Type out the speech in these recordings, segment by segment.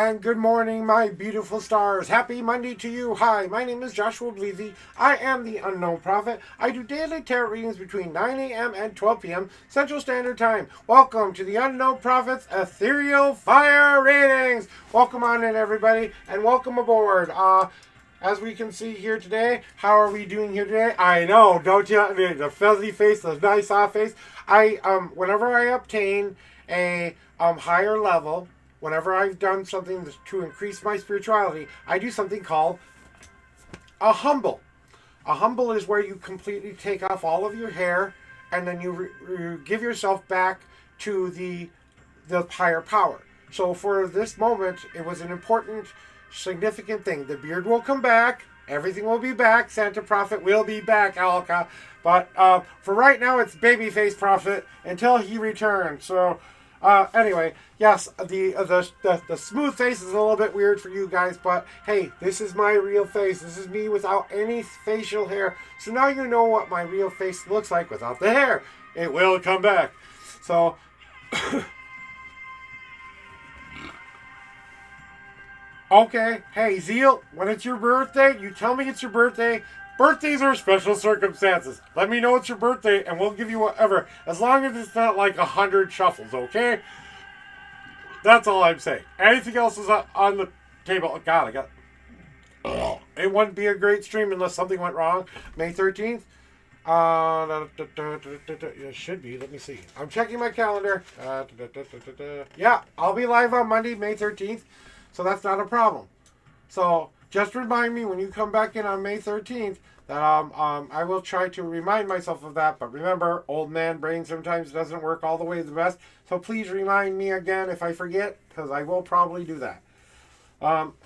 and good morning, my beautiful stars. Happy Monday to you. Hi, my name is Joshua Bleasy. I am the Unknown Prophet. I do daily tarot readings between 9 a.m. and 12 p.m. Central Standard Time. Welcome to the Unknown Prophet's Ethereal Fire Readings. Welcome on in, everybody, and welcome aboard. As we can see here today, how are we doing here today? I know, don't you? The fuzzy face, the nice soft face. Whenever I obtain a higher level, whenever I've done something to increase my spirituality, I do something called a humble. A humble is where you completely take off all of your hair, and then you give yourself back to the higher power. So for this moment, it was an important, significant thing. The beard will come back. Everything will be back. Santa Prophet will be back, Alka. But for right now, it's Babyface Prophet until he returns. So anyway, yes, the smooth face is a little bit weird for you guys, but hey, this is my real face. This is me without any facial hair. So now you know what my real face looks like without the hair. It will come back. So okay, hey Zeal, when it's your birthday, you tell me it's your birthday. Birthdays are special circumstances. Let me know it's your birthday and we'll give you whatever. As long as it's not like 100 shuffles, okay? That's all I'm saying. Anything else is on the table. Oh, God, I got... It wouldn't be a great stream unless something went wrong. May 13th? It should be. Let me see. I'm checking my calendar. Yeah, I'll be live on Monday, May 13th. So that's not a problem. So just remind me when you come back in on May 13th that I will try to remind myself of that. But remember, old man brain sometimes doesn't work all the way the best. So please remind me again if I forget, because I will probably do that.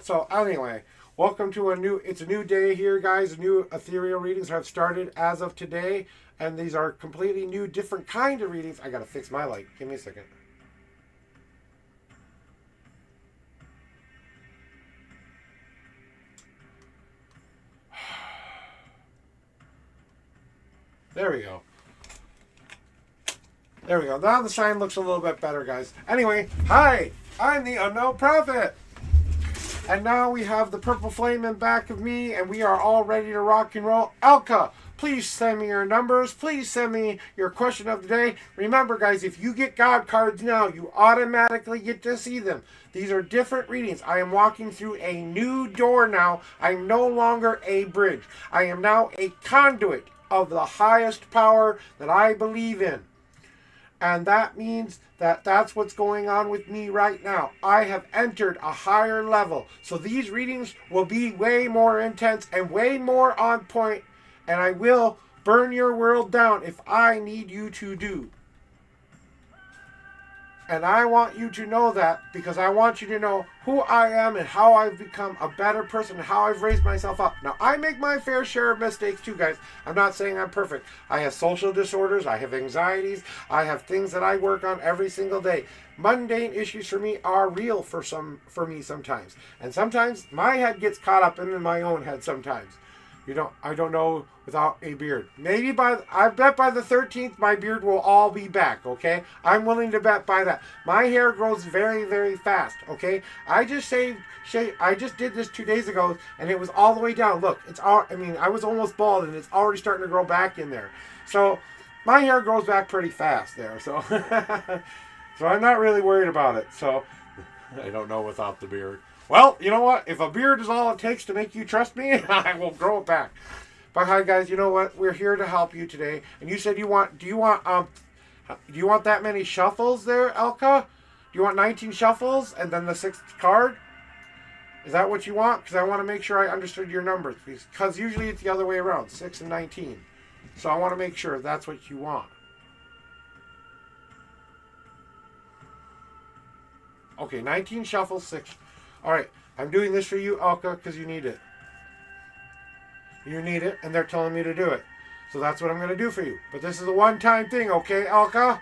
So anyway, welcome to it's a new day here, guys. New ethereal readings have started as of today. And these are completely new, different kind of readings. I got to fix my light. Give me a second. There we go. There we go. Now the sign looks a little bit better, guys. Anyway, hi! I'm the Unknown Prophet! And now we have the purple flame in back of me, and we are all ready to rock and roll. Alka, please send me your numbers. Please send me your question of the day. Remember, guys, if you get God cards now, you automatically get to see them. These are different readings. I am walking through a new door now. I'm no longer a bridge. I am now a conduit of the highest power that I believe in. And that means that that's what's going on with me right now. I have entered a higher level. So these readings will be way more intense and way more on point. And I will burn your world down if I need you to do. And I want you to know that because I want you to know who I am and how I've become a better person and how I've raised myself up. Now, I make my fair share of mistakes too, guys. I'm not saying I'm perfect. I have social disorders. I have anxieties. I have things that I work on every single day. Mundane issues for me are real for me sometimes. And sometimes my head gets caught up in my own head sometimes. I don't know without a beard. I bet by the 13th my beard will all be back, okay? I'm willing to bet by that. My hair grows very, very fast, okay? I just did this 2 days ago and it was all the way down. Look, I was almost bald and it's already starting to grow back in there. So my hair grows back pretty fast there, so so I'm not really worried about it. So I don't know without the beard. Well, you know what? If a beard is all it takes to make you trust me, I will grow it back. But hi, guys. You know what? We're here to help you today. And you said do you want that many shuffles there, Elka? Do you want 19 shuffles and then the 6th card? Is that what you want? Because I want to make sure I understood your numbers. Because usually it's the other way around, 6 and 19. So I want to make sure that's what you want. Okay, 19 shuffles, 6. All right, I'm doing this for you, Alka, because you need it. You need it, and they're telling me to do it. So that's what I'm going to do for you. But this is a one-time thing, okay, Alka?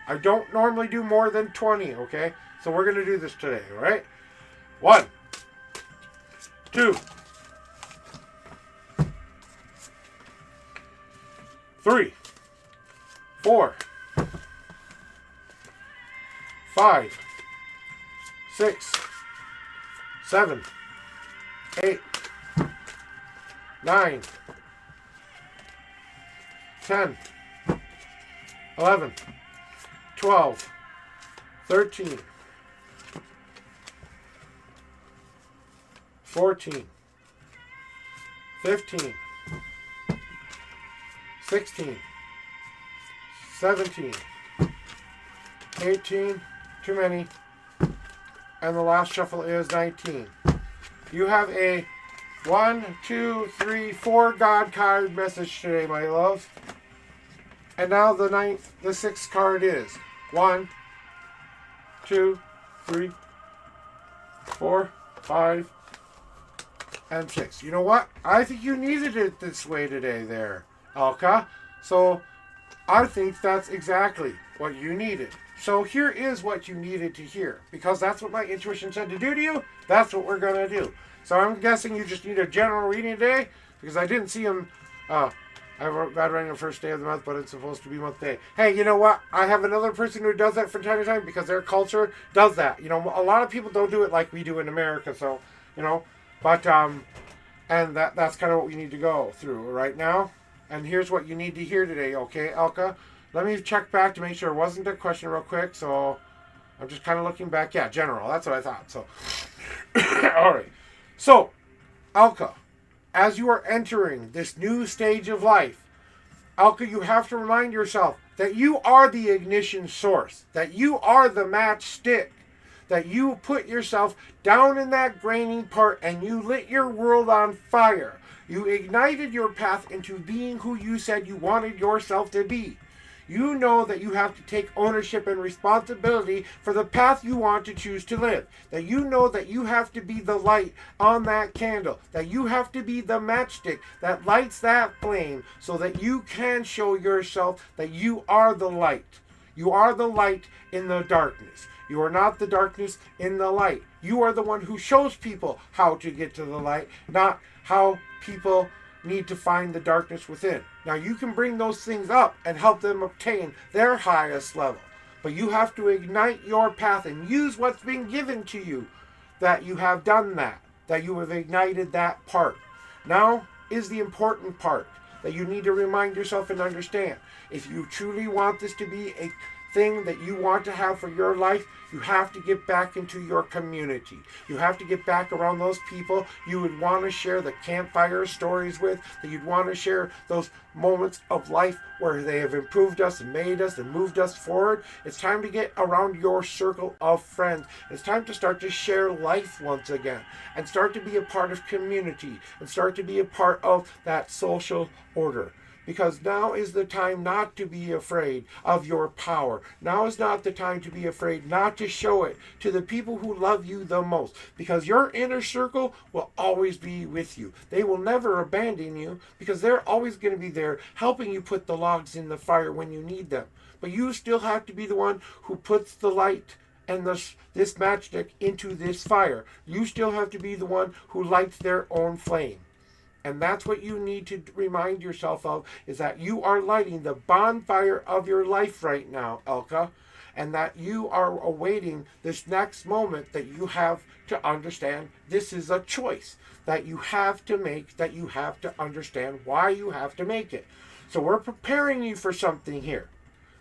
I don't normally do more than 20, okay? So we're going to do this today, all right? 1, 2, 3, 4, 5, 6, 7, 8, 9, 10, 11, 12, 13, 14, 15, 16, 17, 18, too many, and the last shuffle is 19. You have a 1, 2, 3, 4 God card message today, my love. And now the sixth card is 1, 2, 3, 4, 5, and 6. You know what? I think you needed it this way today there, Alka. So I think that's exactly what you needed. So here is what you needed to hear. Because that's what my intuition said to do to you. That's what we're going to do. So I'm guessing you just need a general reading today. Because I didn't see him. I have God writing the first day of the month, but it's supposed to be month day. Hey, you know what? I have another person who does that from time to time because their culture does that. You know, a lot of people don't do it like we do in America. So, you know, but, and that's kind of what we need to go through right now. And here's what you need to hear today, okay, Alka? Let me check back to make sure it wasn't a question real quick. So I'm just kind of looking back. Yeah, general. That's what I thought. So, all right. So, Alka, as you are entering this new stage of life, Alka, you have to remind yourself that you are the ignition source, that you are the matchstick, that you put yourself down in that graining part and you lit your world on fire. You ignited your path into being who you said you wanted yourself to be. You know that you have to take ownership and responsibility for the path you want to choose to live. That you know that you have to be the light on that candle. That you have to be the matchstick that lights that flame so that you can show yourself that you are the light. You are the light in the darkness. You are not the darkness in the light. You are the one who shows people how to get to the light, not how people need to find the darkness within. Now you can bring those things up and help them obtain their highest level. But you have to ignite your path and use what's been given to you, that you have done that you have ignited that part. Now is the important part that you need to remind yourself and understand. If you truly want this to be a thing that you want to have for your life, you have to get back into your community. You have to get back around those people you would want to share the campfire stories with, that you'd want to share those moments of life where they have improved us and made us and moved us forward. It's time to get around your circle of friends. It's time to start to share life once again and start to be a part of community and start to be a part of that social order. Because now is the time not to be afraid of your power. Now is not the time to be afraid not to show it to the people who love you the most. Because your inner circle will always be with you. They will never abandon you because they're always going to be there helping you put the logs in the fire when you need them. But you still have to be the one who puts the light and this matchstick into this fire. You still have to be the one who lights their own flame. And that's what you need to remind yourself of, is that you are lighting the bonfire of your life right now, Alka, and that you are awaiting this next moment that you have to understand this is a choice that you have to make, that you have to understand why you have to make it. So we're preparing you for something here.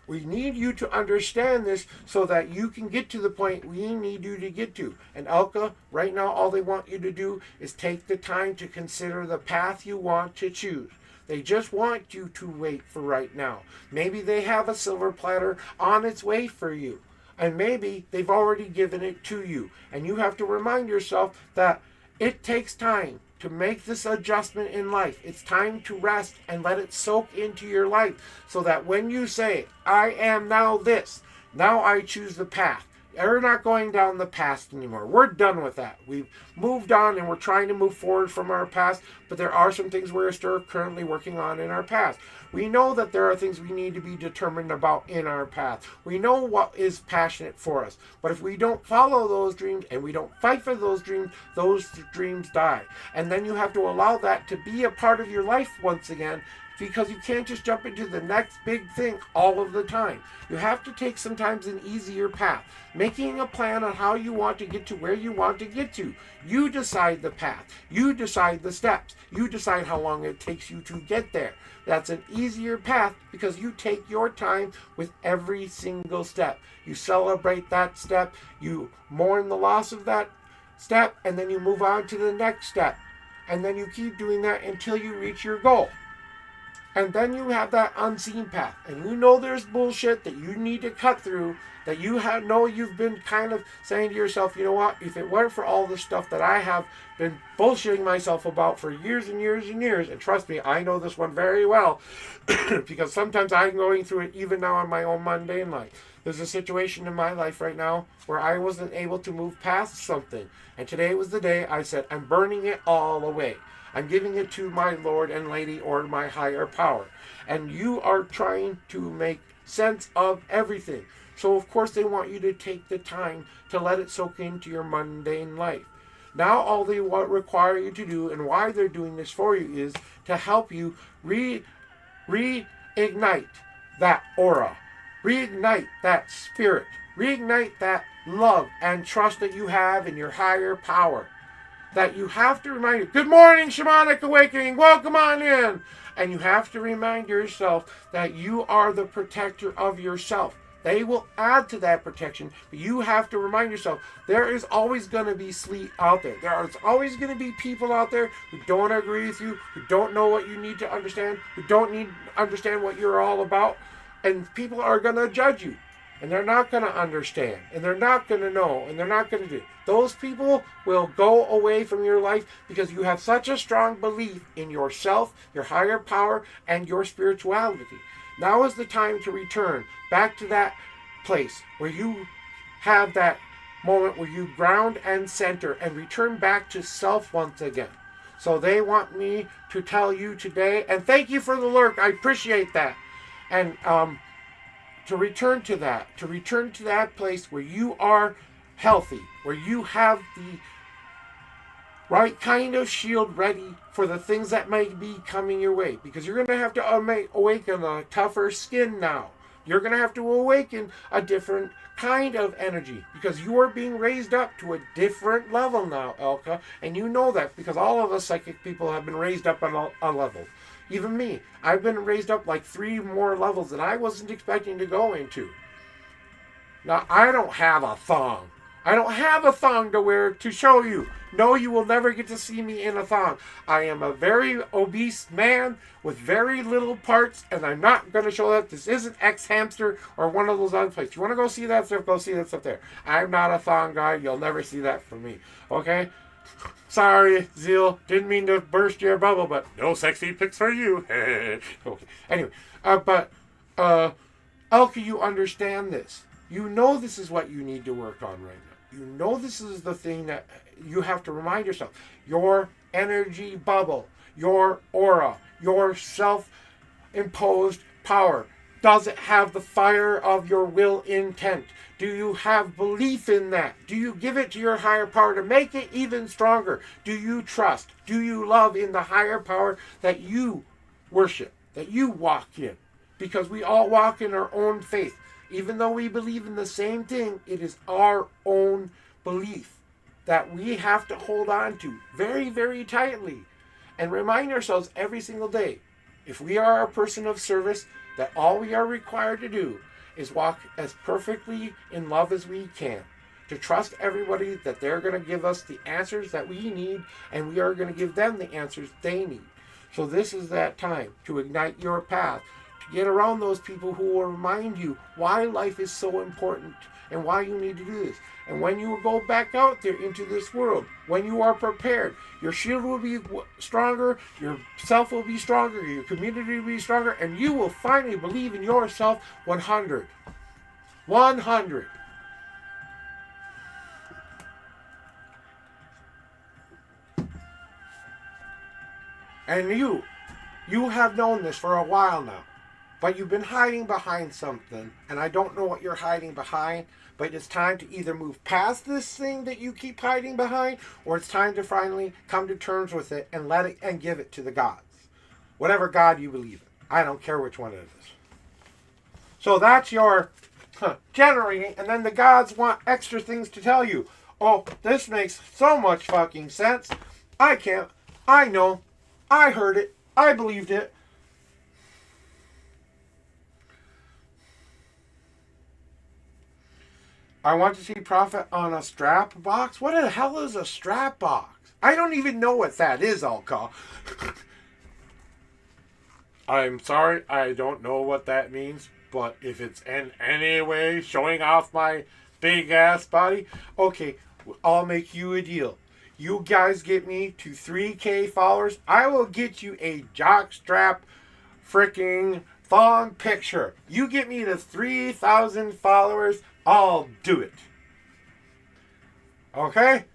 We need you to understand this so that you can get to the point we need you to get to. And Alka, right now all they want you to do is take the time to consider the path you want to choose. They just want you to wait for right now. Maybe they have a silver platter on its way for you. And maybe they've already given it to you. And you have to remind yourself that it takes time to make this adjustment in life. It's time to rest and let it soak into your life so that when you say, I am now this, now I choose the path. We're not going down the past anymore. We're done with that. We've moved on and we're trying to move forward from our past, but there are some things we're still currently working on in our past. We know that there are things we need to be determined about in our path. We know what is passionate for us. But if we don't follow those dreams and we don't fight for those dreams die. And then you have to allow that to be a part of your life once again, because you can't just jump into the next big thing all of the time. You have to take sometimes an easier path, making a plan on how you want to get to where you want to get to. You decide the path. You decide the steps. You decide how long it takes you to get there. That's an easier path because you take your time with every single step. You celebrate that step. You mourn the loss of that step, and then you move on to the next step. And then you keep doing that until you reach your goal. And then you have that unseen path. And you know there's bullshit that you need to cut through, that you know you've been kind of saying to yourself, you know what, if it weren't for all the stuff that I have been bullshitting myself about for years and years and years, and trust me, I know this one very well, because sometimes I'm going through it even now in my own mundane life. There's a situation in my life right now where I wasn't able to move past something. And today was the day I said, I'm burning it all away. I'm giving it to my Lord and Lady or my higher power. And you are trying to make sense of everything. So of course they want you to take the time to let it soak into your mundane life. Now all they require you to do, and why they're doing this for you, is to help you reignite that aura. Reignite that spirit. Reignite that love and trust that you have in your higher power. That you have to remind you, good morning, Shamanic Awakening, welcome on in. And you have to remind yourself that you are the protector of yourself. They will add to that protection, but you have to remind yourself, there is always going to be sleep out there. There is always going to be people out there who don't agree with you, who don't know what you need to understand, who don't need to understand what you're all about. And people are going to judge you. And they're not going to understand. And they're not going to know. And they're not going to do. Those people will go away from your life because you have such a strong belief in yourself, your higher power, and your spirituality. Now is the time to return back to that place where you have that moment where you ground and center and return back to self once again. So they want me to tell you today, and thank you for the lurk. I appreciate that. And to return to that place where you are healthy, where you have the right kind of shield ready for the things that might be coming your way. Because you're going to have to awaken a tougher skin now. You're going to have to awaken a different kind of energy. Because you are being raised up to a different level now, Elka. And you know that because all of us psychic people have been raised up on a level. Even me. I've been raised up like 3 more levels that I wasn't expecting to go into. Now, I don't have a thong. I don't have a thong to wear to show you. No, you will never get to see me in a thong. I am a very obese man with very little parts, and I'm not going to show that. This isn't X-Hamster or one of those other places. You want to go see that stuff? Go see that stuff there. I'm not a thong guy. You'll never see that from me. Okay? Sorry, Zeal. Didn't mean to burst your bubble, but no sexy pics for you. Okay. Anyway, Elka, you understand this. You know this is what you need to work on right now. You know this is the thing that you have to remind yourself. Your energy bubble, your aura, your self-imposed power. Does it have the fire of your will intent? Do you have belief in that? Do you give it to your higher power to make it even stronger? Do you trust? Do you love in the higher power that you worship, that you walk in? Because we all walk in our own faith. Even though we believe in the same thing, it is our own belief that we have to hold on to very, very tightly and remind ourselves every single day. If we are a person of service, that all we are required to do is walk as perfectly in love as we can. To trust everybody that they're going to give us the answers that we need, and we are going to give them the answers they need. So this is that time to ignite your path, to get around those people who will remind you why life is so important and why you need to do this. And when you go back out there into this world, when you are prepared, your shield will be stronger, your self will be stronger, your community will be stronger, and you will finally believe in yourself 100. 100. And you have known this for a while now, but you've been hiding behind something, and I don't know what you're hiding behind, but it's time to either move past this thing that you keep hiding behind, or it's time to finally come to terms with it and let it and give it to the gods. Whatever God you believe in. I don't care which one it is. So that's your generating, and then the gods want extra things to tell you. Oh, this makes so much fucking sense. I can't. I know. I heard it. I believed it. I want to see profit on a strap box. What the hell is a strap box? I don't even know what that is, Alka. I'm sorry, I don't know what that means. But if it's in any way showing off my big ass body, okay, I'll make you a deal. You guys get me to 3K followers, I will get you a jockstrap freaking thong picture. You get me to 3,000 followers, I'll do it. Okay?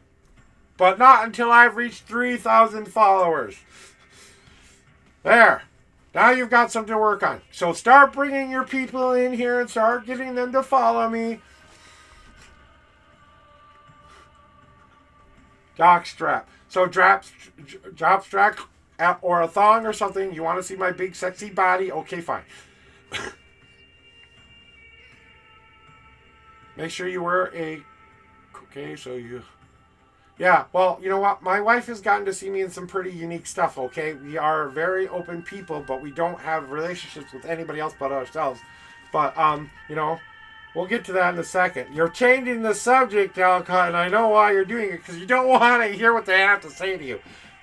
But not until I've reached 3,000 followers. There. Now you've got something to work on. So start bringing your people in here and start getting them to follow me. Jockstrap. So jockstrap or a thong or something. You want to see my big sexy body? Okay, fine. Make sure you wear a... Okay, so you... Yeah, well, you know what? My wife has gotten to see me in some pretty unique stuff, okay? We are very open people, but we don't have relationships with anybody else but ourselves. But, you know, we'll get to that in a second. You're changing the subject, Alcott, and I know why you're doing it, because you don't want to hear what they have to say to you.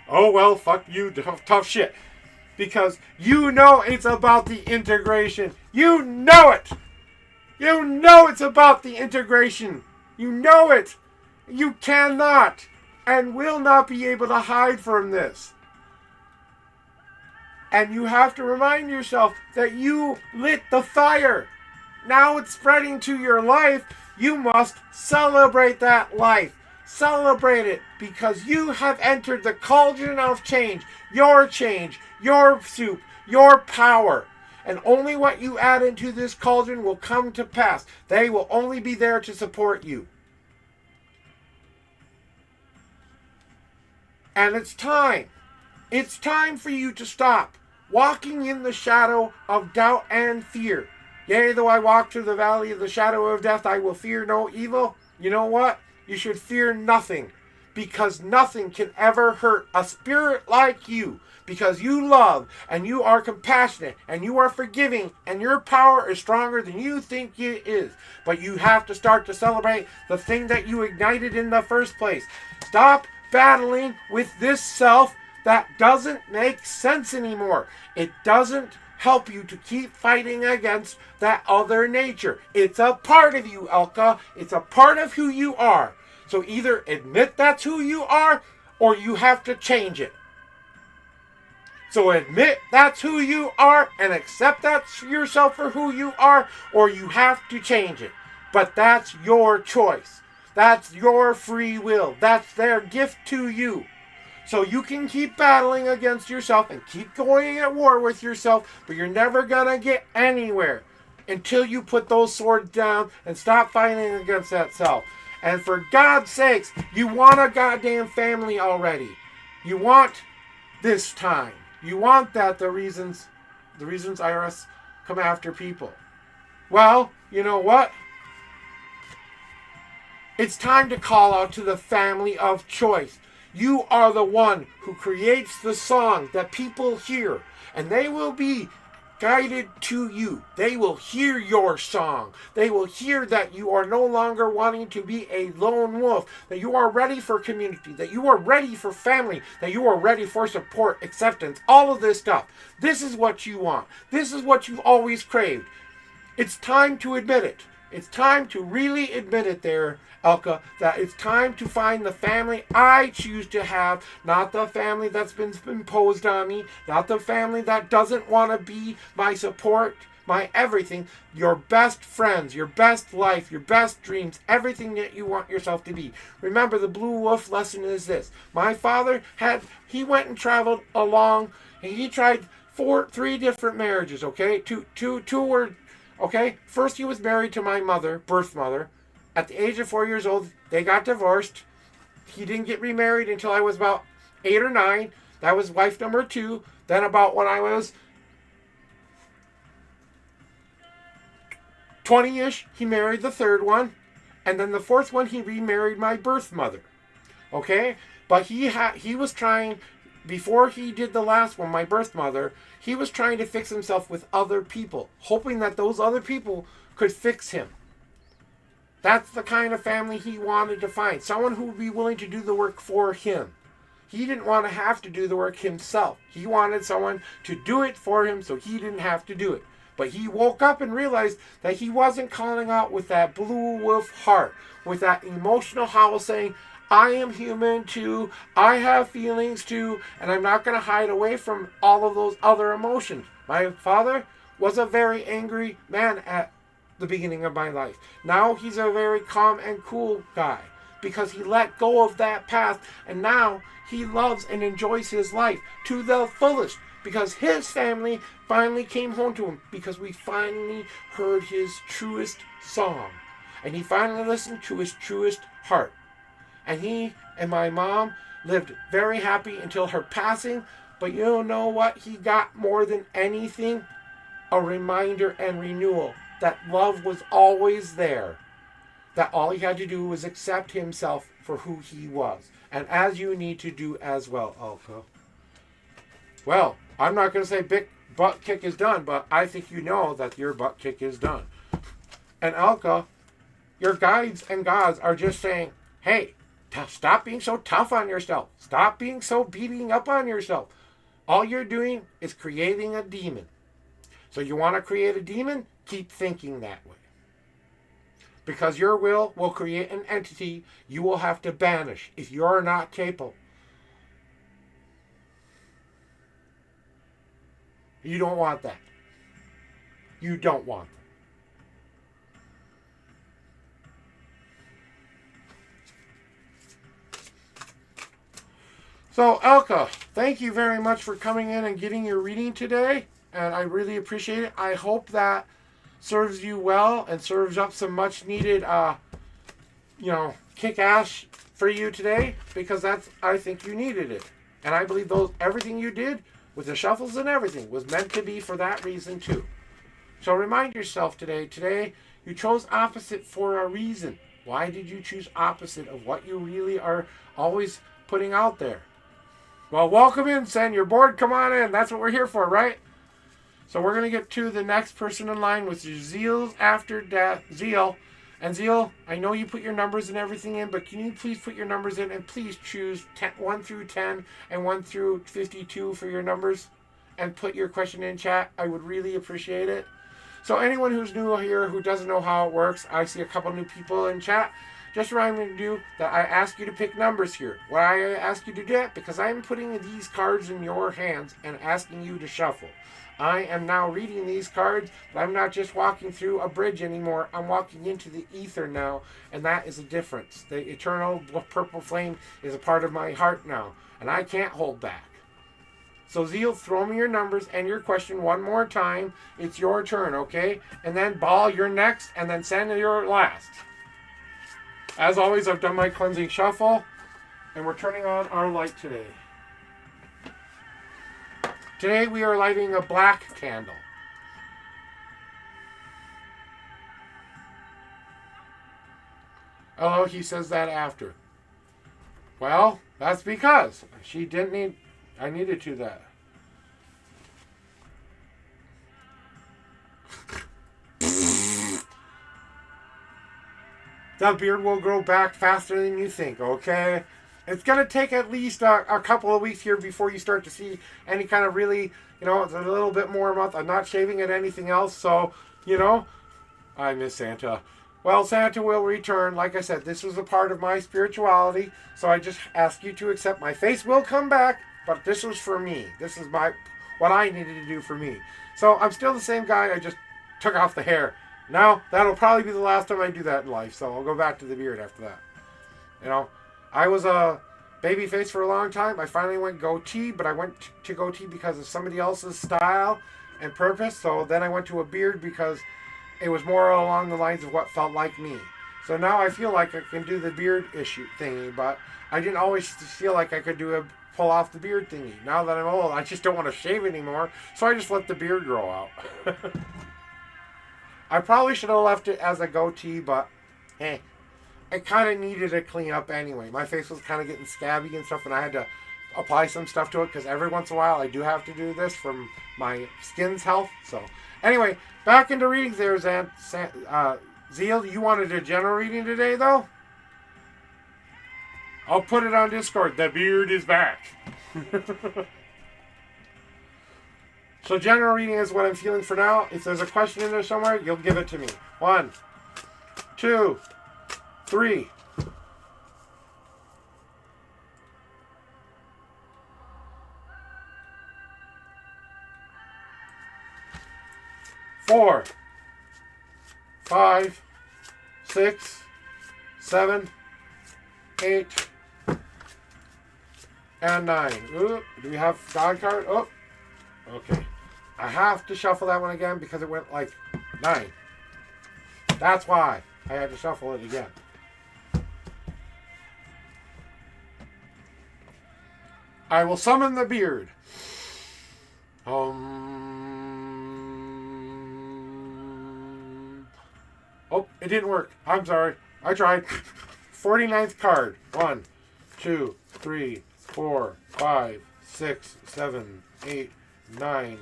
Oh, well, fuck you, tough shit. Because you know it's about the integration. You know it! You know it's about the integration. You know it! You cannot and will not be able to hide from this. And you have to remind yourself that you lit the fire. Now it's spreading to your life. You must celebrate that life. Celebrate it because you have entered the cauldron of change, your soup, your power. And only what you add into this cauldron will come to pass. They will only be there to support you. And it's time. It's time for you to stop walking in the shadow of doubt and fear. Yea, though I walk through the valley of the shadow of death, I will fear no evil. You know what? You should fear nothing. Because nothing can ever hurt a spirit like you. Because you love and you are compassionate and you are forgiving and your power is stronger than you think it is. But you have to start to celebrate the thing that you ignited in the first place. Stop battling with this self that doesn't make sense anymore. It doesn't help you to keep fighting against that other nature. It's a part of you, Elka. It's a part of who you are. So either admit that's who you are or you have to change it. So admit that's who you are and accept that yourself for who you are, or you have to change it. But that's your choice. That's your free will. That's their gift to you. So you can keep battling against yourself and keep going at war with yourself, but you're never going to get anywhere until you put those swords down and stop fighting against that self. And for God's sakes, you want a goddamn family already. You want this time. You want that the reasons IRS come after people. Well, you know what? It's time to call out to the family of choice. You are the one who creates the song that people hear, and they will be guided to you. They will hear your song. They will hear that you are no longer wanting to be a lone wolf, that you are ready for community, that you are ready for family, that you are ready for support, acceptance, all of this stuff. This is what you want. This is what you've always craved. It's time to admit it. It's time to really admit it there, Elka, that it's time to find the family I choose to have, not the family that's been imposed on me, not the family that doesn't want to be my support, my everything, your best friends, your best life, your best dreams, everything that you want yourself to be. Remember, the Blue Wolf lesson is this. My father he went and traveled along, and he tried three different marriages, okay? Two were, okay? First, he was married to my mother, birth mother. At the age of 4 years old, they got divorced. He didn't get remarried until I was about 8 or 9. That was wife number 2. Then about when I was 20-ish, he married the third one. And then the fourth one, he remarried my birth mother. Okay? But he was trying, before he did the last one, my birth mother, he was trying to fix himself with other people, hoping that those other people could fix him. That's the kind of family he wanted to find. Someone who would be willing to do the work for him. He didn't want to have to do the work himself. He wanted someone to do it for him so he didn't have to do it. But he woke up and realized that he wasn't calling out with that blue wolf heart, with that emotional howl saying, I am human too, I have feelings too, and I'm not going to hide away from all of those other emotions. My father was a very angry man at the beginning of my life. Now he's a very calm and cool guy because he let go of that past, and now he loves and enjoys his life to the fullest because his family finally came home to him, because we finally heard his truest song, and he finally listened to his truest heart. And he and my mom lived very happy until her passing. But you know what he got more than anything? A reminder and renewal that love was always there. That all he had to do was accept himself for who he was. And as you need to do as well, Alka. Well, I'm not going to say big butt kick is done, but I think you know that your butt kick is done. And Alka, your guides and gods are just saying, hey, stop being so tough on yourself. Stop being so beating up on yourself. All you're doing is creating a demon. So you want to create a demon? Keep thinking that way. Because your will create an entity you will have to banish if you're not capable. You don't want that. You don't want that. So, Alka, thank you very much for coming in and getting your reading today. And I really appreciate it. I hope that serves you well and serves up some much needed, kick ass for you today, because I think you needed it. And I believe everything you did with the shuffles and everything was meant to be for that reason too. So remind yourself today you chose opposite for a reason. Why did you choose opposite of what you really are always putting out there? Well, welcome in, Sen. You're bored? Come on in. That's what we're here for, right? So we're going to get to the next person in line, with your Zeals after death. Zeal. And Zeal, I know you put your numbers and everything in, but can you please put your numbers in and please choose 1 through 10 and 1 through 52 for your numbers, and put your question in chat. I would really appreciate it. So anyone who's new here who doesn't know how it works, I see a couple new people in chat. Just remind me to do that I ask you to pick numbers here. Why I ask you to do that? Because I'm putting these cards in your hands and asking you to shuffle. I am now reading these cards, but I'm not just walking through a bridge anymore. I'm walking into the ether now, and that is a difference. The eternal purple flame is a part of my heart now, and I can't hold back. So Zeal, throw me your numbers and your question one more time. It's your turn, okay? And then Ball, you're next, and then Sen, you're last. As always, I've done my cleansing shuffle, and we're turning on our light today. Today we are lighting a black candle. Oh, he says that after. Well, that's because she didn't need... I needed to that. That beard will grow back faster than you think, okay? It's going to take at least a couple of weeks here before you start to see any kind of really, it's a little bit more a month. I'm not shaving at anything else, so, I miss Santa. Well, Santa will return. Like I said, this was a part of my spirituality, so I just ask you to accept my face will come back, but this was for me. This is what I needed to do for me. So I'm still the same guy. I just took off the hair. Now, that'll probably be the last time I do that in life, so I'll go back to the beard after that. I was a baby face for a long time. I finally went goatee, but I went to goatee because of somebody else's style and purpose. So then I went to a beard because it was more along the lines of what felt like me. So now I feel like I can do the beard issue thingy, but I didn't always feel like I could pull off the beard thingy. Now that I'm old, I just don't want to shave anymore, so I just let the beard grow out. I probably should have left it as a goatee, but hey, I kind of needed a clean up anyway. My face was kind of getting scabby and stuff, and I had to apply some stuff to it because every once in a while I do have to do this for my skin's health. So anyway, back into readings there, Zeal, you wanted a general reading today, though? I'll put it on Discord. The beard is back. So general reading is what I'm feeling for now. If there's a question in there somewhere, you'll give it to me. 1, 2, 3. 4, 5, 6, 7, 8, and 9. Ooh, do we have God card? Oh, okay. I have to shuffle that one again because it went like 9. That's why I had to shuffle it again. I will summon the beard. Oh, it didn't work. I'm sorry. I tried. 49th card. 1, 2, 3, 4, 5, 6, 7, 8, 9,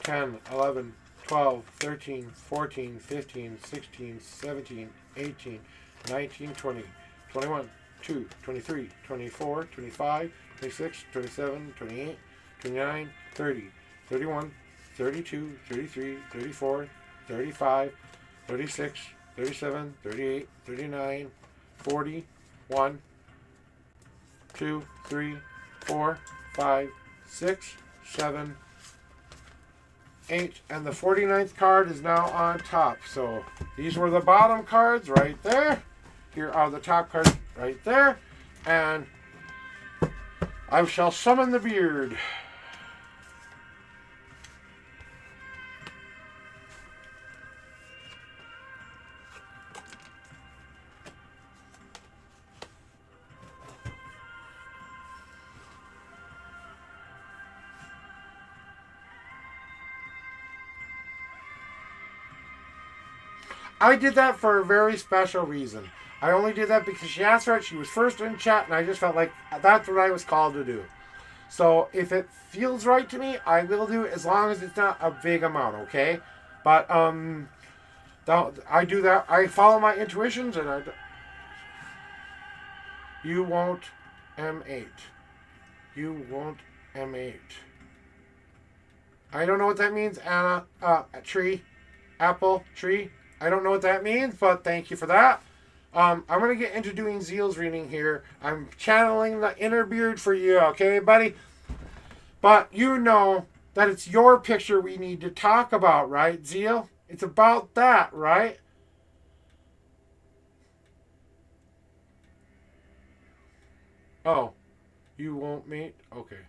10, 11, 12, 13, 14, 15, 16, 17, 18, 19, 20, 21, 2, 23, 24, 25, 26, 27, 28, 29, 30, 31, 32, 33, 34, 35, 36, 37, 38, 39, 40, 1, 2, 3, 4, 5, 6, 7, 8, and the 49th card is now on top. So these were the bottom cards right there. Here are the top cards right there. And I shall summon the beard. I did that for a very special reason. I only did that because she asked for it. She was first in chat, and I just felt like that's what I was called to do. So if it feels right to me, I will do it as long as it's not a big amount, okay? But I do that. I follow my intuitions, and you won't M8. You won't M8. I don't know what that means, Anna. Tree, apple, tree. I don't know what that means, but thank you for that. I'm going to get into doing Zeal's reading here. I'm channeling the inner beard for you, okay, buddy? But you know that it's your picture we need to talk about, right, Zeal? It's about that, right? Oh, you won't meet? Okay.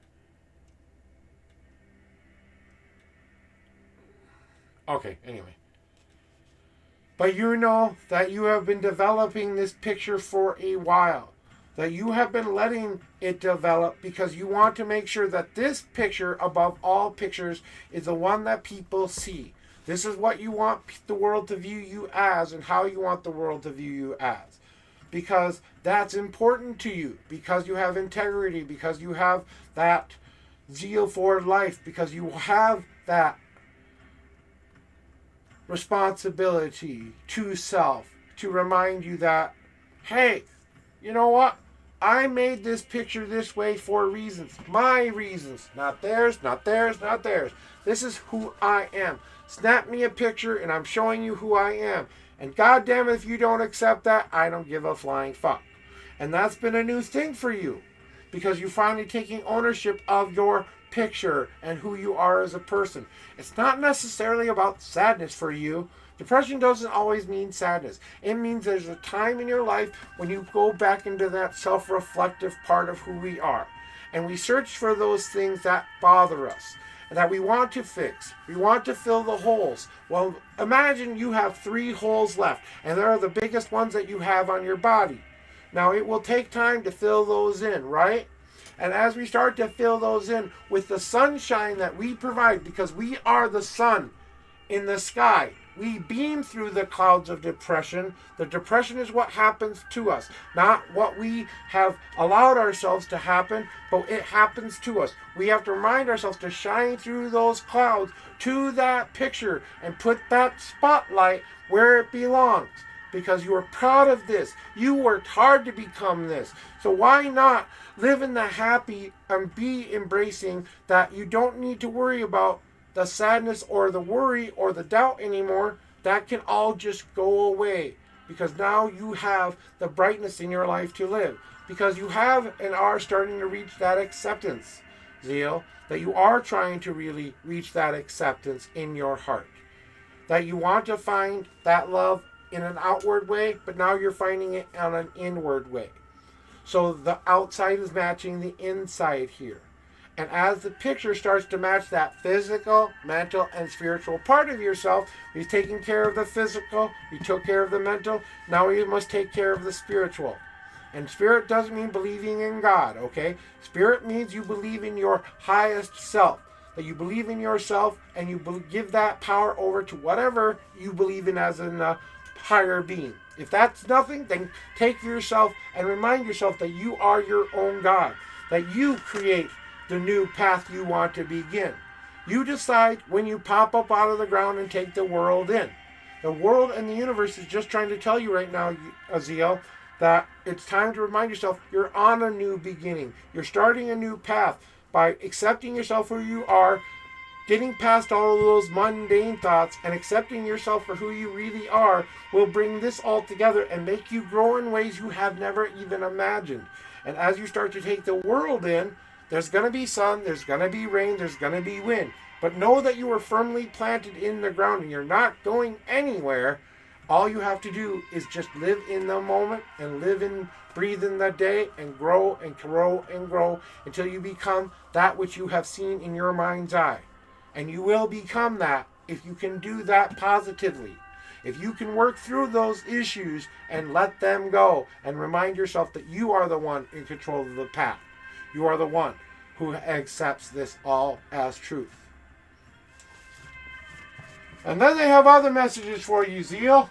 Okay, anyway. But you know that you have been developing this picture for a while. That you have been letting it develop because you want to make sure that this picture, above all pictures, is the one that people see. This is what you want the world to view you as and how you want the world to view you as. Because that's important to you. Because you have integrity. Because you have that zeal for life. Because you have that responsibility to self to remind you that, hey, you know what? I made this picture this way for reasons. My reasons. Not theirs, not theirs, not theirs. This is who I am. Snap me a picture and I'm showing you who I am. And goddamn it, if you don't accept that, I don't give a flying fuck. And that's been a new thing for you. Because you're finally taking ownership of your picture and who you are as a person. It's not necessarily about sadness for you. Depression doesn't always mean sadness. It means there's a time in your life when you go back into that self-reflective part of who we are. And we search for those things that bother us and that we want to fix. We want to fill the holes. Well, imagine you have 3 holes left, and they're the biggest ones that you have on your body. Now, it will take time to fill those in, right? And as we start to fill those in with the sunshine that we provide, because we are the sun in the sky, We beam through the clouds of depression. The depression is what happens to us, not what we have allowed ourselves to happen, but it happens to us. We have to remind ourselves to shine through those clouds to that picture and put that spotlight where it belongs. Because you are proud of this. You worked hard to become this. So why not live in the happy and be embracing that you don't need to worry about the sadness or the worry or the doubt anymore. That can all just go away. Because now you have the brightness in your life to live. Because you have and are starting to reach that acceptance, Zeal. That you are trying to really reach that acceptance in your heart. That you want to find that love in an outward way, but now you're finding it on an inward way. So the outside is matching the inside here. And as the picture starts to match that physical, mental, and spiritual part of yourself, you're taking care of the physical, you took care of the mental, now you must take care of the spiritual. And spirit doesn't mean believing in God, okay? Spirit means you believe in your highest self. That you believe in yourself and you give that power over to whatever you believe in as a higher being. If that's nothing, then take yourself and remind yourself that you are your own God. That you create the new path you want to begin. You decide when you pop up out of the ground and take the world in. The world and the universe is just trying to tell you right now, Aziel, that it's time to remind yourself you're on a new beginning. You're starting a new path by accepting yourself who you are, getting past all of those mundane thoughts and accepting yourself for who you really are will bring this all together and make you grow in ways you have never even imagined. And as you start to take the world in, there's going to be sun, there's going to be rain, there's going to be wind. But know that you are firmly planted in the ground and you're not going anywhere. All you have to do is just live in the moment and live and breathe in the day and grow and grow and grow until you become that which you have seen in your mind's eye. And you will become that if you can do that positively. If you can work through those issues and let them go and remind yourself that you are the one in control of the path. You are the one who accepts this all as truth. And then they have other messages for you, Zeal.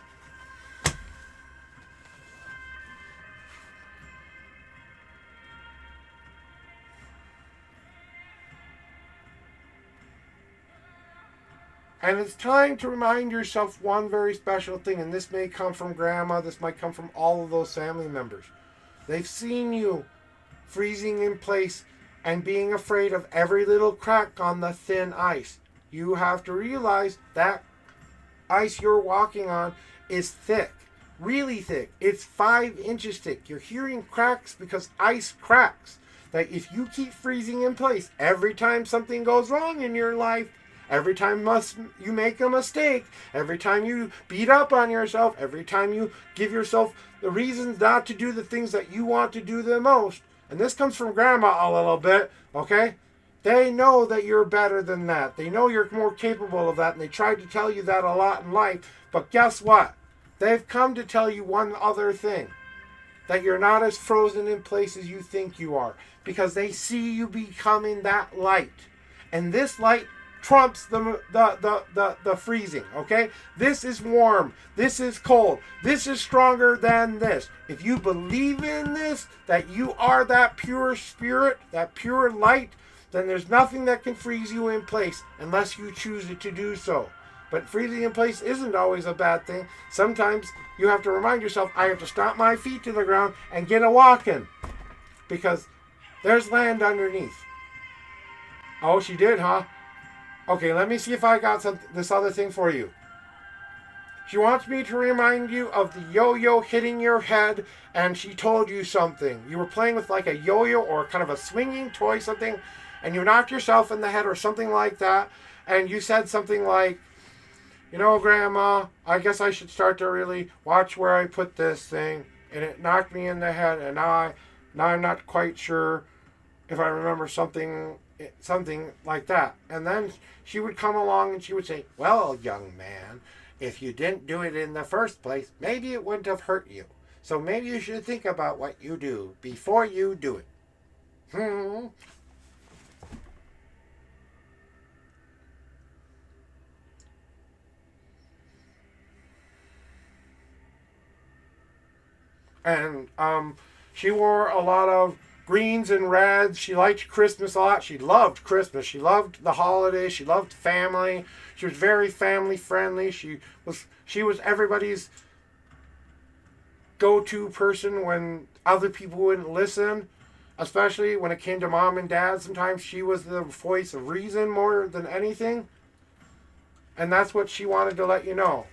And it's time to remind yourself one very special thing, and this may come from Grandma, this might come from all of those family members. They've seen you freezing in place and being afraid of every little crack on the thin ice. You have to realize that ice you're walking on is thick, really thick. It's 5 inches thick. You're hearing cracks because ice cracks. That if you keep freezing in place, every time something goes wrong in your life, every time you make a mistake, every time you beat up on yourself, every time you give yourself the reasons not to do the things that you want to do the most, and this comes from Grandma a little bit, okay? They know that you're better than that. They know you're more capable of that, and they tried to tell you that a lot in life, but guess what? They've come to tell you one other thing, that you're not as frozen in place as you think you are, because they see you becoming that light, and this light trumps the freezing, okay? This is warm. This is cold. This is stronger than this. If you believe in this, that you are that pure spirit, that pure light, then there's nothing that can freeze you in place unless you choose to do so. But freezing in place isn't always a bad thing. Sometimes you have to remind yourself, I have to stomp my feet to the ground and get a walking, because there's land underneath. Oh, she did, huh? Okay, let me see if I got this other thing for you. She wants me to remind you of the yo-yo hitting your head, and she told you something. You were playing with like a yo-yo or kind of a swinging toy, something, and you knocked yourself in the head or something like that, and you said something like, you know, Grandma, I guess I should start to really watch where I put this thing, and it knocked me in the head, and now I'm not quite sure if I remember something like that. And then she would come along and she would say, well, young man, if you didn't do it in the first place, maybe it wouldn't have hurt you. So maybe you should think about what you do before you do it. And she wore a lot of greens and reds. She liked Christmas a lot. She loved Christmas. She loved the holidays. She loved family. She was very family friendly. She was everybody's go-to person when other people wouldn't listen, especially when it came to mom and dad. Sometimes she was the voice of reason more than anything. And that's what she wanted to let you know,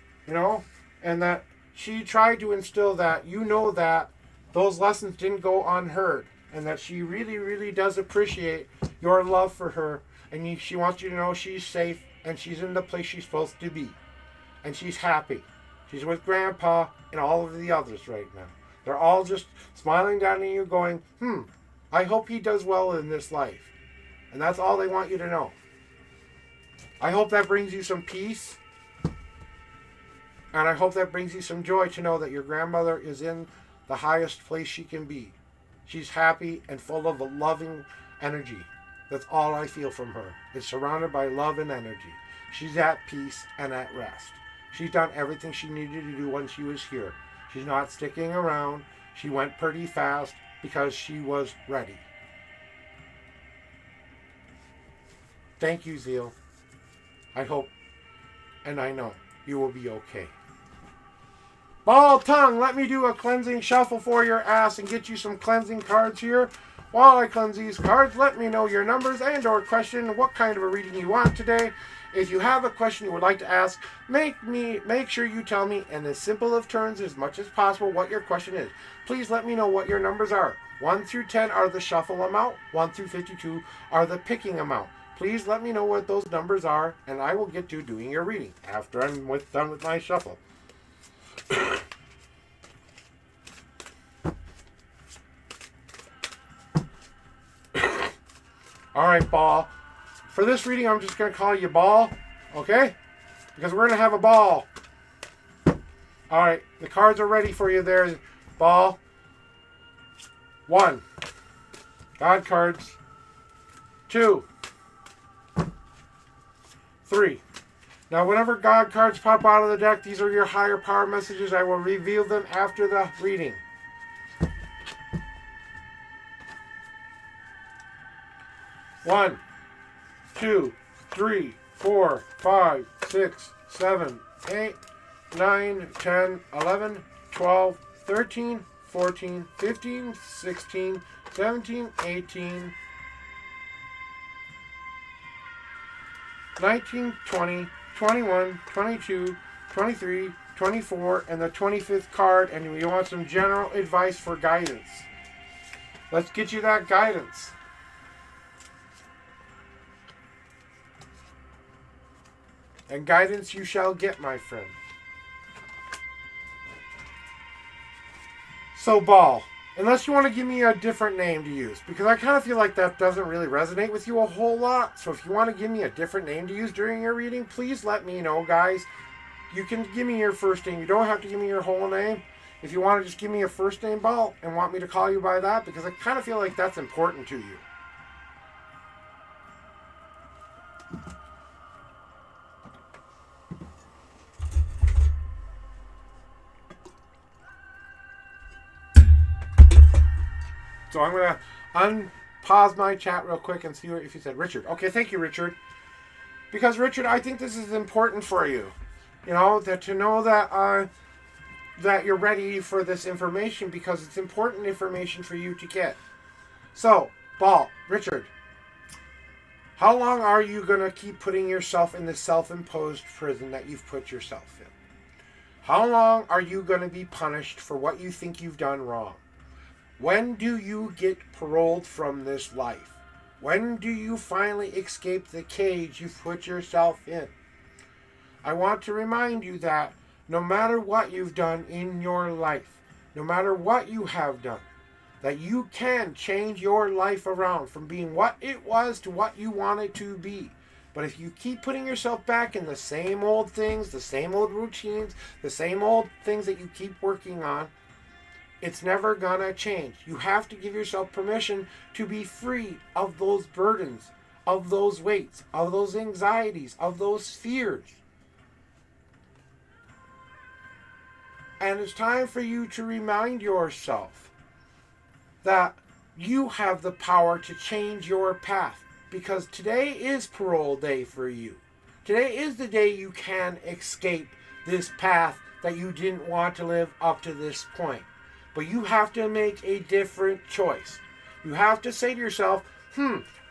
and that she tried to instill that, that those lessons didn't go unheard, and that she really, really does appreciate your love for her, and she wants you to know she's safe, and she's in the place she's supposed to be, and she's happy. She's with Grandpa and all of the others right now. They're all just smiling down at you going, I hope he does well in this life. And that's all they want you to know. I hope that brings you some peace. And I hope that brings you some joy to know that your grandmother is in the highest place she can be. She's happy and full of a loving energy. That's all I feel from her. It's surrounded by love and energy. She's at peace and at rest. She's done everything she needed to do when she was here. She's not sticking around. She went pretty fast because she was ready. Thank you, Zeal. I hope and I know you will be okay. Ball tongue, let me do a cleansing shuffle for your ass and get you some cleansing cards here. While I cleanse these cards, let me know your numbers and or question what kind of a reading you want today. If you have a question you would like to ask, make sure you tell me in as simple of terms as much as possible what your question is. Please let me know what your numbers are. 1 through 10 are the shuffle amount. 1 through 52 are the picking amount. Please let me know what those numbers are, and I will get to doing your reading after I'm done with my shuffle. Alright, Ball. For this reading, I'm just going to call you Ball, okay? Because we're going to have a ball. Alright, the cards are ready for you there, Ball. 1. God cards. 2. 3. Now, whenever God cards pop out of the deck, these are your higher power messages. I will reveal them after the reading. 1, 2, 3, 4, 5, 6, 7, 8, 9, 10, 11, 12, 13, 14, 15, 16, 17, 18, 19, 20, 21, 22, 23, 24, and the 25th card, and we want some general advice for guidance. Let's get you that guidance. And guidance you shall get, my friend. So, Ball, unless you want to give me a different name to use, because I kind of feel like that doesn't really resonate with you a whole lot. So if you want to give me a different name to use during your reading, please let me know, guys. You can give me your first name. You don't have to give me your whole name. If you want to just give me a first name, Ball, and want me to call you by that, because I kind of feel like that's important to you. So I'm going to unpause my chat real quick and see if you said Richard. Okay, thank you, Richard. Because, Richard, I think this is important for you. That to know that that you're ready for this information, because it's important information for you to get. So, Ball, Richard, how long are you going to keep putting yourself in this self-imposed prison that you've put yourself in? How long are you going to be punished for what you think you've done wrong? When do you get paroled from this life? When do you finally escape the cage you've put yourself in? I want to remind you that no matter what you've done in your life, no matter what you have done, that you can change your life around from being what it was to what you want it to be. But if you keep putting yourself back in the same old things, the same old routines, the same old things that you keep working on, it's never gonna change. You have to give yourself permission to be free of those burdens, of those weights, of those anxieties, of those fears. And it's time for you to remind yourself that you have the power to change your path, because today is parole day for you. Today is the day you can escape this path that you didn't want to live up to this point. But you have to make a different choice. You have to say to yourself,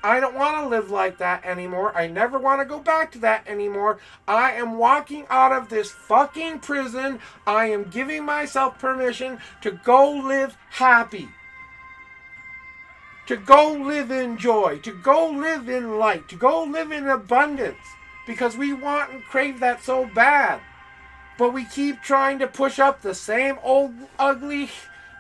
I don't want to live like that anymore. I never want to go back to that anymore. I am walking out of this fucking prison. I am giving myself permission to go live happy. To go live in joy. To go live in light. To go live in abundance. Because we want and crave that so bad. But we keep trying to push up the same old ugly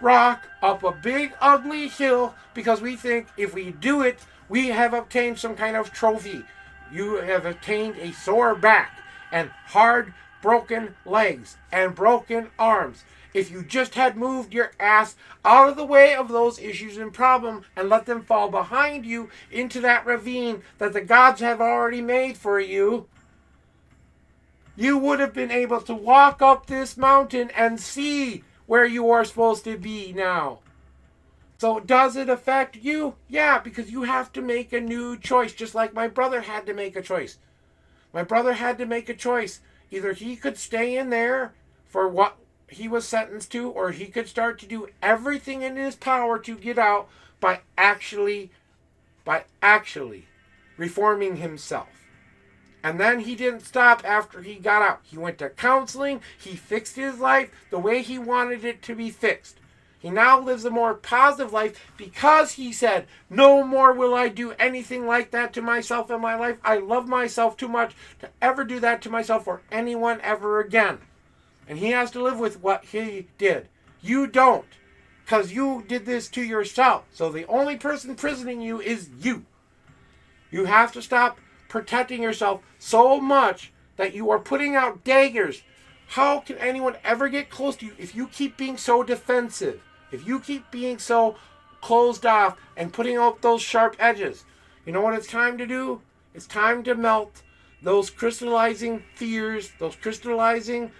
rock up a big ugly hill because we think if we do it, we have obtained some kind of trophy. You have obtained a sore back and hard broken legs and broken arms. If you just had moved your ass out of the way of those issues and problems and let them fall behind you into that ravine that the gods have already made for you, you would have been able to walk up this mountain and see where you are supposed to be now. So does it affect you? Yeah, because you have to make a new choice, just like my brother had to make a choice. My brother had to make a choice. Either he could stay in there for what he was sentenced to, or he could start to do everything in his power to get out by actually reforming himself. And then he didn't stop after he got out. He went to counseling. He fixed his life the way he wanted it to be fixed. He now lives a more positive life because he said, no more will I do anything like that to myself in my life. I love myself too much to ever do that to myself or anyone ever again. And he has to live with what he did. You don't, because you did this to yourself. So the only person imprisoning you is you. You have to stop protecting yourself so much that you are putting out daggers. How can anyone ever get close to you if you keep being so defensive? If you keep being so closed off and putting out those sharp edges? You know what it's time to do? It's time to melt those crystallizing fears, those crystallizing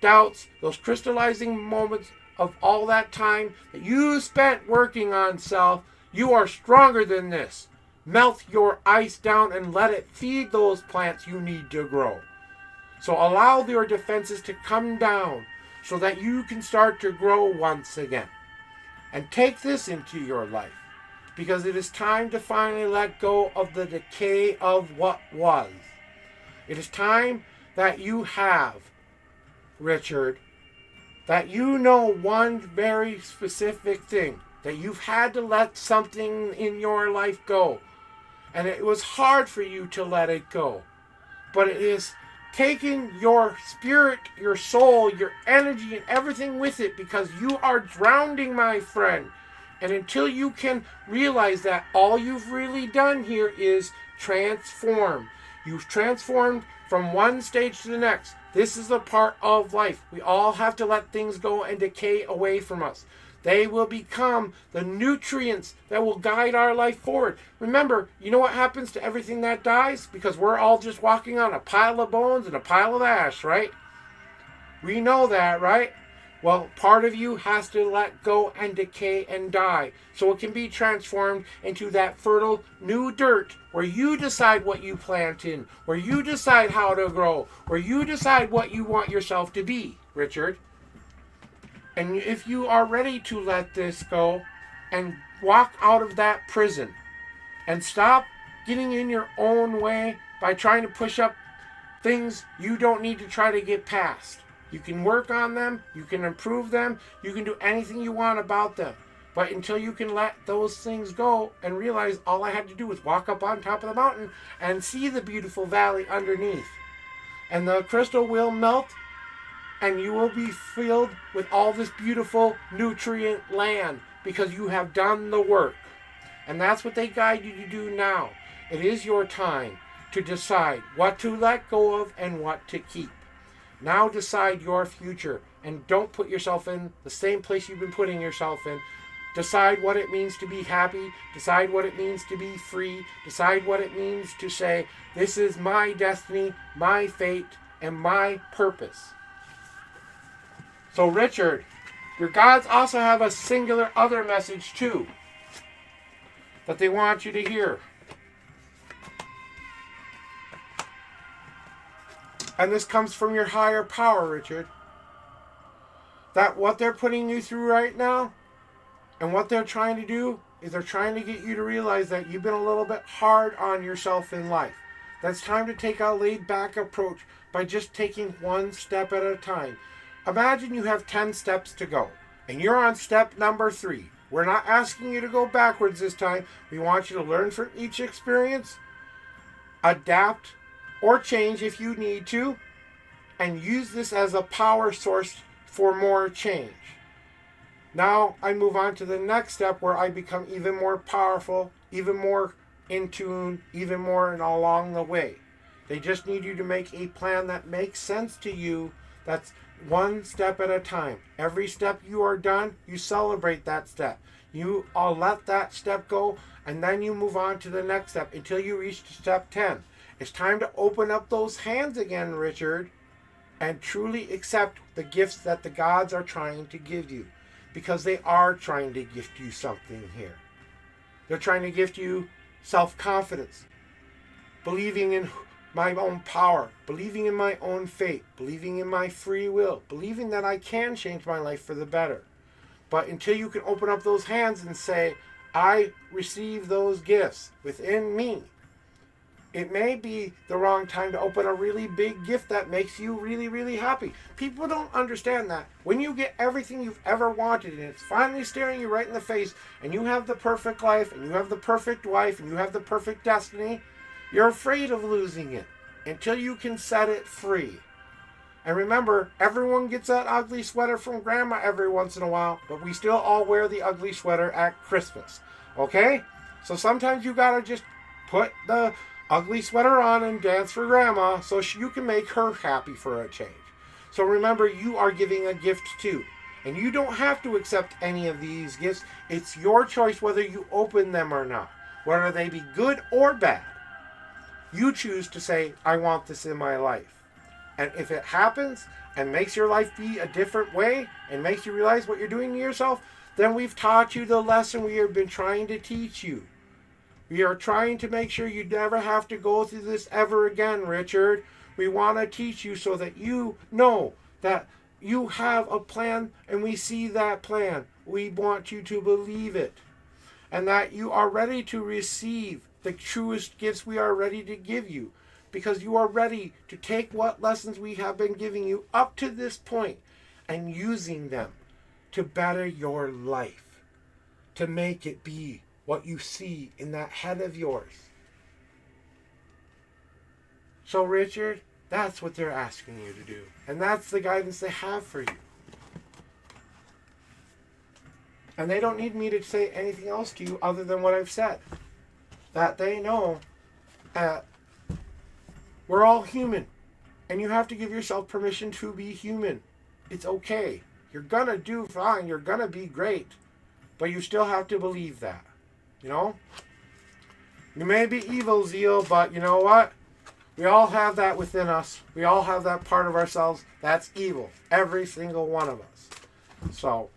doubts, those crystallizing moments of all that time that you spent working on self. You are stronger than this. Melt your ice down and let it feed those plants you need to grow. So allow your defenses to come down so that you can start to grow once again. And take this into your life, because it is time to finally let go of the decay of what was. It is time that you have, Richard, that you know one very specific thing, that you've had to let something in your life go. And it was hard for you to let it go. But it is taking your spirit, your soul, your energy, and everything with it, because you are drowning, my friend. And until you can realize that, all you've really done here is transform. You've transformed from one stage to the next. This is a part of life. We all have to let things go and decay away from us. They will become the nutrients that will guide our life forward. Remember, you know what happens to everything that dies? Because we're all just walking on a pile of bones and a pile of ash, right? We know that, right? Well, part of you has to let go and decay and die, so it can be transformed into that fertile new dirt where you decide what you plant in, where you decide how to grow, where you decide what you want yourself to be, Richard. And if you are ready to let this go and walk out of that prison and stop getting in your own way by trying to push up things you don't need to try to get past. You can work on them, you can improve them, you can do anything you want about them. But until you can let those things go and realize all I had to do was walk up on top of the mountain and see the beautiful valley underneath. And the crystal will melt, and you will be filled with all this beautiful nutrient land because you have done the work. And that's what they guide you to do now. It is your time to decide what to let go of and what to keep. Now decide your future, and don't put yourself in the same place you've been putting yourself in. Decide what it means to be happy. Decide what it means to be free. Decide what it means to say, this is my destiny, my fate, and my purpose. So Richard, your gods also have a singular other message too that they want you to hear. And this comes from your higher power, Richard. That what they're putting you through right now and what they're trying to do is they're trying to get you to realize that you've been a little bit hard on yourself in life. That's time to take a laid back approach by just taking one step at a time. Imagine you have 10 steps to go and you're on step number 3. We're not asking you to go backwards this time. We want you to learn from each experience, adapt or change if you need to, and use this as a power source for more change. Now I move on to the next step where I become even more powerful, even more in tune, even more and along the way. They just need you to make a plan that makes sense to you. That's one step at a time. Every step you are done, you celebrate that step. You all let that step go, and then you move on to the next step until you reach step 10. It's time to open up those hands again, Richard, and truly accept the gifts that the gods are trying to give you, because they are trying to gift you something here. They're trying to gift you self-confidence, believing in my own power, believing in my own fate, believing in my free will, believing that I can change my life for the better. But until you can open up those hands and say, I receive those gifts within me, it may be the wrong time to open a really big gift that makes you really, really happy. People don't understand that. When you get everything you've ever wanted and it's finally staring you right in the face and you have the perfect life and you have the perfect wife and you have the perfect destiny, you're afraid of losing it until you can set it free. And remember, everyone gets that ugly sweater from grandma every once in a while, but we still all wear the ugly sweater at Christmas. Okay? So sometimes you gotta just put the ugly sweater on and dance for grandma so you can make her happy for a change. So remember, you are giving a gift too. And you don't have to accept any of these gifts. It's your choice whether you open them or not. Whether they be good or bad. You choose to say, I want this in my life. And if it happens and makes your life be a different way and makes you realize what you're doing to yourself, then we've taught you the lesson we have been trying to teach you. We are trying to make sure you never have to go through this ever again, Richard. We want to teach you so that you know that you have a plan and we see that plan. We want you to believe it. And that you are ready to receive the truest gifts we are ready to give you. Because you are ready to take what lessons we have been giving you up to this point and using them to better your life. To make it be what you see in that head of yours. So Richard, that's what they're asking you to do. And that's the guidance they have for you. And they don't need me to say anything else to you other than what I've said. That they know that we're all human. And you have to give yourself permission to be human. It's okay. You're gonna do fine. You're gonna be great. But you still have to believe that. You know? You may be evil, Zeal, but you know what? We all have that within us. We all have that part of ourselves that's evil. Every single one of us. So,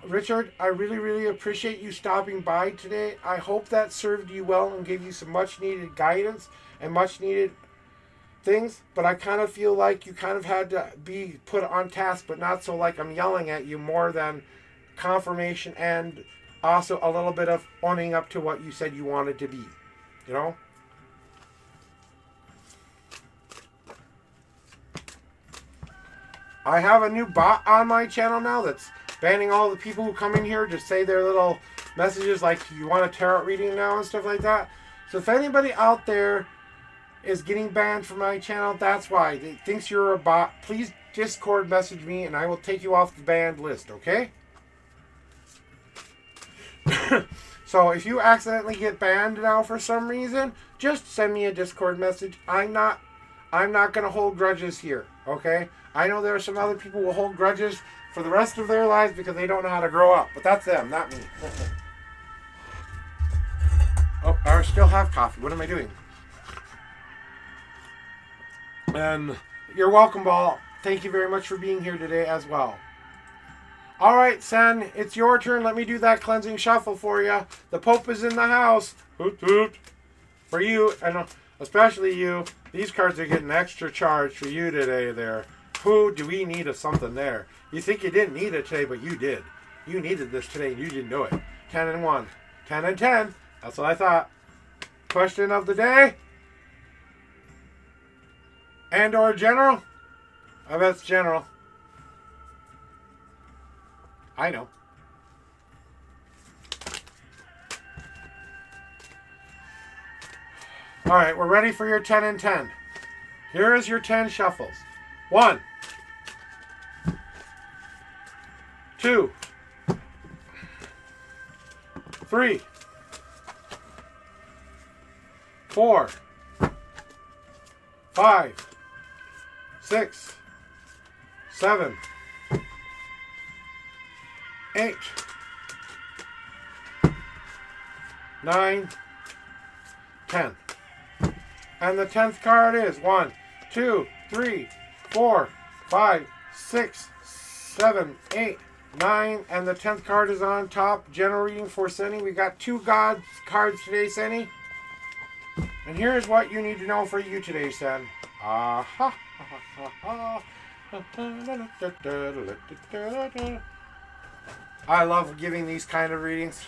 Richard, I really, really appreciate you stopping by today. I hope that served you well and gave you some much needed guidance and much needed things. But I kind of feel like you kind of had to be put on task, but not so like I'm yelling at you, more than confirmation and also a little bit of owning up to what you said you wanted to be. You know? I have a new bot on my channel now that's banning all the people who come in here to say their little messages like, you want a tarot reading now and stuff like that. So if anybody out there is getting banned from my channel, that's why. They thinks you're a bot. Please Discord message me and I will take you off the banned list, okay? So if you accidentally get banned now for some reason, just send me a Discord message. I'm not going to hold grudges here, okay? I know there are some other people who will hold grudges for the rest of their lives because they don't know how to grow up. But that's them, not me. Oh, I still have coffee. What am I doing? And you're welcome, Ball. thank you very much for being here today as well. All right, Sen, it's your turn. Let me do that cleansing shuffle for you. The Pope is in the house. Hoot, hoot. For you, and especially you, these cards are getting extra charge for you today there. Who do we need of something there? You think you didn't need it today, but you did. You needed this today and you didn't know it. 10 and 1. 10 and 10. That's what I thought. Question of the day? And or general? I bet it's general. I know. All right, we're ready for your 10 and 10. Here is your 10 shuffles. 1, 2, 3, 4, 5, 6, 7, 8, 9, 10. And the 10th card is 1, 2, 3, 4, 5, 6, 7, 8, 9. And the 10th card is on top. General reading for Senny. We got 2 God cards today, Senny. And here's what you need to know for you today, Sen. I love giving these kind of readings.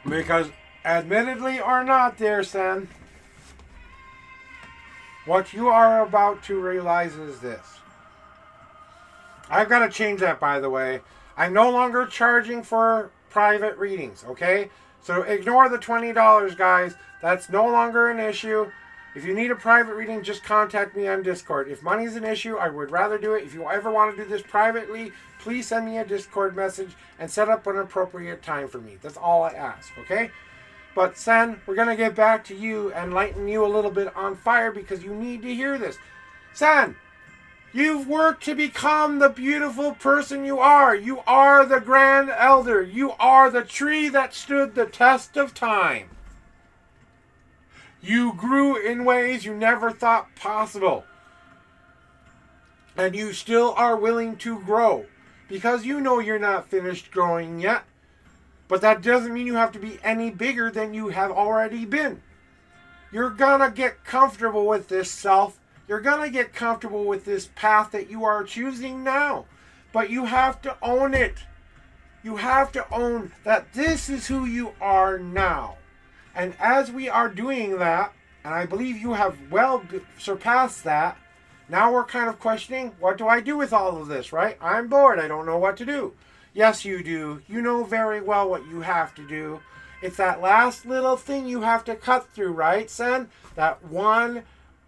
Because, admittedly or not there, Sen, what you are about to realize is this. I've got to change that, by the way. I'm no longer charging for private readings, okay? So ignore the $20, guys. That's no longer an issue. If you need a private reading, just contact me on Discord. If money's an issue, I would rather do it. If you ever want to do this privately, please send me a Discord message and set up an appropriate time for me. That's all I ask, okay? But Sen, we're going to get back to you and lighten you a little bit on fire because you need to hear this. Sen, you've worked to become the beautiful person you are. You are the Grand Elder. You are the tree that stood the test of time. You grew in ways you never thought possible. And you still are willing to grow. Because you know you're not finished growing yet. But that doesn't mean you have to be any bigger than you have already been. You're gonna get comfortable with this self. You're gonna get comfortable with this path that you are choosing now. But you have to own it. You have to own that this is who you are now. And as we are doing that, and I believe you have well surpassed that, now we're kind of questioning, what do I do with all of this, right? I'm bored. I don't know what to do. Yes, you do. You know very well what you have to do. It's that last little thing you have to cut through, right, Sen? That one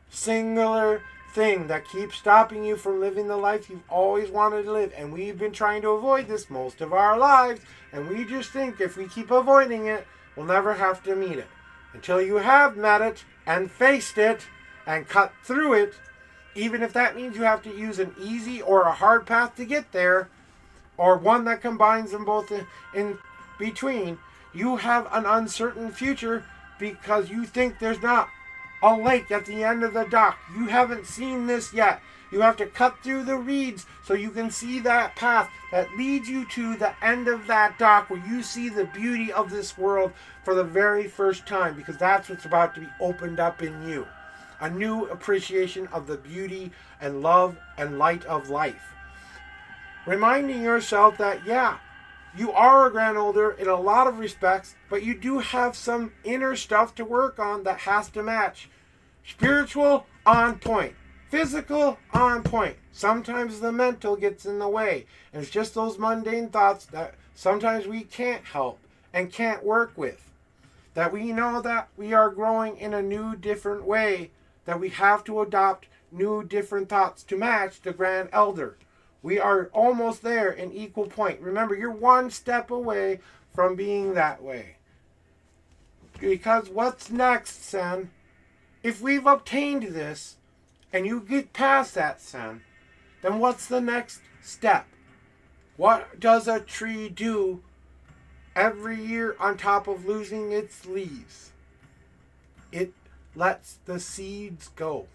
singular thing that keeps stopping you from living the life you've always wanted to live. And we've been trying to avoid this most of our lives. And we just think if we keep avoiding it, we'll never have to meet it. Until you have met it and faced it and cut through it, even if that means you have to use an easy or a hard path to get there, or one that combines them both in between, you have an uncertain future because you think there's not a lake at the end of the dock. You haven't seen this yet. You have to cut through the reeds so you can see that path that leads you to the end of that dock where you see the beauty of this world for the very first time, because that's what's about to be opened up in you. A new appreciation of the beauty and love and light of life. Reminding yourself that, yeah, you are a Grand Elder in a lot of respects, but you do have some inner stuff to work on that has to match. Spiritual, on point. Physical, on point. Sometimes the mental gets in the way. And it's just those mundane thoughts that sometimes we can't help and can't work with. That we know that we are growing in a new, different way. That we have to adopt new, different thoughts to match the Grand Elder. We are almost there in equal point. Remember, you're one step away from being that way. Because what's next, Sen? If we've obtained this, and you get past that, Sen, then what's the next step? What does a tree do every year on top of losing its leaves? It lets the seeds go.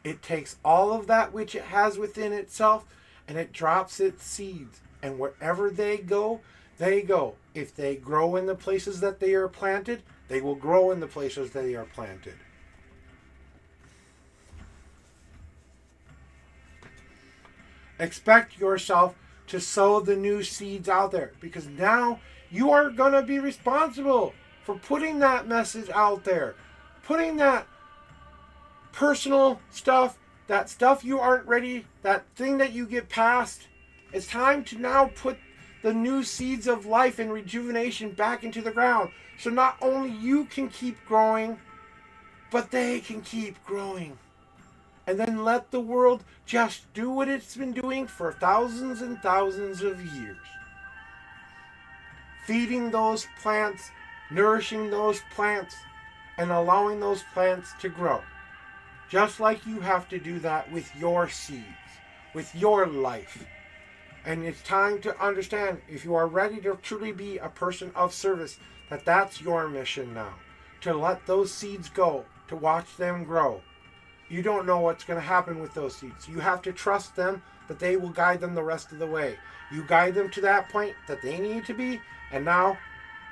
It takes all of that which it has within itself and it drops its seeds. And wherever they go, they go. If they grow in the places that they are planted, they will grow in the places they are planted. Expect yourself to sow the new seeds out there, because now you are going to be responsible for putting that message out there, putting that personal stuff, that stuff you aren't ready, that thing that you get past. It's time to now put the new seeds of life and rejuvenation back into the ground, so not only you can keep growing, but they can keep growing. And then let the world just do what it's been doing for thousands and thousands of years. Feeding those plants, nourishing those plants, and allowing those plants to grow. Just like you have to do that with your seeds, with your life. And it's time to understand, if you are ready to truly be a person of service, that that's your mission now. To let those seeds go, to watch them grow. You don't know what's going to happen with those seeds. You have to trust them, but they will guide them the rest of the way. You guide them to that point that they need to be, and now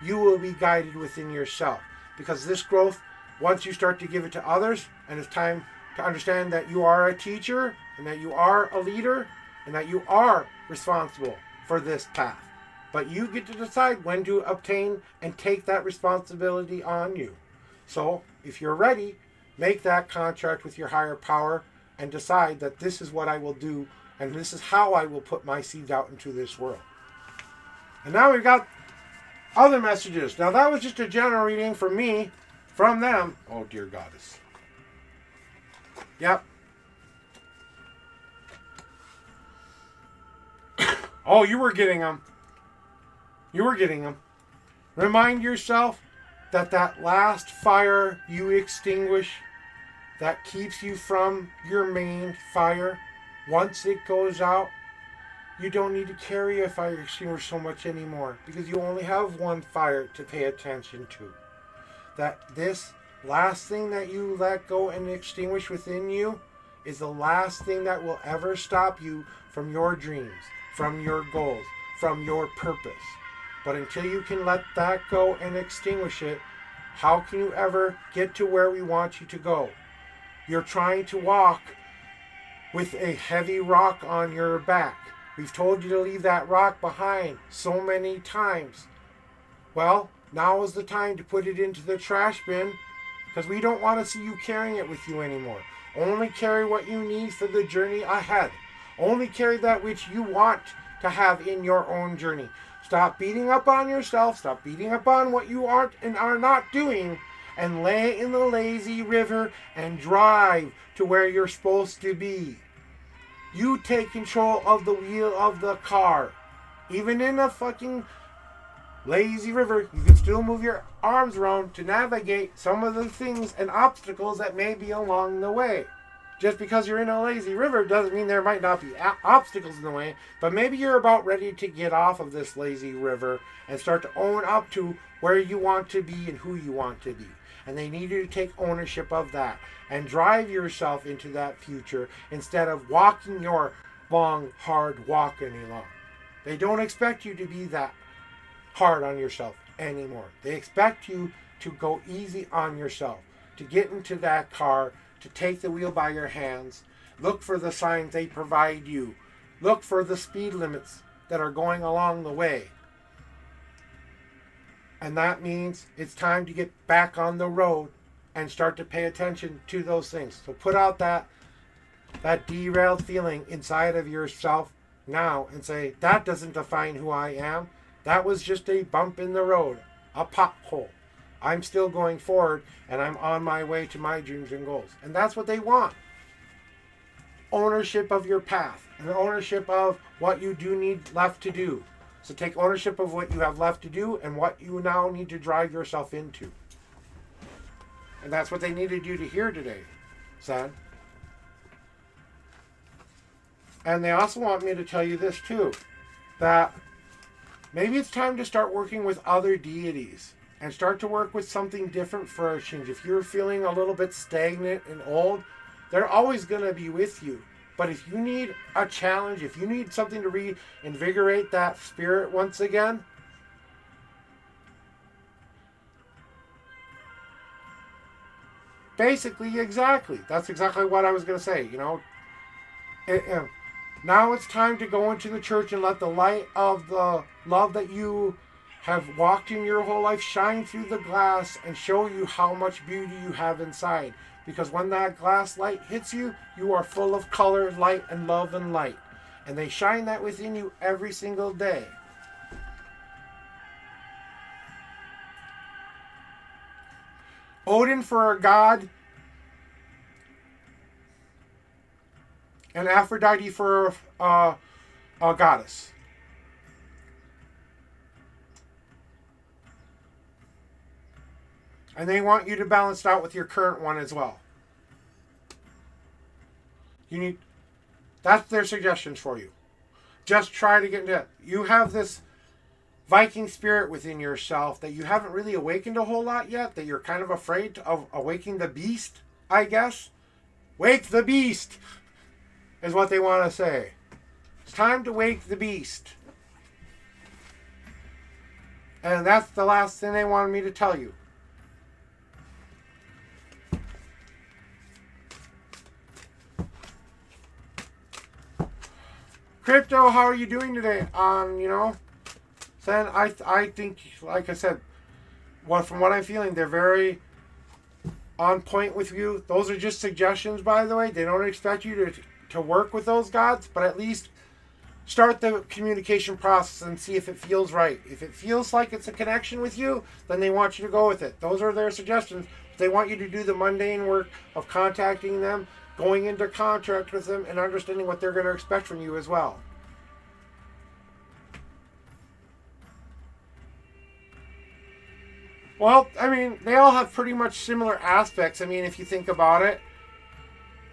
you will be guided within yourself. Because this growth, once you start to give it to others, and it's time to understand that you are a teacher, and that you are a leader, and that you are responsible for this path. But you get to decide when to obtain and take that responsibility on you. So, if you're ready, make that contract with your higher power and decide that this is what I will do and this is how I will put my seeds out into this world. And now we've got other messages. Now that was just a general reading for me, from them. Oh dear goddess. Yep. Oh, you were getting them. You were getting them. Remind yourself that that last fire you extinguish, that keeps you from your main fire, once it goes out, you don't need to carry a fire extinguisher so much anymore, because you only have one fire to pay attention to. That this last thing that you let go and extinguish within you is the last thing that will ever stop you from your dreams, from your goals, from your purpose. But until you can let that go and extinguish it, how can you ever get to where we want you to go? You're trying to walk with a heavy rock on your back. We've told you to leave that rock behind so many times. Well, now is the time to put it into the trash bin, because we don't want to see you carrying it with you anymore. Only carry what you need for the journey ahead. Only carry that which you want to have in your own journey. Stop beating up on yourself. Stop beating up on what you aren't and are not doing. And lay in the lazy river and drive to where you're supposed to be. You take control of the wheel of the car. Even in a fucking lazy river, you can still move your arms around to navigate some of the things and obstacles that may be along the way. Just because you're in a lazy river doesn't mean there might not be obstacles in the way, but maybe you're about ready to get off of this lazy river and start to own up to where you want to be and who you want to be. And they need you to take ownership of that and drive yourself into that future instead of walking your long, hard walk any longer. They don't expect you to be that hard on yourself anymore. They expect you to go easy on yourself, to get into that car, to take the wheel by your hands. Look for the signs they provide you. Look for the speed limits that are going along the way. And that means it's time to get back on the road and start to pay attention to those things. So put out that derailed feeling inside of yourself now and say, that doesn't define who I am. That was just a bump in the road, a pothole. I'm still going forward and I'm on my way to my dreams and goals. And that's what they want. Ownership of your path and ownership of what you do need left to do. So take ownership of what you have left to do and what you now need to drive yourself into. And that's what they needed you to hear today, son. And they also want me to tell you this too, that maybe it's time to start working with other deities and start to work with something different for a change. If you're feeling a little bit stagnant and old, They're always going to be with you. But if you need a challenge, if you need something to reinvigorate that spirit once again, basically, exactly. That's exactly what I was going to say, you know. Now it's time to go into the church and let the light of the love that you have walked in your whole life shine through the glass and show you how much beauty you have inside. Because when that glass light hits you, you are full of color, light, and love and light. And they shine that within you every single day. Odin for a god, and Aphrodite for a goddess. And they want you to balance it out with your current one as well. That's their suggestions for you. Just try to get into it. You have this Viking spirit within yourself that you haven't really awakened a whole lot yet, that you're kind of afraid of awakening the beast, I guess. Wake the beast is what they want to say. It's time to wake the beast. And that's the last thing they wanted me to tell you. Crypto, how are you doing today? Then I think, like I said, from what I'm feeling, they're very on point with you. Those are just suggestions, by the way. They don't expect you to work with those gods, but at least start the communication process and see if it feels right. If it feels like it's a connection with you, then they want you to go with it. Those are their suggestions. They want you to do the mundane work of contacting them, going into contract with them, and understanding what they're going to expect from you as well. Well, I mean, they all have pretty much similar aspects. I mean, if you think about it.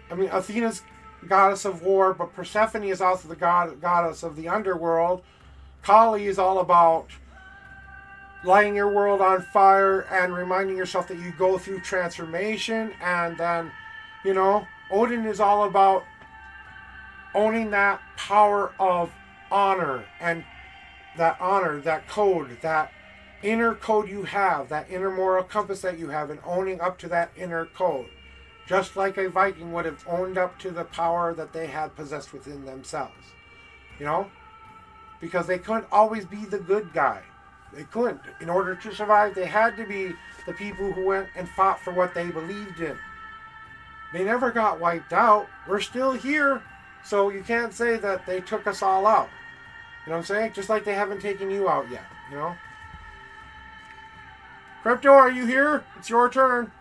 I mean, Athena's goddess of war, but Persephone is also the goddess of the underworld. Kali is all about lighting your world on fire and reminding yourself that you go through transformation. And then, Odin is all about owning that power of honor, and that honor, that code, that inner code you have, that inner moral compass that you have, and owning up to that inner code. Just like a Viking would have owned up to the power that they had possessed within themselves. Because they couldn't always be the good guy. They couldn't. In order to survive, they had to be the people who went and fought for what they believed in. They never got wiped out. We're still here. So you can't say that they took us all out. You know what I'm saying? Just like they haven't taken you out yet. Crypto, are you here? It's your turn.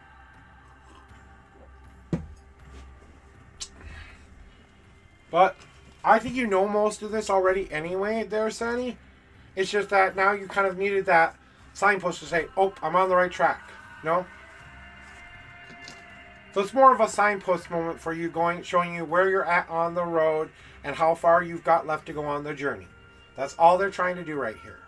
But I think you know most of this already anyway there, Sunny. It's just that now you kind of needed that signpost to say, oh, I'm on the right track. So it's more of a signpost moment for you, showing you where you're at on the road and how far you've got left to go on the journey. That's all they're trying to do right here.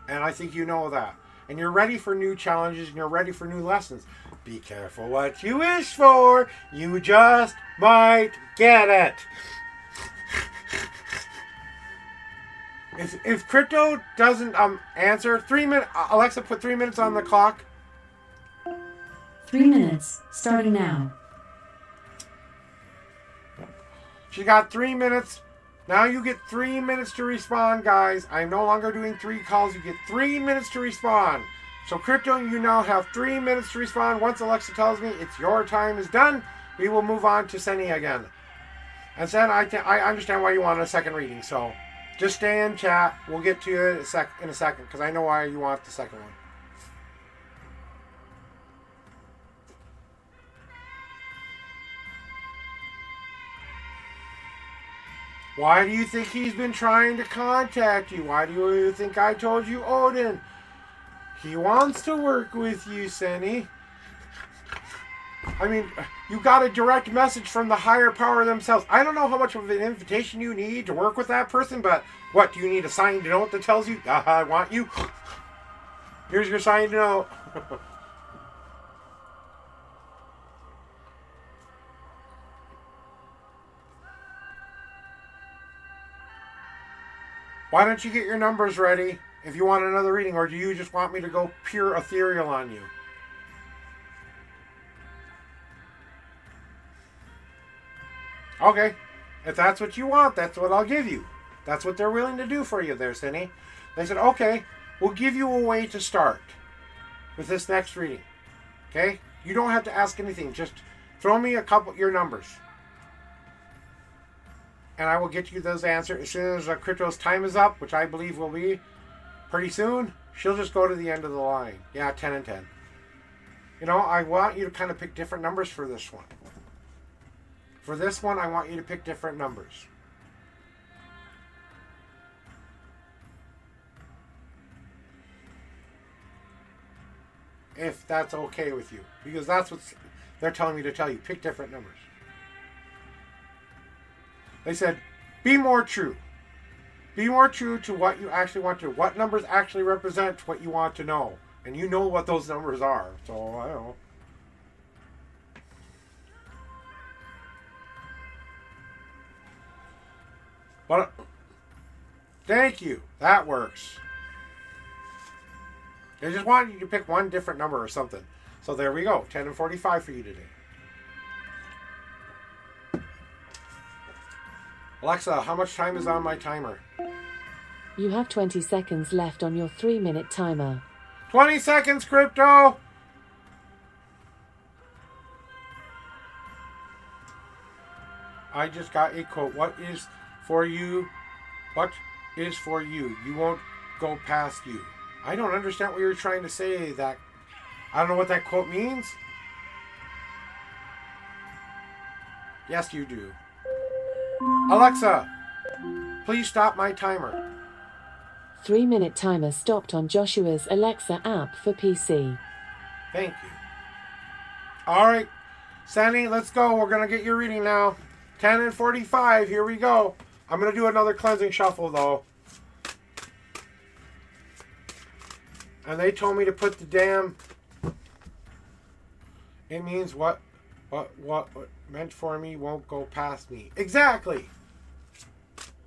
And I think you know that. And you're ready for new challenges and you're ready for new lessons. Be careful what you wish for. You just might get it. If Crypto doesn't answer, 3 minutes. Alexa, put 3 minutes on the clock. 3 minutes, starting now. She got 3 minutes. Now you get 3 minutes to respond, guys. I'm no longer doing 3 calls. You get 3 minutes to respond. So, Crypto, you now have 3 minutes to respond. Once Alexa tells me it's your time is done, we will move on to Senny again. And Sen, I understand why you want a second reading. So, just stay in chat. We'll get to you in a second because I know why you want the second one. Why do you think he's been trying to contact you? Why do you think I told you Odin? He wants to work with you, Senny. I mean, you got a direct message from the higher power themselves. I don't know how much of an invitation you need to work with that person, but what, do you need a signed note that tells you, I want you? Here's your signed note. Why don't you get your numbers ready if you want another reading, or do you just want me to go pure ethereal on you? Okay. If that's what you want, that's what I'll give you. That's what they're willing to do for you there, Cindy. They said, okay, we'll give you a way to start with this next reading. Okay? You don't have to ask anything. Just throw me a couple your numbers. And I will get you those answers as soon as Crypto's time is up, which I believe will be pretty soon. She'll just go to the end of the line. Yeah, 10 and 10. You know, I want you to kind of pick different numbers for this one. For this one, I want you to pick different numbers. If that's okay with you. Because that's what they're telling me to tell you. Pick different numbers. They said, be more true. Be more true to what you actually want to. What numbers actually represent what you want to know. And you know what those numbers are. So, I don't know. But, thank you. That works. I just wanted you to pick one different number or something. So there we go. 10 and 45 for you today. Alexa, how much time is on my timer? You have 20 seconds left on your 3-minute timer. 20 seconds, Crypto! I just got a quote. What is for you? What is for you? You won't go past you. I don't understand what you're trying to say. That I don't know what that quote means. Yes, you do. Alexa, please stop my timer. 3-minute timer stopped on Joshua's Alexa app for PC. Thank you. All right, Sandy, let's go. We're going to get your reading now. 10 and 45. Here we go. I'm going to do another cleansing shuffle, though. And they told me to put the damn... It means what meant for me won't go past me. Exactly.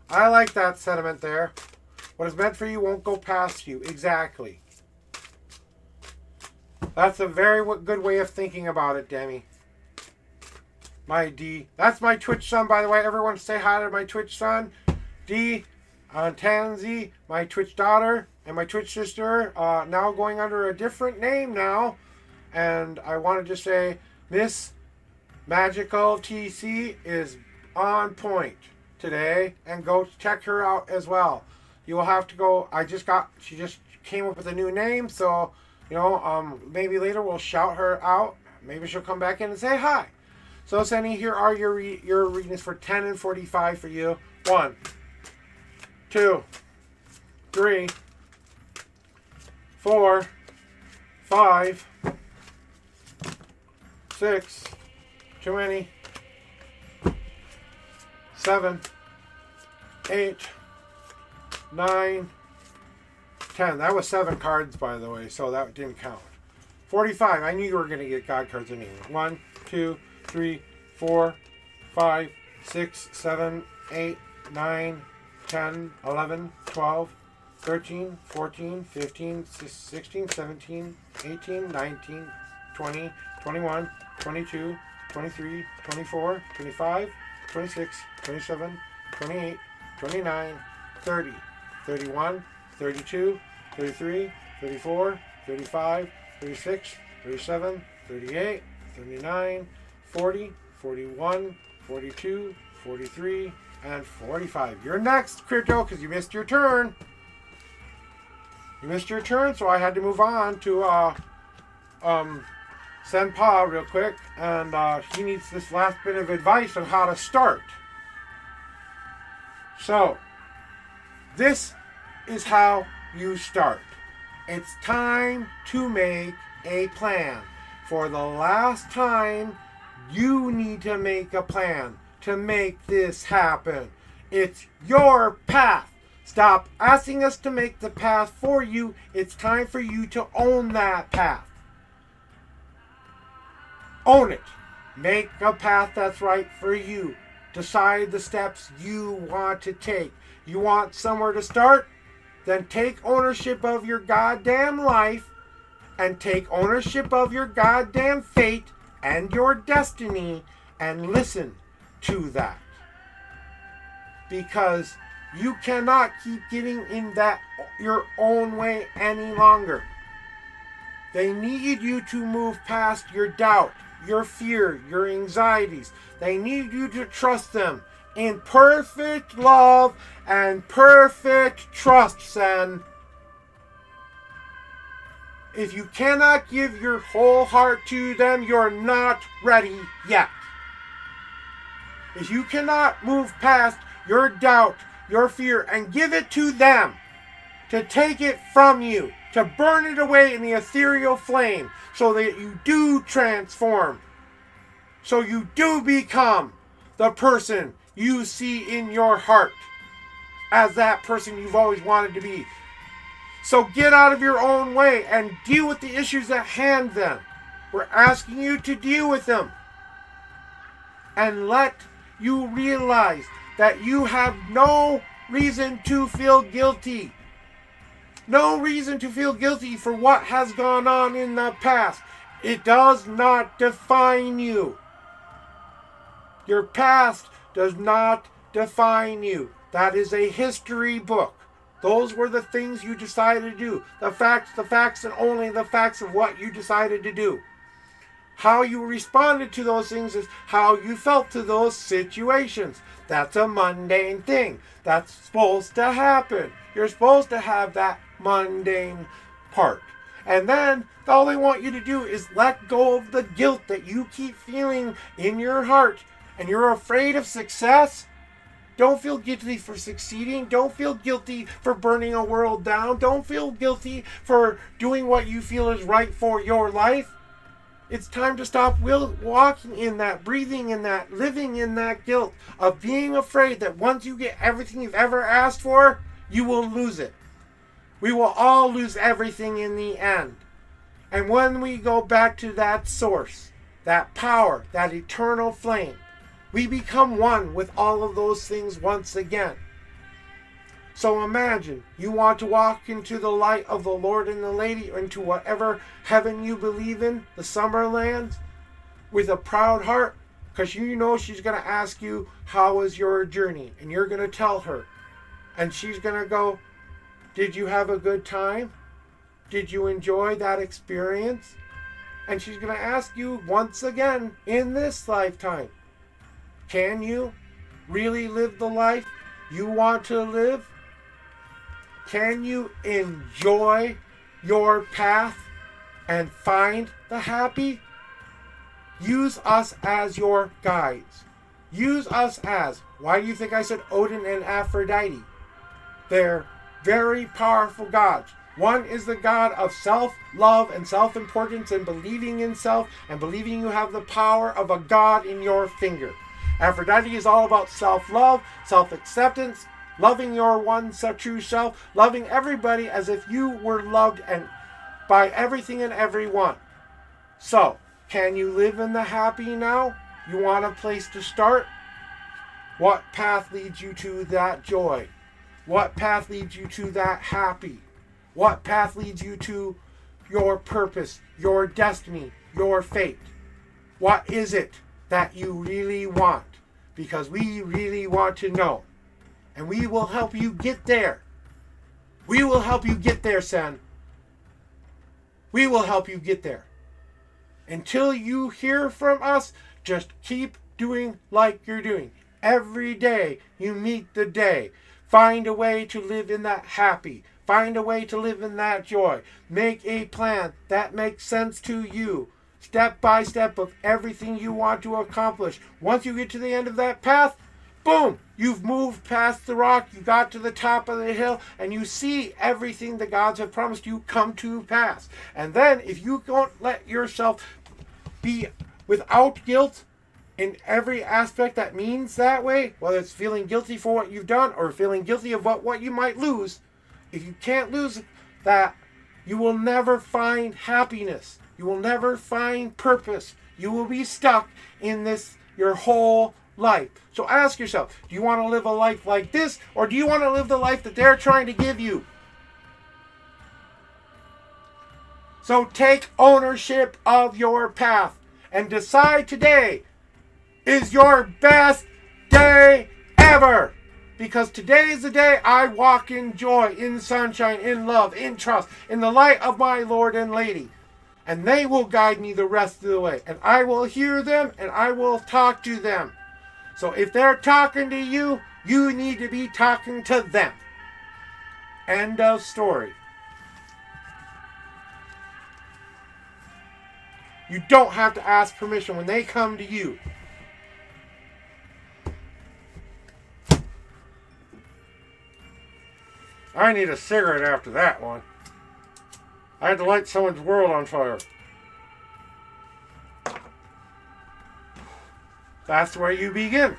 I like that sentiment there. What is meant for you won't go past you. Exactly. That's a very good way of thinking about it, Demi. My D. That's my Twitch son, by the way. Everyone say hi to my Twitch son. D. Tansy, my Twitch daughter, and my Twitch sister, now going under a different name now. And I want to just say, Miss Magical TC is on point today. And go check her out as well. You will have to go. She just came up with a new name. So, you know, maybe later we'll shout her out. Maybe she'll come back in and say hi. So, Sandy, here are your readings for 10 and 45 for you. 1, 2, 3, 4, 5, 6, 20, 7, 8, 9, 10. That was 7 cards, by the way, so that didn't count. 45. I knew you were going to get God cards anyway. 1, 2, 3, 4, 5, 6, 7, 8, 9, 10, 11, 12, 13, 14, 15, 16, 17, 18, 19, 20, 21, 22, 23, 24, 25, 26, 27, 28, 29, 30, 31, 32, 33, 34, 35, 36, 37, 38, 39, 40, 41, 42, 43, and 45. You're next, Crypto, because you missed your turn. You missed your turn, so I had to move on to Senpa real quick, and he needs this last bit of advice on how to start. So, this is how you start. It's time to make a plan. For the last time, you need to make a plan to make this happen. It's your path. Stop asking us to make the path for you. It's time for you to own that path. Own it. Make a path that's right for you. Decide the steps you want to take. You want somewhere to start? Then take ownership of your goddamn life and take ownership of your goddamn fate and your destiny and listen to that. Because you cannot keep getting in that your own way any longer. They need you to move past your doubt, your fear, your anxieties. They need you to trust them in perfect love and perfect trust, son. If you cannot give your whole heart to them, you're not ready yet. If you cannot move past your doubt, your fear, and give it to them, to take it from you, to burn it away in the ethereal flame, so that you do transform, so you do become the person you see in your heart as that person you've always wanted to be. So get out of your own way and deal with the issues at hand then. We're asking you to deal with them. And let you realize that you have no reason to feel guilty. No reason to feel guilty for what has gone on in the past. It does not define you. Your past does not define you. That is a history book. Those were the things you decided to do. The facts, and only the facts of what you decided to do. How you responded to those things is how you felt to those situations. That's a mundane thing. That's supposed to happen. You're supposed to have that mundane part. And then all they want you to do is let go of the guilt that you keep feeling in your heart. And you're afraid of success. Don't feel guilty for succeeding. Don't feel guilty for burning a world down. Don't feel guilty for doing what you feel is right for your life. It's time to stop walking in that, breathing in that, living in that guilt of being afraid that once you get everything you've ever asked for, you will lose it. We will all lose everything in the end. And when we go back to that source, that power, that eternal flame, we become one with all of those things once again. So imagine you want to walk into the light of the Lord and the Lady, or into whatever heaven you believe in, the summer lands, with a proud heart, because you know she's going to ask you, how was your journey? And you're going to tell her. And she's going to go, did you have a good time? Did you enjoy that experience? And she's going to ask you once again in this lifetime, can you really live the life you want to live? Can you enjoy your path and find the happy? Use us as your guides. Use us as, why do you think I said Odin and Aphrodite? They're very powerful gods. One is the god of self-love and self-importance and believing in self and believing you have the power of a god in your finger. Aphrodite is all about self-love, self-acceptance, loving your one true self, loving everybody as if you were loved and by everything and everyone. So, can you live in the happy now? You want a place to start? What path leads you to that joy? What path leads you to that happy? What path leads you to your purpose, your destiny, your fate? What is it that you really want? Because we really want to know. And we will help you get there. We will help you get there, son. We will help you get there. Until you hear from us, just keep doing like you're doing. Every day you meet the day. Find a way to live in that happy. Find a way to live in that joy. Make a plan that makes sense to you. Step by step of everything you want to accomplish. Once you get to the end of that path, boom, you've moved past the rock, you got to the top of the hill, and you see everything the gods have promised you come to pass. And then if you don't let yourself be without guilt in every aspect that means that way, whether it's feeling guilty for what you've done or feeling guilty of what you might lose, if you can't lose that, you will never find happiness. You will never find purpose. You will be stuck in this your whole life. So ask yourself, do you want to live a life like this, or do you want to live the life that they're trying to give you? So take ownership of your path and decide today is your best day ever. Because today is the day I walk in joy, in sunshine, in love, in trust, in the light of my Lord and Lady. And they will guide me the rest of the way. And I will hear them and I will talk to them. So if they're talking to you, you need to be talking to them. End of story. You don't have to ask permission when they come to you. I need a cigarette after that one. I had to light someone's world on fire. That's where you begin.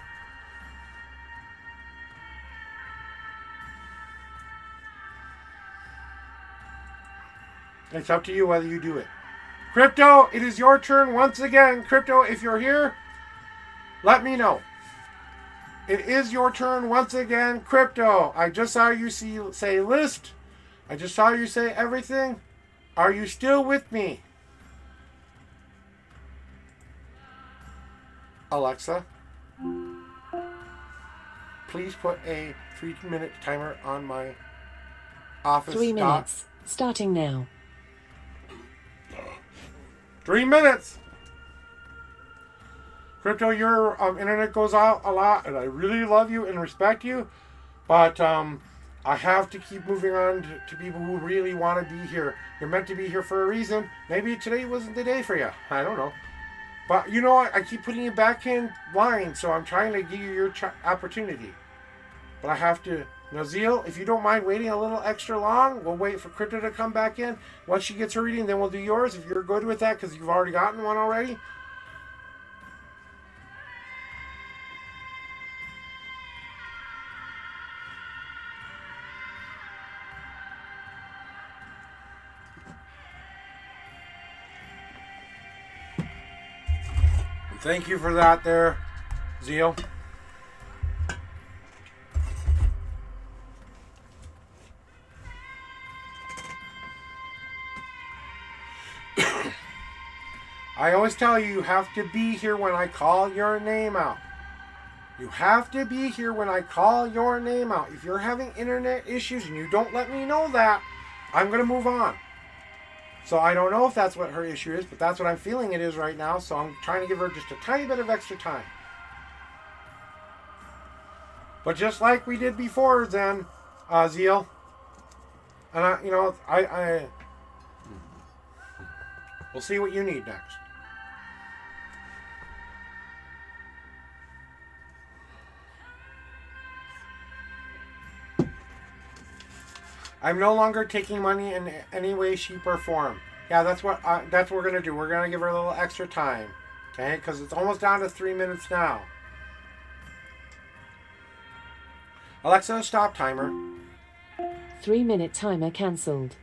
It's up to you whether you do it. Crypto, it is your turn once again. Crypto, if you're here, let me know. It is your turn once again. Crypto, I just saw you say list. I just saw you say everything. Are you still with me? Alexa, please put a 3-minute timer on my office. 3 minutes. Starting now. 3 minutes. Crypto, your internet goes out a lot, and I really love you and respect you, but I have to keep moving on to people who really want to be here. You're meant to be here for a reason. Maybe today wasn't the day for you. I don't know. But you know what? I keep putting you back in line, so I'm trying to give you your opportunity. But I have to... Nazil, if you don't mind waiting a little extra long, we'll wait for Crypto to come back in. Once she gets her reading, then we'll do yours. If you're good with that, because you've already gotten one already. Thank you for that there, Zeal. I always tell you, you have to be here when I call your name out. You have to be here when I call your name out. If you're having internet issues and you don't let me know that, I'm going to move on. So I don't know if that's what her issue is, but that's what I'm feeling it is right now. So I'm trying to give her just a tiny bit of extra time. But just like we did before, then, Zeal, and we'll see what you need next. I'm no longer taking money in any way, shape, or form. Yeah, that's what we're going to do. We're going to give her a little extra time. Okay? Because it's almost down to 3 minutes now. Alexa, stop timer. 3-minute timer cancelled.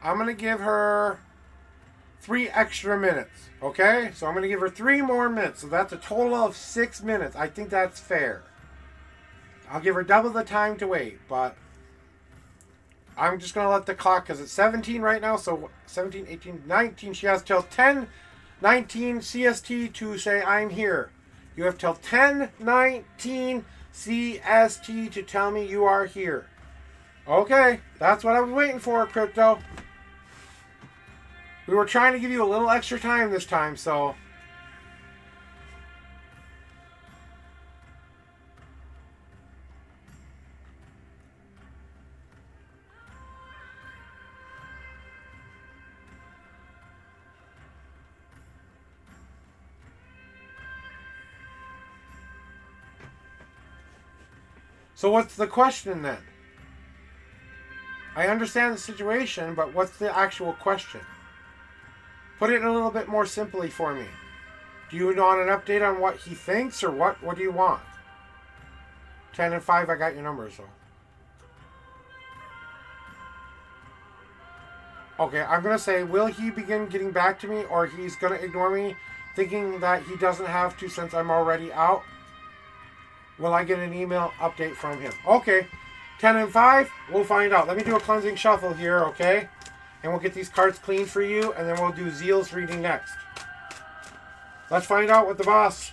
I'm going to give her 3 extra minutes. Okay? So I'm going to give her 3 more minutes. So that's a total of 6 minutes. I think that's fair. I'll give her double the time to wait, but... I'm just going to let the clock, because it's 17 right now, so 17, 18, 19. She has till 10, 19 CST to say, I'm here. You have till 10, 19 CST to tell me you are here. Okay, that's what I was waiting for, Crypto. We were trying to give you a little extra time this time, so... So what's the question then? I understand the situation, but what's the actual question? Put it a little bit more simply for me. Do you want an update on what he thinks, or what? What do you want? 10 and 5, I got your number, so. Okay, I'm going to say, will he begin getting back to me, or he's going to ignore me thinking that he doesn't have to since I'm already out. Will I get an email update from him? Okay. 10 and 5, we'll find out. Let me do a cleansing shuffle here, okay? And we'll get these cards clean for you, and then we'll do Zeal's reading next. Let's find out what the boss,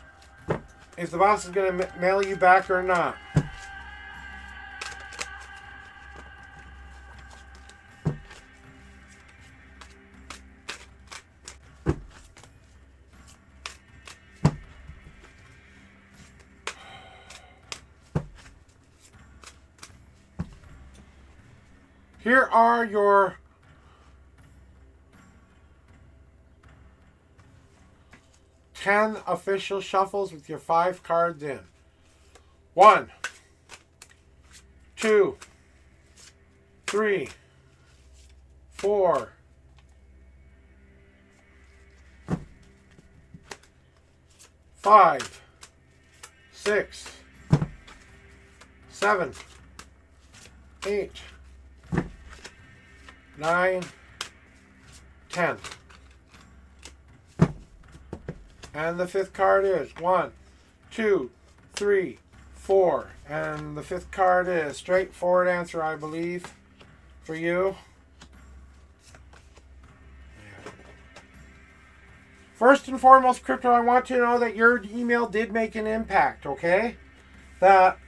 if the boss is going to mail you back or not. Here are your ten official shuffles with your 5 cards in. 1, 2, 3, 4, 5, 6, 7, 8, 9, 10. And the 5th card is 1, 2, 3, 4. And the 5th card is straightforward answer, I believe, for you. First and foremost, Crypto, I want you to know that your email did make an impact, okay? That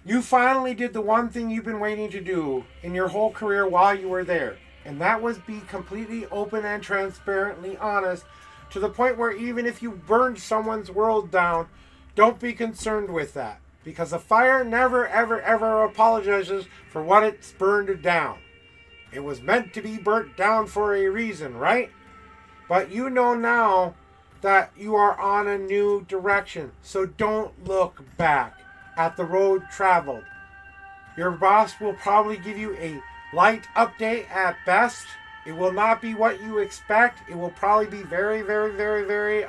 you finally did the one thing you've been waiting to do in your whole career while you were there. And that was be completely open and transparently honest, to the point where even if you burned someone's world down, don't be concerned with that. Because a fire never, ever, ever apologizes for what it's burned down. It was meant to be burnt down for a reason, right? But you know now that you are on a new direction. So don't look back at the road traveled. Your boss will probably give you a light update at best. It will not be what you expect. It will probably be very, very, very, very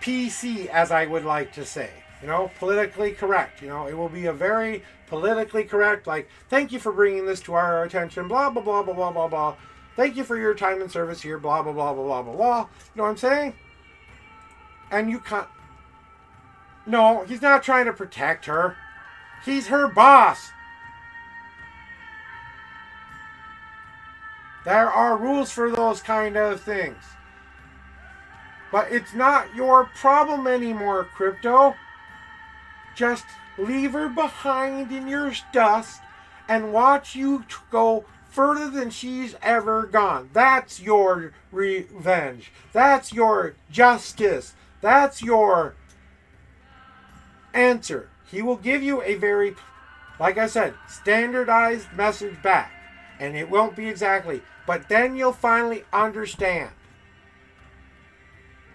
PC, as I would like to say. You know, politically correct. You know, it will be a very politically correct, like, thank you for bringing this to our attention, blah, blah, blah, blah, blah, blah, blah. Thank you for your time and service here, blah, blah, blah, blah, blah, blah, blah. You know what I'm saying? And you can't... No, he's not trying to protect her. He's her boss. There are rules for those kind of things. But it's not your problem anymore, Crypto. Just leave her behind in your dust and watch you go further than she's ever gone. That's your revenge. That's your justice. That's your answer. He will give you a very, like I said, standardized message back. And it won't be exactly. But then you'll finally understand.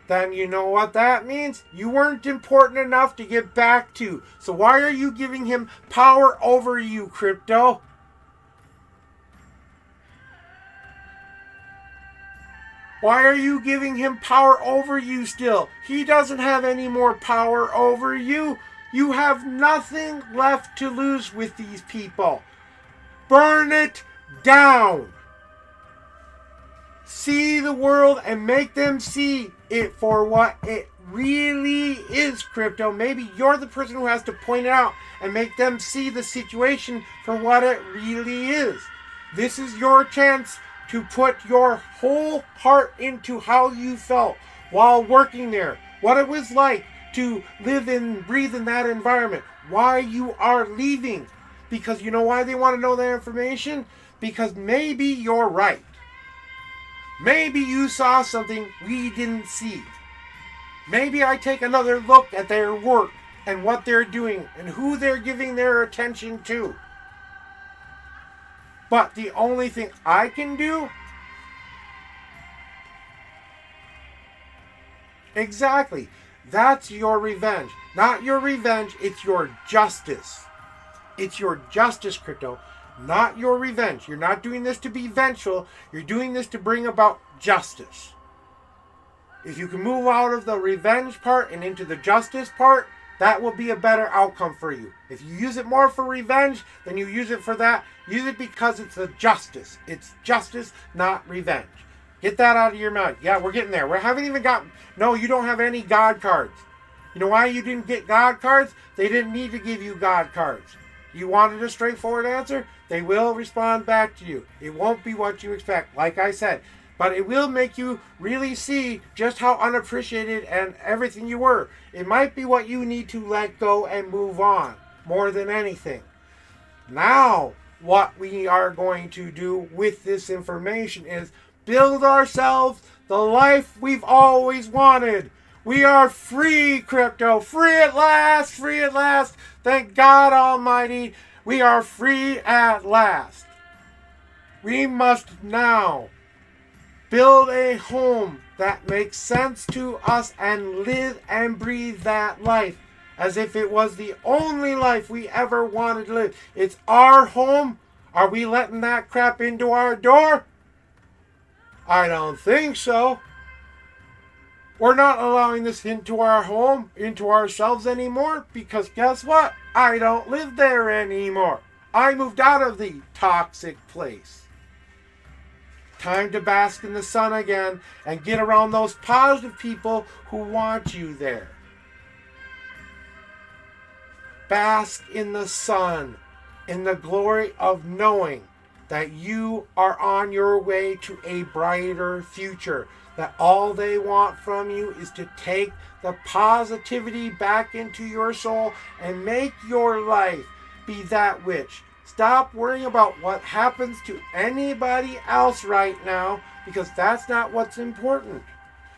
Then you know what that means? You weren't important enough to get back to. So why are you giving him power over you, Crypto? Why are you giving him power over you still? He doesn't have any more power over you. You have nothing left to lose with these people. Burn it down. See the world and make them see it for what it really is, Crypto. Maybe you're the person who has to point it out and make them see the situation for what it really is. This is your chance to put your whole heart into how you felt while working there, what it was like to live and breathe in that environment, why you are leaving. Because you know why they want to know that information? Because maybe you're right. Maybe you saw something we didn't see. Maybe I take another look at their work and what they're doing and who they're giving their attention to. But the only thing I can do... Exactly. That's your revenge. Not your revenge, it's your justice. It's your justice, Crypto. Not your revenge. You're not doing this to be vengeful. You're doing this to bring about justice. If you can move out of the revenge part and into the justice part, that will be a better outcome for you. If you use it more for revenge than you use it for that, use it because it's a justice. It's justice, not revenge. Get that out of your mind. Yeah, we're getting there. We haven't even got... No, you don't have any God cards. You know why you didn't get God cards? They didn't need to give you God cards. You wanted a straightforward answer? They will respond back to you. It won't be what you expect, like I said. But it will make you really see just how unappreciated and everything you were. It might be what you need to let go and move on, more than anything. Now, what we are going to do with this information is build ourselves the life we've always wanted. We are free, crypto. Free at last. Free at last. Thank God Almighty. We are free at last. We must now build a home that makes sense to us and live and breathe that life as if it was the only life we ever wanted to live. It's our home. Are we letting that crap into our door? I don't think so. We're not allowing this into our home, into ourselves anymore, because guess what? I don't live there anymore. I moved out of the toxic place. Time to bask in the sun again and get around those positive people who want you there. Bask in the sun, in the glory of knowing that you are on your way to a brighter future. That all they want from you is to take the positivity back into your soul and make your life be that which. Stop worrying about what happens to anybody else right now, because that's not what's important.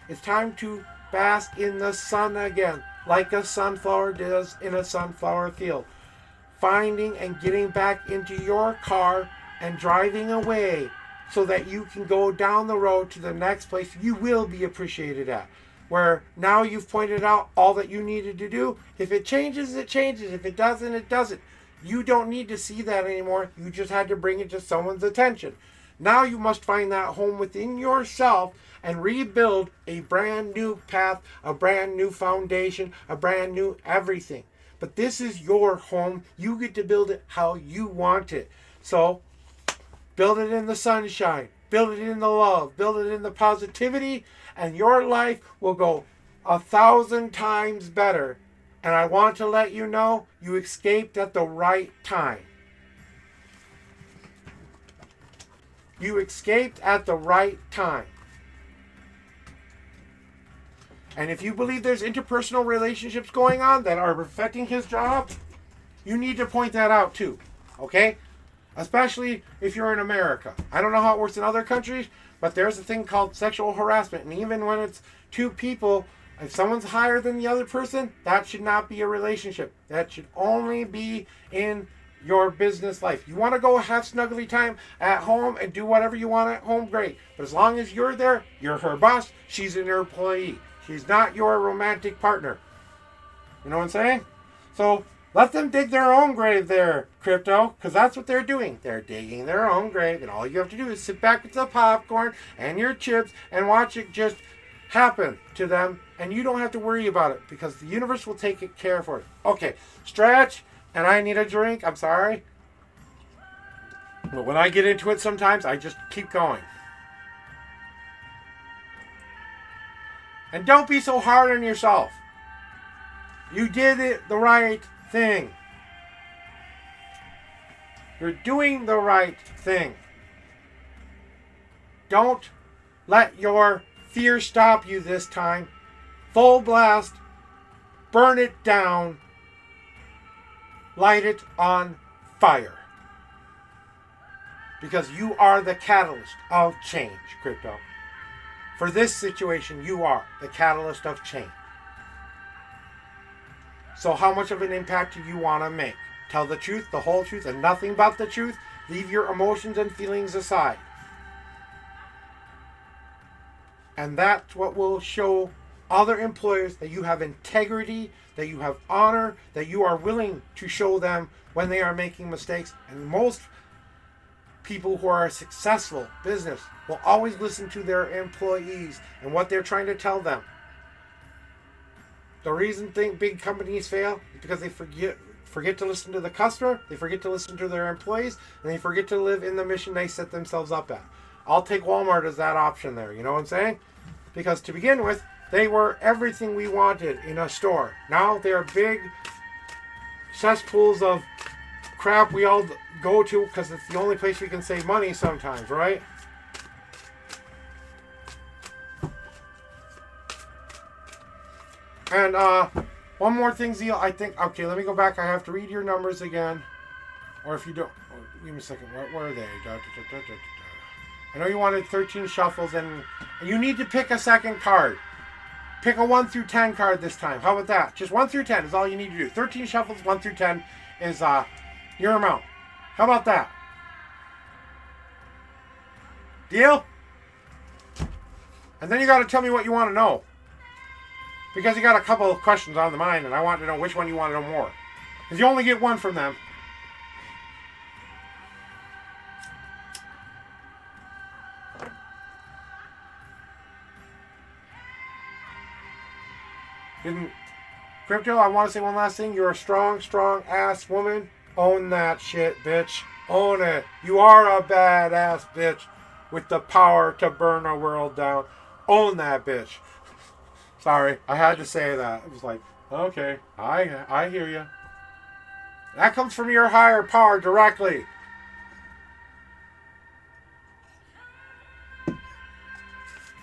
It's time to bask in the sun again, like a sunflower does in a sunflower field. Finding and getting back into your car and driving away, so that you can go down the road to the next place you will be appreciated at. Where now you've pointed out all that you needed to do. If it changes, it changes. If it doesn't, it doesn't. You don't need to see that anymore. You just had to bring it to someone's attention. Now you must find that home within yourself and rebuild a brand new path, a brand new foundation, a brand new everything. But this is your home. You get to build it how you want it. So, build it in the sunshine. Build it in the love. Build it in the positivity. And your life will go 1,000 times better. And I want to let you know you escaped at the right time. You escaped at the right time. And if you believe there's interpersonal relationships going on that are affecting his job, you need to point that out too. Okay? Especially if you're in America. I don't know how it works in other countries, but there's a thing called sexual harassment. And even when it's two people, if someone's higher than the other person, that should not be a relationship. That should only be in your business life. You want to go have snuggly time at home and do whatever you want at home, great. But as long as you're there, you're her boss, she's an employee. She's not your romantic partner. You know what I'm saying? So let them dig their own grave there, crypto, because that's what they're doing. They're digging their own grave, and all you have to do is sit back with the popcorn and your chips and watch it just happen to them, and you don't have to worry about it because the universe will take care for it. Okay, stretch, and I need a drink. I'm sorry. But when I get into it sometimes, I just keep going. And don't be so hard on yourself. You did it the right thing. You're doing the right thing. Don't let your fear stop you this time. Full blast. Burn it down. Light it on fire. Because you are the catalyst of change, crypto. For this situation, you are the catalyst of change. So how much of an impact do you want to make? Tell the truth, the whole truth, and nothing but the truth. Leave your emotions and feelings aside. And that's what will show other employers that you have integrity, that you have honor, that you are willing to show them when they are making mistakes. And most people who are successful business will always listen to their employees and what they're trying to tell them. The reason big companies fail is because they forget to listen to the customer, they forget to listen to their employees, and they forget to live in the mission they set themselves up at. I'll take Walmart as that option there. You know what I'm saying? Because to begin with, they were everything we wanted in a store. Now they're big cesspools of crap we all go to because it's the only place we can save money sometimes, right? And one more thing, Zeal. I think, okay, let me go back. I have to read your numbers again. Or if you don't, give me a second. Where are they? I know you wanted 13 shuffles, and you need to pick a second card. Pick a 1 through 10 card this time. How about that? Just 1 through 10 is all you need to do. 13 shuffles, 1 through 10 is your amount. How about that? Deal? And then you got to tell me what you want to know. Because you got a couple of questions on the mind, and I want to know which one you want to know more. Because you only get one from them. Crypto, I want to say one last thing. You're a strong, strong ass woman. Own that shit, bitch. Own it. You are a badass bitch with the power to burn a world down. Own that bitch. Sorry, I had to say that. It was like, okay, I hear you. That comes from your higher power directly.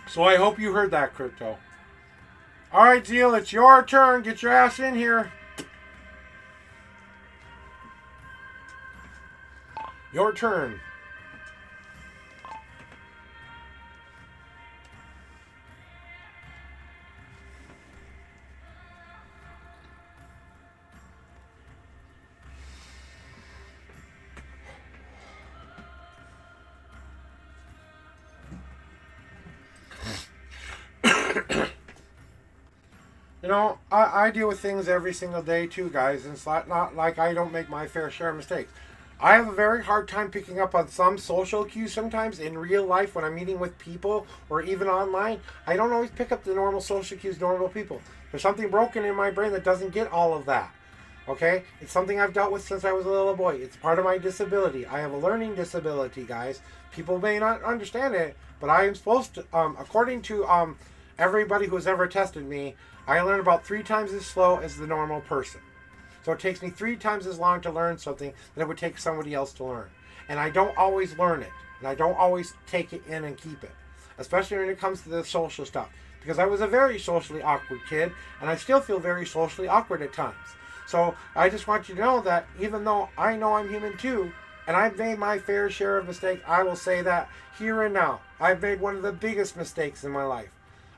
So I hope you heard that, Crypto. All right, Zeal, it's your turn. Get your ass in here. Your turn. You know, I deal with things every single day too, guys, and it's not like I don't make my fair share of mistakes. I have a very hard time picking up on some social cues sometimes in real life when I'm meeting with people or even online. I don't always pick up the normal social cues, normal people. There's something broken in my brain that doesn't get all of that. Okay? It's something I've dealt with since I was a little boy. It's part of my disability. I have a learning disability, guys. People may not understand it, but I am supposed to, according to everybody who's ever tested me, I learn about 3 times as slow as the normal person. So it takes me 3 times as long to learn something that it would take somebody else to learn. And I don't always learn it. And I don't always take it in and keep it. Especially when it comes to the social stuff. Because I was a very socially awkward kid. And I still feel very socially awkward at times. So I just want you to know that even though I know I'm human too, and I've made my fair share of mistakes, I will say that here and now. I've made one of the biggest mistakes in my life.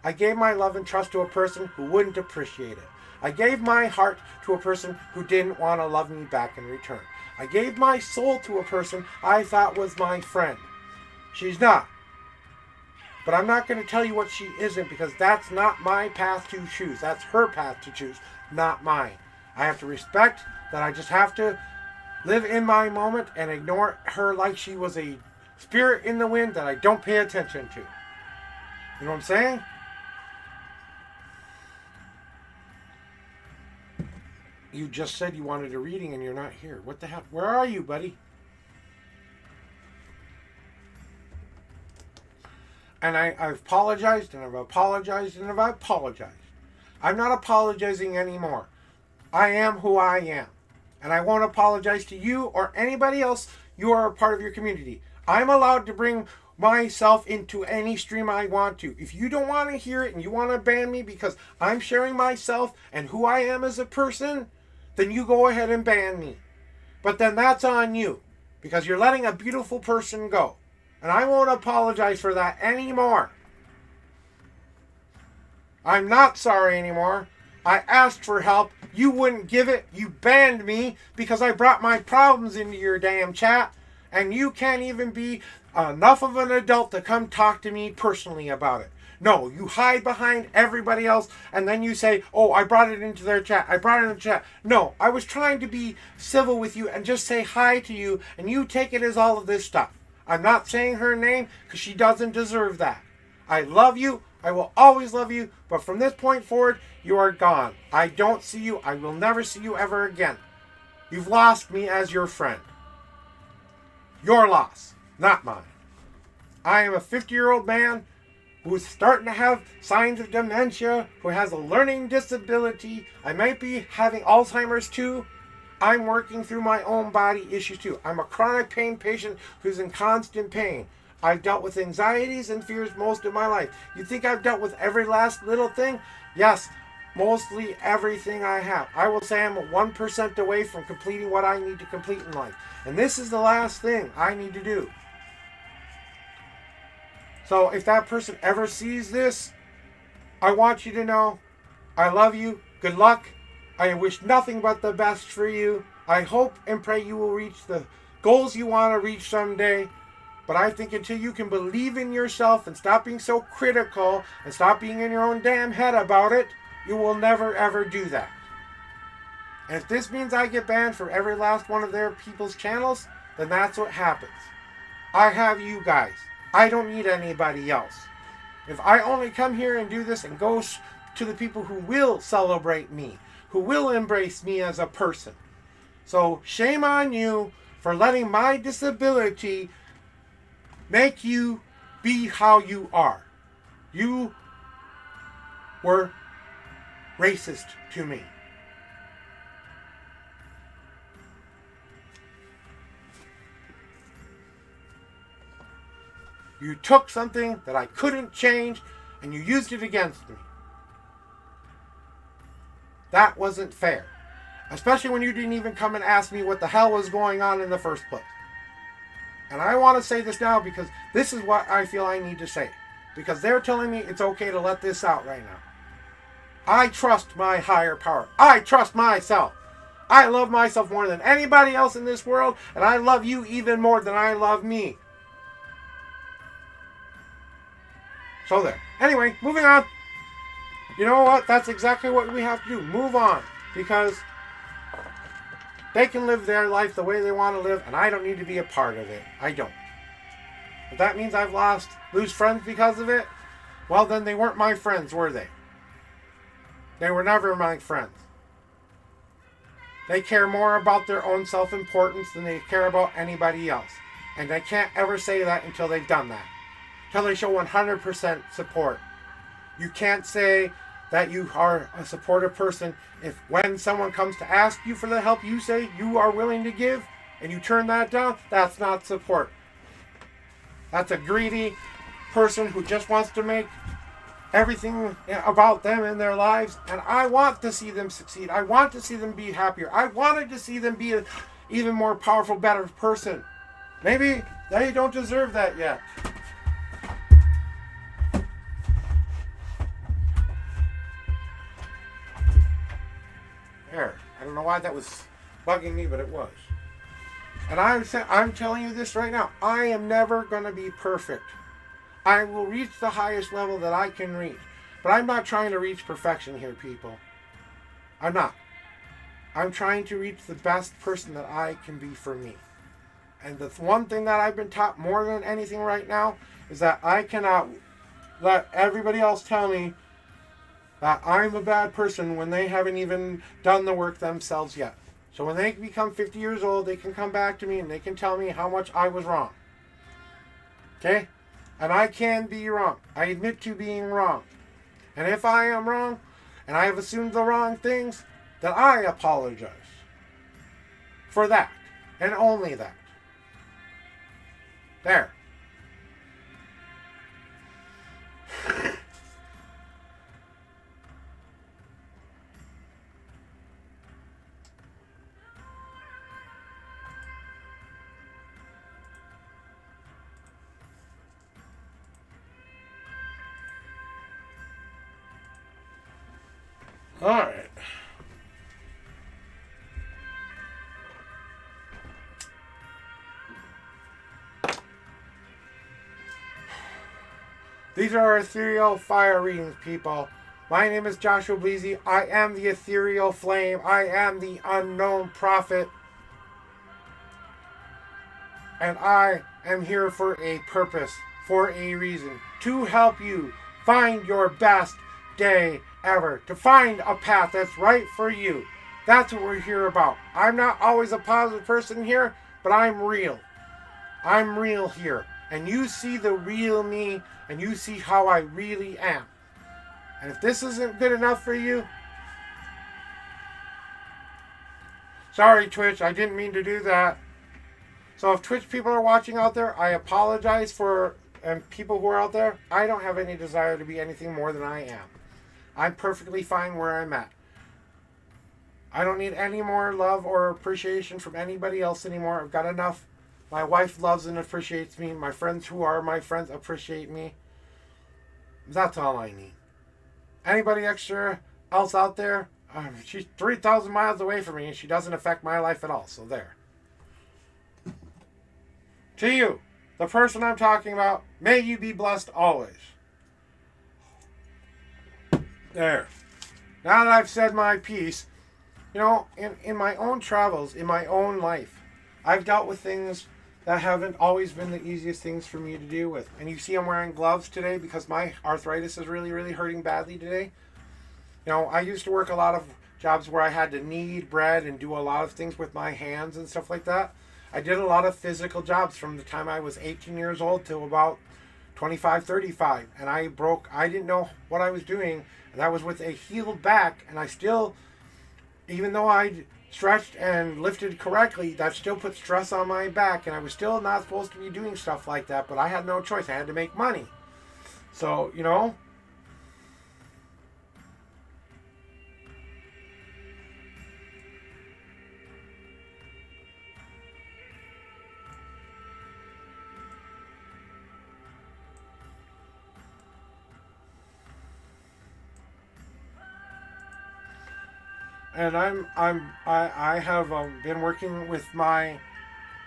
I gave my love and trust to a person who wouldn't appreciate it. I gave my heart to a person who didn't want to love me back in return. I gave my soul to a person I thought was my friend. She's not. But I'm not going to tell you what she isn't because that's not my path to choose. That's her path to choose, not mine. I have to respect that. I just have to live in my moment and ignore her like she was a spirit in the wind that I don't pay attention to. You know what I'm saying? You just said you wanted a reading and you're not here. What the hell? Where are you, buddy? And I've apologized and I've apologized and I've apologized. I'm not apologizing anymore. I am who I am. And I won't apologize to you or anybody else. You are a part of your community. I'm allowed to bring myself into any stream I want to. If you don't want to hear it and you want to ban me because I'm sharing myself and who I am as a person, then you go ahead and ban me. But then that's on you because you're letting a beautiful person go. And I won't apologize for that anymore. I'm not sorry anymore. I asked for help. You wouldn't give it. You banned me because I brought my problems into your damn chat. And you can't even be enough of an adult to come talk to me personally about it. No, you hide behind everybody else and then you say, oh, I brought it into their chat. I brought it into the chat. No, I was trying to be civil with you and just say hi to you and you take it as all of this stuff. I'm not saying her name because she doesn't deserve that. I love you. I will always love you. But from this point forward, you are gone. I don't see you. I will never see you ever again. You've lost me as your friend. Your loss, not mine. I am a 50-year-old man who's starting to have signs of dementia, who has a learning disability. I might be having Alzheimer's too. I'm working through my own body issues too. I'm a chronic pain patient who's in constant pain. I've dealt with anxieties and fears most of my life. You think I've dealt with every last little thing? Yes, mostly everything I have. I will say I'm 1% away from completing what I need to complete in life. And this is the last thing I need to do. So if that person ever sees this, I want you to know I love you. Good luck. I wish nothing but the best for you. I hope and pray you will reach the goals you want to reach someday. But I think until you can believe in yourself and stop being so critical and stop being in your own damn head about it, you will never ever do that. And if this means I get banned from every last one of their people's channels, then that's what happens. I have you guys. I don't need anybody else. If I only come here and do this and go to the people who will celebrate me, who will embrace me as a person. So shame on you for letting my disability make you be how you are. You were racist to me. You took something that I couldn't change and you used it against me. That wasn't fair. Especially when you didn't even come and ask me what the hell was going on in the first place. And I want to say this now because this is what I feel I need to say. Because they're telling me it's okay to let this out right now. I trust my higher power. I trust myself. I love myself more than anybody else in this world. And I love you even more than I love me. So there. Anyway, moving on. You know what? That's exactly what we have to do. Move on. Because they can live their life the way they want to live, and I don't need to be a part of it. I don't. If that means I've lose friends because of it, well then they weren't my friends, were they? They were never my friends. They care more about their own self-importance than they care about anybody else. And they can't ever say that until they've done that. Until they show 100% support. You can't say that you are a supportive person if when someone comes to ask you for the help you say you are willing to give and you turn that down, that's not support. That's a greedy person who just wants to make everything about them in their lives, and I want to see them succeed. I want to see them be happier. I wanted to see them be an even more powerful, better person. Maybe they don't deserve that yet. There. I don't know why that was bugging me, but it was. And I'm telling you this right now. I am never going to be perfect. I will reach the highest level that I can reach. But I'm not trying to reach perfection here, people. I'm not. I'm trying to reach the best person that I can be for me. And the one thing that I've been taught more than anything right now is that I cannot let everybody else tell me that I'm a bad person when they haven't even done the work themselves yet. So when they become 50 years old, they can come back to me and they can tell me how much I was wrong. Okay? And I can be wrong. I admit to being wrong. And if I am wrong, and I have assumed the wrong things, then I apologize. For that. And only that. There. All right. These are our Ethereal Fire readings, people. My name is Joshua Bleasy. I am the Ethereal Flame. I am the Unknown Prophet. And I am here for a purpose, for a reason. To help you find your best day ever. To find a path that's right for you. That's what we're here about. I'm not always a positive person here, but I'm real. I'm real here. and you see the real me, and you see how I really am. And if this isn't good enough for you, sorry, Twitch, I didn't mean to do that. So if Twitch people are watching out there, I apologize for, and people who are out there, I don't have any desire to be anything more than I am. I'm perfectly fine where I'm at. I don't need any more love or appreciation from anybody else anymore. I've got enough. My wife loves and appreciates me. My friends who are my friends appreciate me. That's all I need. Anybody extra else out there? She's 3,000 miles away from me and she doesn't affect my life at all. So there. To you, the person I'm talking about, may you be blessed always. There. Now that I've said my piece, you know, in my own travels, in my own life, I've dealt with things that haven't always been the easiest things for me to deal with. And you see I'm wearing gloves today because my arthritis is really, really hurting badly today. You know, I used to work a lot of jobs where I had to knead bread and do a lot of things with my hands and stuff like that. I did a lot of physical jobs from the time I was 18 years old till about 25, 35. And I didn't know what I was doing. And that was with a healed back. And I still, even though I stretched and lifted correctly, that still put stress on my back. And I was still not supposed to be doing stuff like that. But I had no choice. I had to make money. So, you know, and I have been working with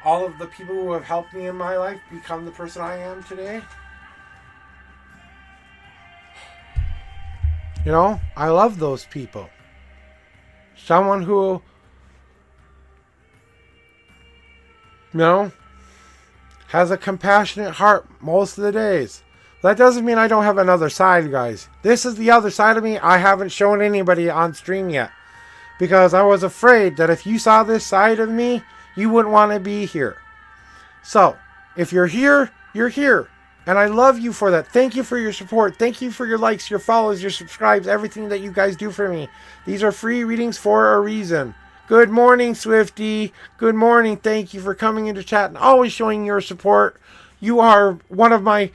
all of the people who have helped me in my life become the person I am today. You know, I love those people. Someone who, you know, has a compassionate heart most of the days. That doesn't mean I don't have another side, guys. This is the other side of me I haven't shown anybody on stream yet. Because I was afraid that if you saw this side of me, you wouldn't want to be here. So, if you're here, you're here. And I love you for that. Thank you for your support. Thank you for your likes, your follows, your subscribes, everything that you guys do for me. These are free readings for a reason. Good morning, Swifty. Good morning. Thank you for coming into chat and always showing your support. You are one of my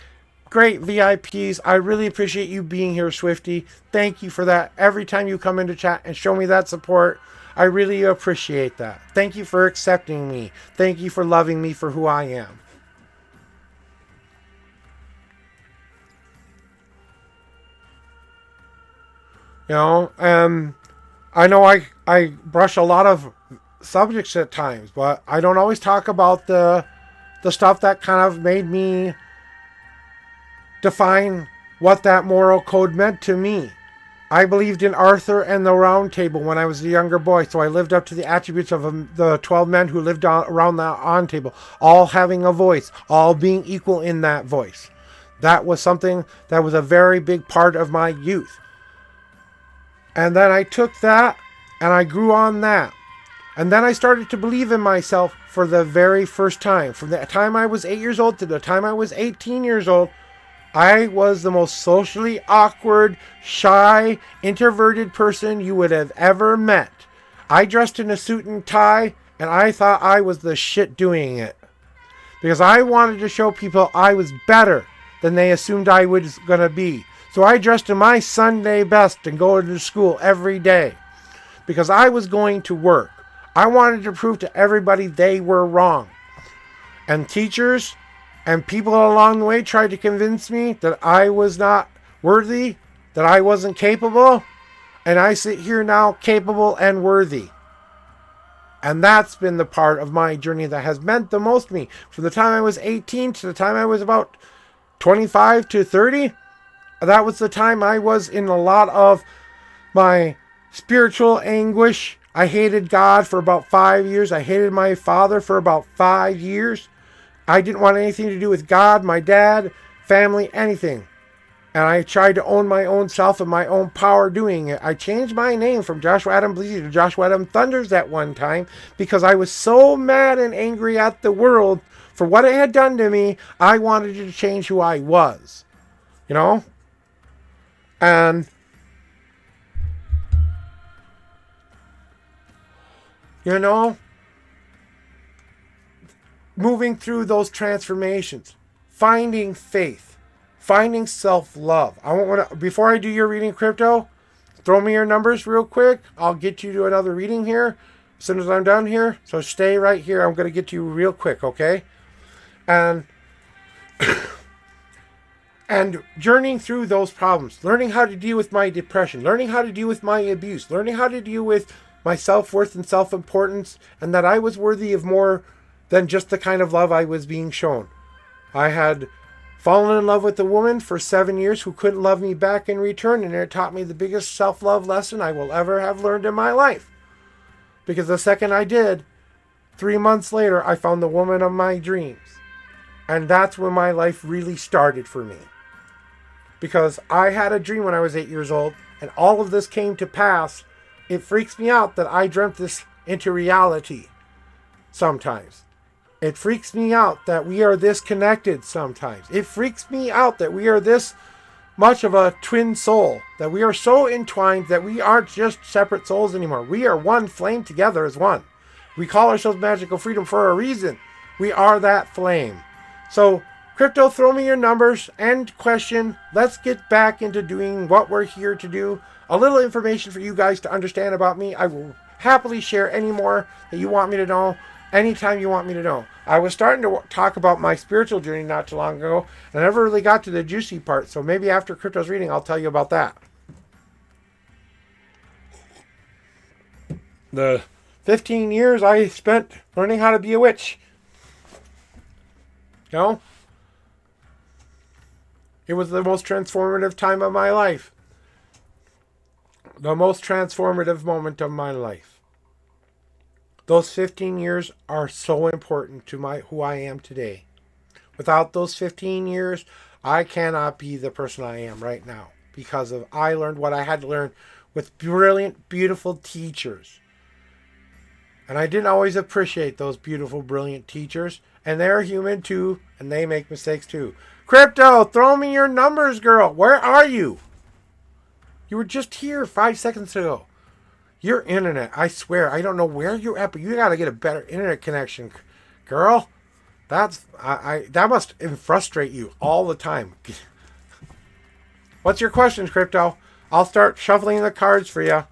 great VIPs. I really appreciate you being here, Swifty. Thank you for that. Every time you come into chat and show me that support, I really appreciate that. Thank you for accepting me. Thank you for loving me for who I am. You know, I know I brush a lot of subjects at times, but I don't always talk about the stuff that kind of made me define what that moral code meant to me. I believed in Arthur and the Round Table when I was a younger boy, so I lived up to the attributes of the 12 men who lived around the Round Table, all having a voice, all being equal in that voice. That was something that was a very big part of my youth. And then I took that and I grew on that. And then I started to believe in myself for the very first time. From the time I was 8 years old to the time I was 18 years old, I was the most socially awkward, shy, introverted person you would have ever met. I dressed in a suit and tie, and I thought I was the shit doing it. Because I wanted to show people I was better than they assumed I was going to be. So I dressed in my Sunday best and go to school every day. Because I was going to work. I wanted to prove to everybody they were wrong. And teachers and people along the way tried to convince me that I was not worthy, that I wasn't capable, and I sit here now capable and worthy. And that's been the part of my journey that has meant the most to me. From the time I was 18 to the time I was about 25 to 30, that was the time I was in a lot of my spiritual anguish. I hated God for about 5 years. I hated my father for about 5 years. I didn't want anything to do with God, my dad, family, anything. And I tried to own my own self and my own power doing it. I changed my name from Joshua Adam Bleezy to Joshua Adam Thunders at one time because I was so mad and angry at the world For what it had done to me, I wanted to change who I was. You know? And, you know, moving through those transformations, finding faith, finding self-love. I want to, before I do your reading, Crypto, throw me your numbers real quick. I'll get you to another reading here as soon as I'm done here. So stay right here. I'm going to get to you real quick, okay? And and journeying through those problems, learning how to deal with my depression, learning how to deal with my abuse, learning how to deal with my self-worth and self-importance, and that I was worthy of more than just the kind of love I was being shown. I had fallen in love with a woman for 7 years who couldn't love me back in return, and it taught me the biggest self-love lesson I will ever have learned in my life. Because the second I did, 3 months later, I found the woman of my dreams. And that's when my life really started for me. Because I had a dream when I was 8 years old, and all of this came to pass. It freaks me out that I dreamt this into reality sometimes. It freaks me out that we are this connected sometimes. It freaks me out that we are this much of a twin soul, that we are so entwined that we aren't just separate souls anymore. We are one flame together as one. We call ourselves Magical Freedom for a reason. We are that flame. So, Crypto, throw me your numbers and question. Let's get back into doing what we're here to do. A little information for you guys to understand about me. I will happily share any more that you want me to know, anytime you want me to know. I was starting to talk about my spiritual journey not too long ago, and I never really got to the juicy part, so maybe after Crypto's reading, I'll tell you about that. The 15 years I spent learning how to be a witch. You know? It was the most transformative time of my life. The most transformative moment of my life. Those 15 years are so important to who I am today. Without those 15 years, I cannot be the person I am right now. Because I learned what I had to learn with brilliant, beautiful teachers. And I didn't always appreciate those beautiful, brilliant teachers. And they're human too, and they make mistakes too. Crypto, throw me your numbers, girl. Where are you? You were just here 5 seconds ago. Your internet, I swear, I don't know where you're at, but you got to get a better internet connection, girl. That must frustrate you all the time. What's your question, Crypto? I'll start shuffling the cards for you.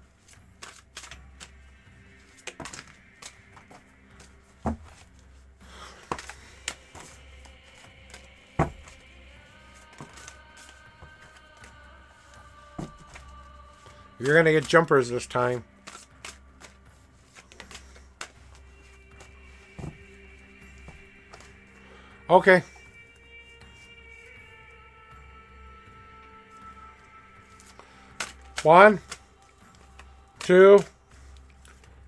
You're going to get jumpers this time. Okay. One, two,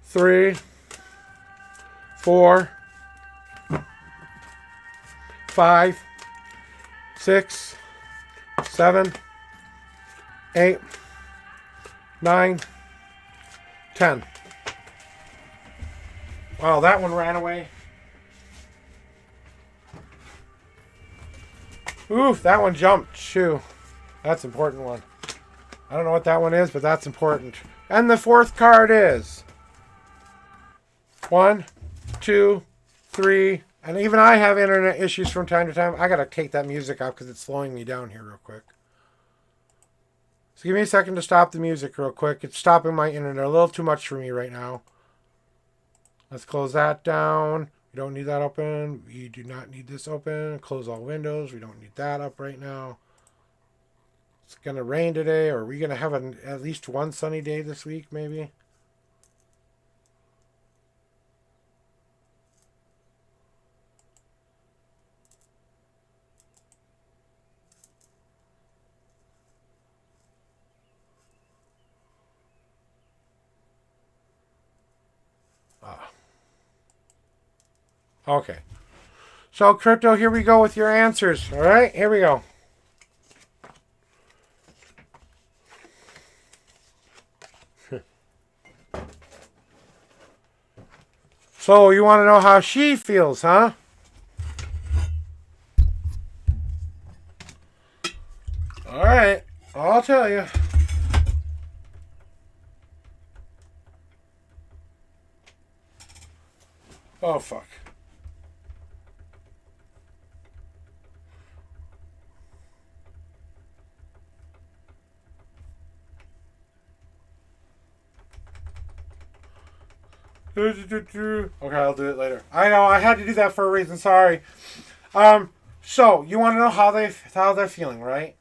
three, four, 5, 6, 7, 8, 9, 10. Wow, that one ran away. Oof, that one jumped. Shoo. That's an important one. I don't know what that one is, but that's important. And the fourth card is 1, 2, 3. And even I have internet issues from time to time. I got to take that music off because it's slowing me down here real quick. So give me a second to stop the music real quick. It's stopping my internet a little too much for me right now. Let's close that down. We don't need that open. We do not need this open. Close all windows. We don't need that up right now. It's going to rain today. Or are we going to have at least one sunny day this week, maybe? Okay. So, Crypto, here we go with your answers. All right, here we go. So, you want to know how she feels, huh? Alright, I'll tell you. Oh, fuck. Okay, I'll do it later. I know, I had to do that for a reason, sorry. So, you want to know how they're feeling, right?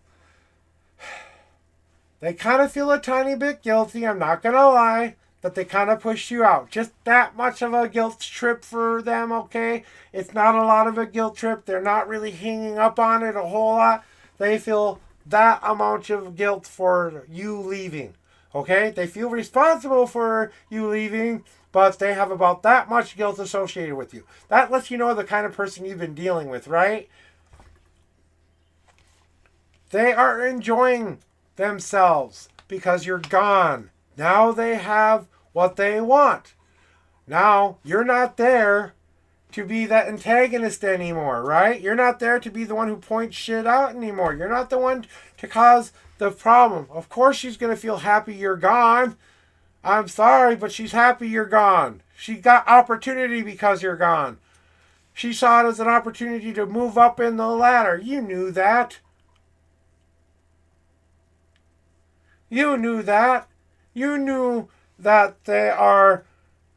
They kind of feel a tiny bit guilty, I'm not going to lie, that they kind of pushed you out. Just that much of a guilt trip for them, okay? It's not a lot of a guilt trip. They're not really hanging up on it a whole lot. They feel that amount of guilt for you leaving, okay? They feel responsible for you leaving, but they have about that much guilt associated with you. That lets you know the kind of person you've been dealing with, right? They are enjoying themselves because you're gone. Now they have what they want. Now you're not there to be that antagonist anymore, right? You're not there to be the one who points shit out anymore. You're not the one to cause the problem. Of course she's going to feel happy you're gone. I'm sorry, but she's happy you're gone. She got opportunity because you're gone. She saw it as an opportunity to move up in the ladder. You knew that. You knew that. You knew that they are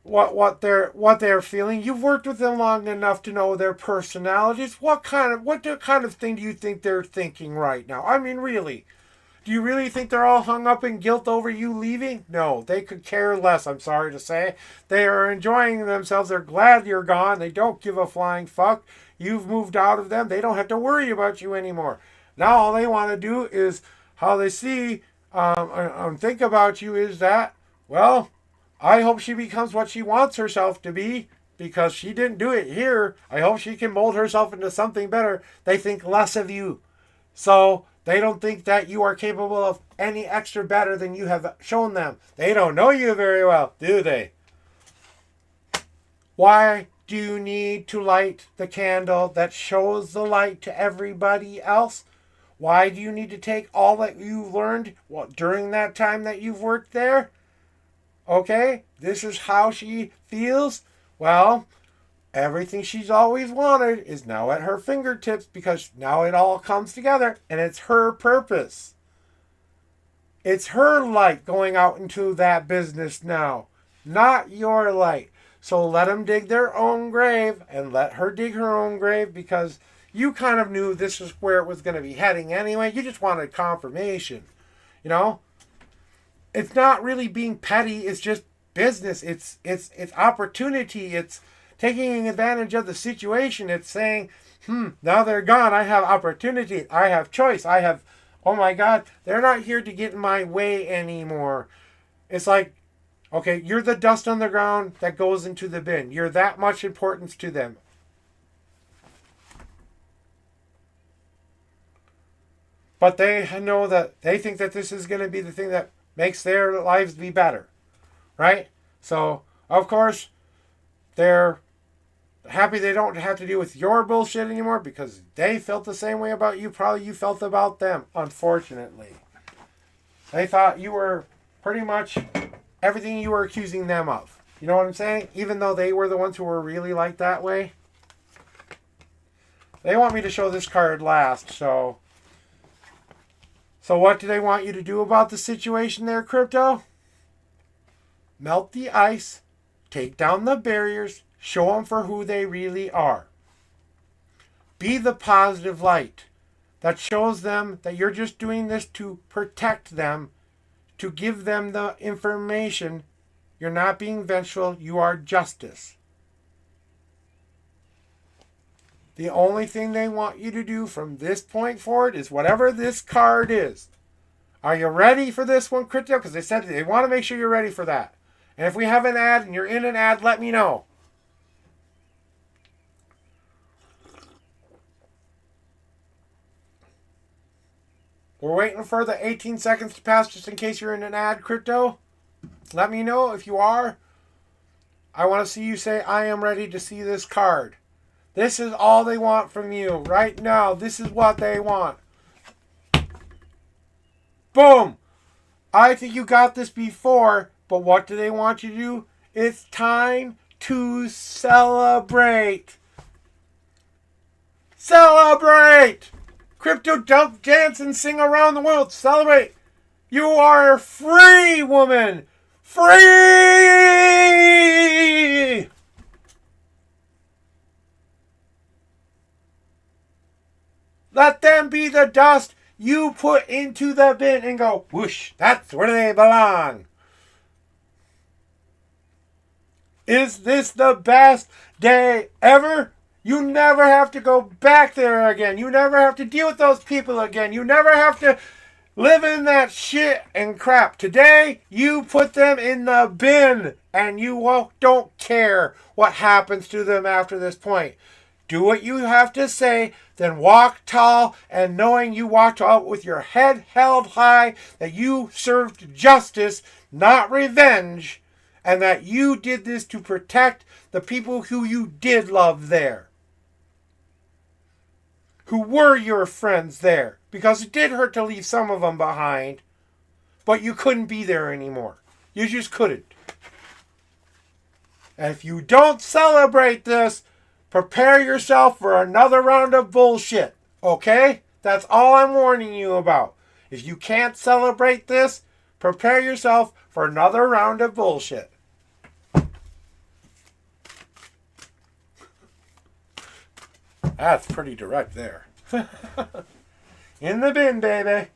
what they're feeling. You've worked with them long enough to know their personalities. What kind of thing do you think they're thinking right now? I mean, really. Do you really think they're all hung up in guilt over you leaving? No, they could care less, I'm sorry to say. They are enjoying themselves. They're glad you're gone. They don't give a flying fuck. You've moved out of them. They don't have to worry about you anymore. Now all they want to do is how they see think about you is that, well, I hope she becomes what she wants herself to be because she didn't do it here. I hope she can mold herself into something better. They think less of you. So they don't think that you are capable of any extra better than you have shown them. They don't know you very well, do they? Why do you need to light the candle that shows the light to everybody else? Why do you need to take all that you've learned during that time that you've worked there? Okay, this is how she feels. Well, everything she's always wanted is now at her fingertips because now it all comes together and it's her purpose. It's her light going out into that business now, not your light. So let them dig their own grave and let her dig her own grave because you kind of knew this is where it was going to be heading anyway. You just wanted confirmation. You know? It's not really being petty. It's just business. It's opportunity. It's taking advantage of the situation. It's saying, now they're gone. I have opportunity. I have choice. I have, oh my God, they're not here to get in my way anymore. It's like, okay, you're the dust on the ground that goes into the bin. You're that much importance to them. But they know that they think that this is going to be the thing that makes their lives be better. Right? So, of course, they're happy they don't have to deal with your bullshit anymore because they felt the same way about you. Probably you felt about them, unfortunately. They thought you were pretty much everything you were accusing them of. You know what I'm saying? Even though they were the ones who were really like that way. They want me to show this card last, so what do they want you to do about the situation there, Crypto? Melt the ice, take down the barriers, show them for who they really are. Be the positive light that shows them that you're just doing this to protect them, to give them the information. You're not being vengeful, you are justice. The only thing they want you to do from this point forward is whatever this card is. Are you ready for this one, Crypto? Because they said they want to make sure you're ready for that. And if we have an ad and you're in an ad, let me know. We're waiting for the 18 seconds to pass just in case you're in an ad, Crypto. Let me know if you are. I want to see you say, I am ready to see this card. This is all they want from you right now. This is what they want. Boom! I think you got this before, but what do they want you to do? It's time to celebrate. Celebrate! Crypto dump, dance, and sing around the world. Celebrate! You are free, woman! Free! Let them be the dust you put into the bin and go, whoosh, that's where they belong. Is this the best day ever? You never have to go back there again. You never have to deal with those people again. You never have to live in that shit and crap. Today, you put them in the bin and you don't care what happens to them after this point. Do what you have to say, then walk tall, and knowing you walked out with your head held high, that you served justice, not revenge, and that you did this to protect the people who you did love there, who were your friends there, because it did hurt to leave some of them behind, but you couldn't be there anymore. You just couldn't. And if you don't celebrate this, prepare yourself for another round of bullshit, okay? That's all I'm warning you about. If you can't celebrate this, prepare yourself for another round of bullshit. That's pretty direct there. In the bin, baby.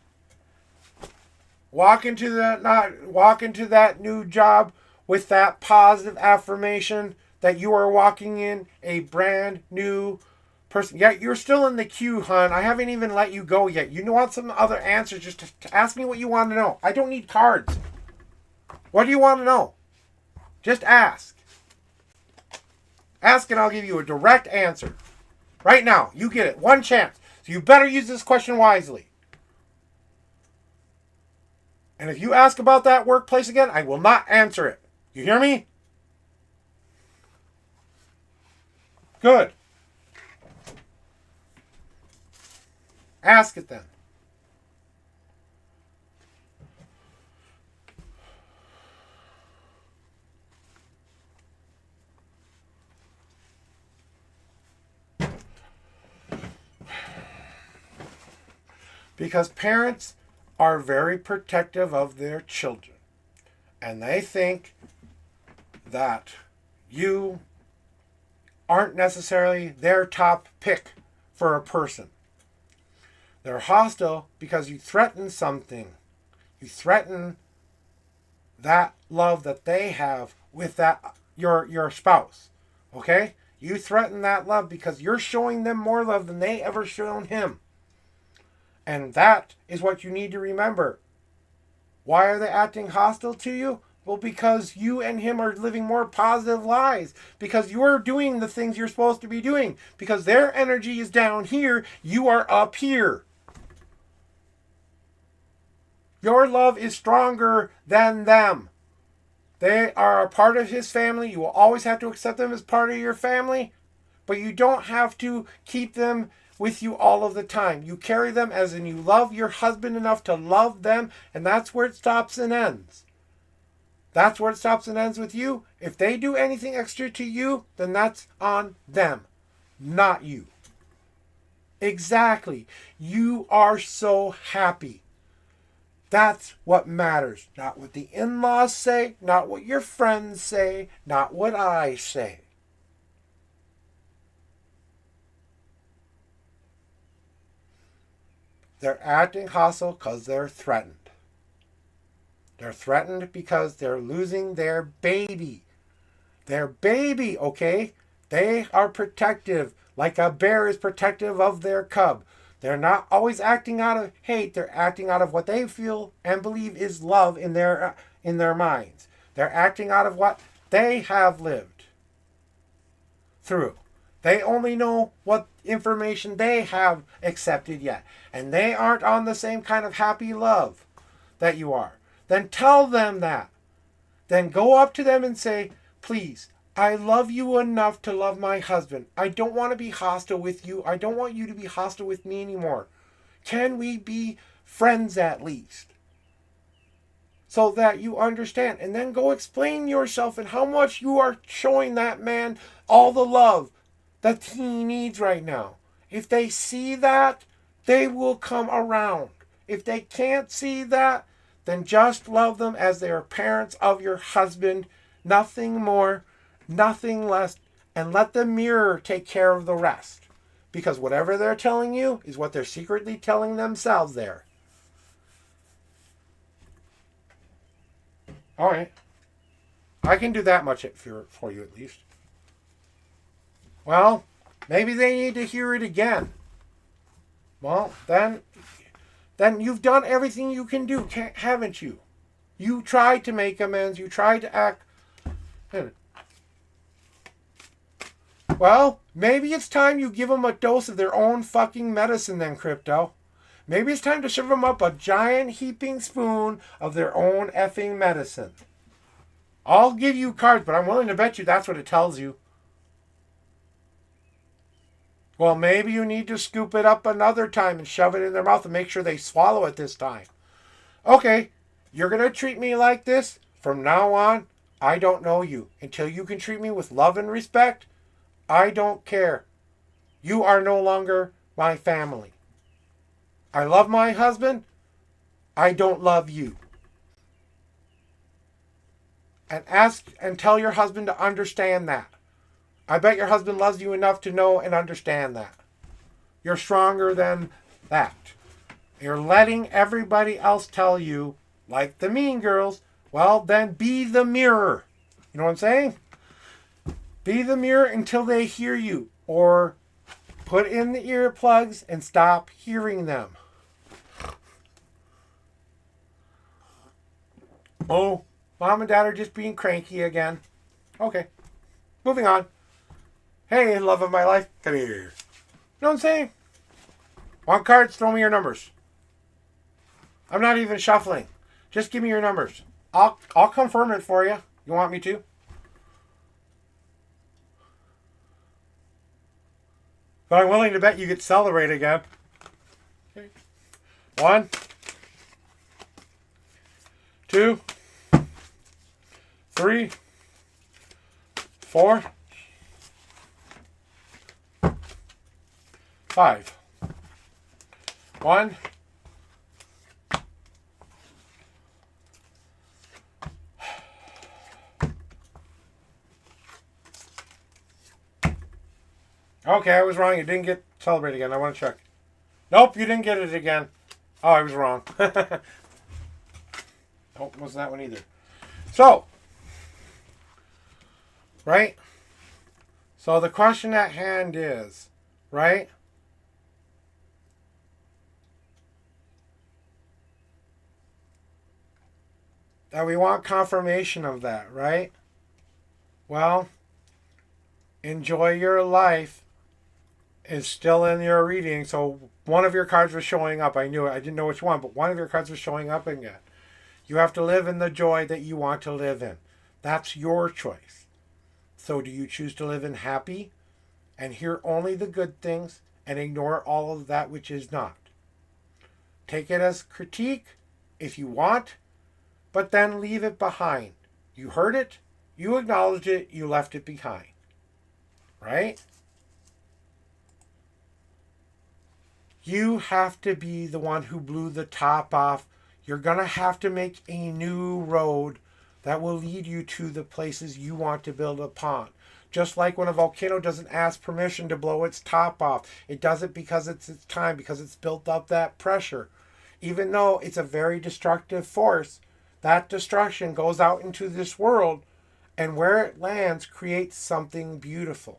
Walk into that new job with that positive affirmation that you are walking in a brand new person. Yeah, you're still in the queue, hon. I haven't even let you go yet. You want some other answers, just to ask me what you want to know. I don't need cards. What do you want to know? Just ask. Ask and I'll give you a direct answer. Right now, you get it. One chance. So you better use this question wisely. And if you ask about that workplace again, I will not answer it. You hear me? Good. Ask it then. Because parents are very protective of their children. And they think that you aren't necessarily their top pick for a person. They're hostile because you threaten something. You threaten that love that they have with that your spouse. Okay? You threaten that love because you're showing them more love than they ever shown him. And that is what you need to remember. Why are they acting hostile to you? Well, because you and him are living more positive lives. Because you're doing the things you're supposed to be doing. Because their energy is down here, you are up here. Your love is stronger than them. They are a part of his family. You will always have to accept them as part of your family. But you don't have to keep them with you all of the time. You carry them as in you love your husband enough to love them. And that's where it stops and ends. That's where it stops and ends with you. If they do anything extra to you, then that's on them, not you. Exactly. You are so happy. That's what matters. Not what the in-laws say, not what your friends say, not what I say. They're acting hostile because they're threatened. They're threatened because they're losing their baby. Their baby, okay? They are protective, like a bear is protective of their cub. They're not always acting out of hate. They're acting out of what they feel and believe is love in their minds. They're acting out of what they have lived through. They only know what information they have accepted yet. And they aren't on the same kind of happy love that you are. Then tell them that. Then go up to them and say, please, I love you enough to love my husband. I don't want to be hostile with you. I don't want you to be hostile with me anymore. Can we be friends at least? so that you understand. And then go explain yourself and how much you are showing that man all the love that he needs right now. If they see that, they will come around. If they can't see that, then just love them as they are parents of your husband. Nothing more, nothing less. And let the mirror take care of the rest. Because whatever they're telling you is what they're secretly telling themselves there. All right. I can do that much for you at least. Well, maybe they need to hear it again. Well, then you've done everything you can do, haven't you? You tried to make amends. You tried to act. Well, maybe it's time you give them a dose of their own fucking medicine then, Crypto. Maybe it's time to serve them up a giant heaping spoon of their own effing medicine. I'll give you cards, but I'm willing to bet you that's what it tells you. Well, maybe you need to scoop it up another time and shove it in their mouth and make sure they swallow it this time. Okay, you're going to treat me like this? From now on, I don't know you. Until you can treat me with love and respect, I don't care. You are no longer my family. I love my husband. I don't love you. And ask and tell your husband to understand that. I bet your husband loves you enough to know and understand that. You're stronger than that. You're letting everybody else tell you, like the mean girls, well, then be the mirror. You know what I'm saying? Be the mirror until they hear you. Or put in the earplugs and stop hearing them. Oh, mom and dad are just being cranky again. Okay, moving on. Hey, love of my life, come here. You know what I'm saying? Want cards? Throw me your numbers. I'm not even shuffling. Just give me your numbers. I'll confirm it for you. You want me to? But I'm willing to bet you get celebrate again. Okay. 1, 2, 3, 4, 5. 1, 'Okay, I was wrong. You didn't get celebrate again. I want to check. Nope, you didn't get it again. Oh, I was wrong. Nope, wasn't that one either. So, right? So the question at hand is, right? That we want confirmation of that, right? Well, enjoy your life is still in your reading. So one of your cards was showing up. I knew it. I didn't know which one, but one of your cards was showing up again. You have to live in the joy that you want to live in. That's your choice. So do you choose to live in happy and hear only the good things and ignore all of that which is not? Take it as critique if you want, but then leave it behind. You heard it, you acknowledged it, you left it behind. Right? You have to be the one who blew the top off. You're going to have to make a new road that will lead you to the places you want to build upon. Just like when a volcano doesn't ask permission to blow its top off. It does it because it's its time, because it's built up that pressure. Even though it's a very destructive force, that destruction goes out into this world, and where it lands creates something beautiful.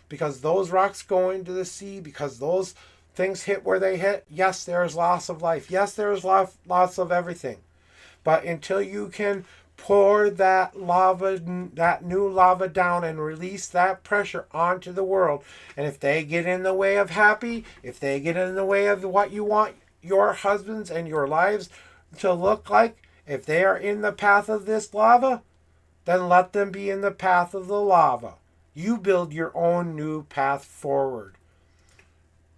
Because those rocks go into the sea, because those things hit where they hit, yes, there is loss of life. Yes, there is loss of everything. But until you can pour that lava, that new lava down and release that pressure onto the world, and if they get in the way of happy, if they get in the way of what you want your husbands and your lives to look like, if they are in the path of this lava, then let them be in the path of the lava. You build your own new path forward.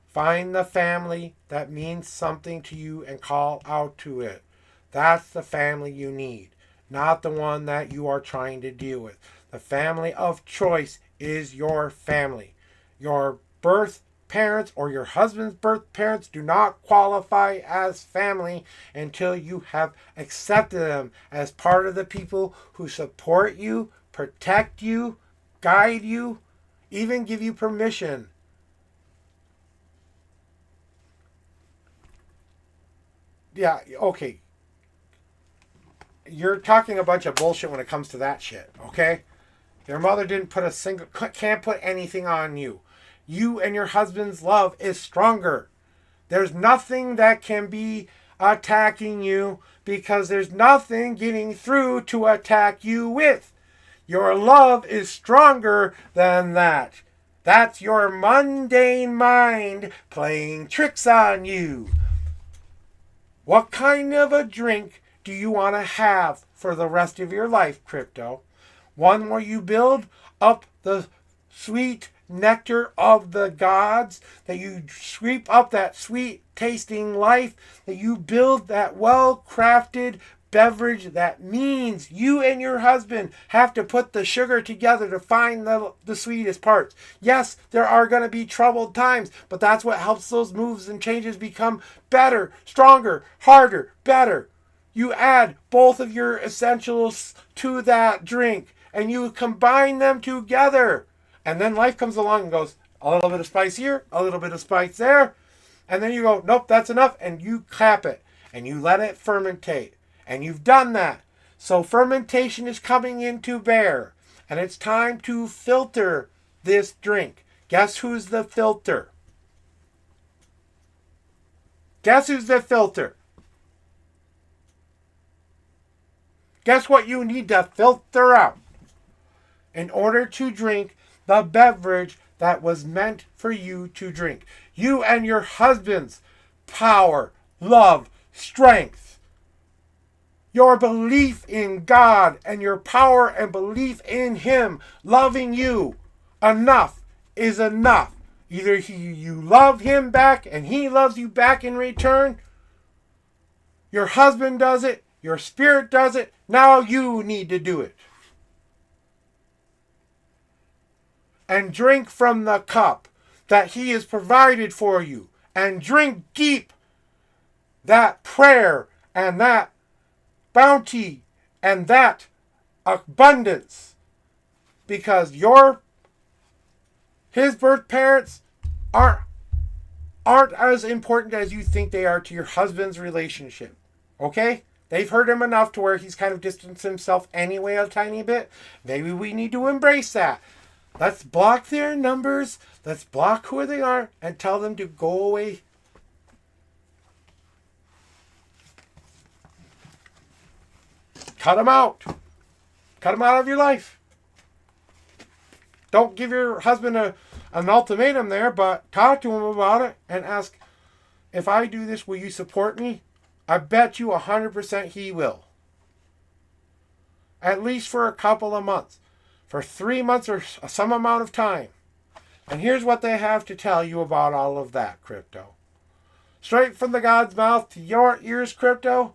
Find the family that means something to you and call out to it. That's the family you need, not the one that you are trying to deal with. The family of choice is your family. Your birth parents or your husband's birth parents do not qualify as family until you have accepted them as part of the people who support you, protect you, guide you, even give you permission. Yeah, okay. You're talking a bunch of bullshit when it comes to that shit, okay? Your mother didn't put can't put anything on you. You and your husband's love is stronger. There's nothing that can be attacking you because there's nothing getting through to attack you with. Your love is stronger than that. That's your mundane mind playing tricks on you. What kind of a drink do you want to have for the rest of your life, Crypto? One where you build up the sweet nectar of the gods, that you sweep up that sweet tasting life, that you build that well-crafted beverage that means you and your husband have to put the sugar together to find the sweetest parts. Yes, there are going to be troubled times, but that's what helps those moves and changes become better, stronger, harder, better. You add both of your essentials to that drink and you combine them together. And then life comes along and goes, a little bit of spice here, a little bit of spice there. And then you go, nope, that's enough. And you cap it and you let it fermentate. And you've done that. So fermentation is coming into bear. And it's time to filter this drink. Guess who's the filter? Guess who's the filter? Guess what you need to filter out in order to drink the beverage that was meant for you to drink. You and your husband's power, love, strength. Your belief in God and your power and belief in Him loving you enough is enough. Either you love Him back and He loves you back in return. Your husband does it. Your spirit does it. Now you need to do it. And drink from the cup that He has provided for you. And drink deep that prayer and that bounty and that abundance. Because His birth parents aren't as important as you think they are to your husband's relationship. Okay? They've hurt him enough to where he's kind of distanced himself anyway a tiny bit. Maybe we need to embrace that. Let's block their numbers. Let's block who they are and tell them to go away. Cut them out. Cut them out of your life. Don't give your husband an ultimatum there, but talk to him about it and ask, if I do this, will you support me? I bet you 100% he will. At least for a couple of months. For 3 months or some amount of time. And here's what they have to tell you about all of that, Crypto. Straight from the God's mouth to your ears, Crypto.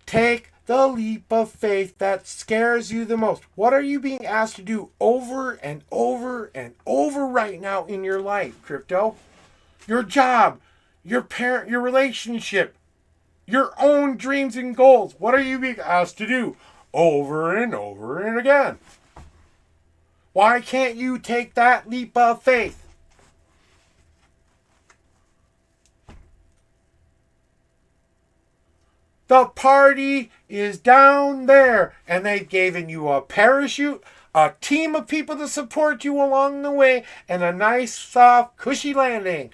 Take the leap of faith that scares you the most. What are you being asked to do over and over and over right now in your life, Crypto? Your job, your parent, your relationship, your own dreams and goals. What are you being asked to do over and over and again? Why can't you take that leap of faith? The party is down there, and they've given you a parachute, a team of people to support you along the way, and a nice, soft, cushy landing.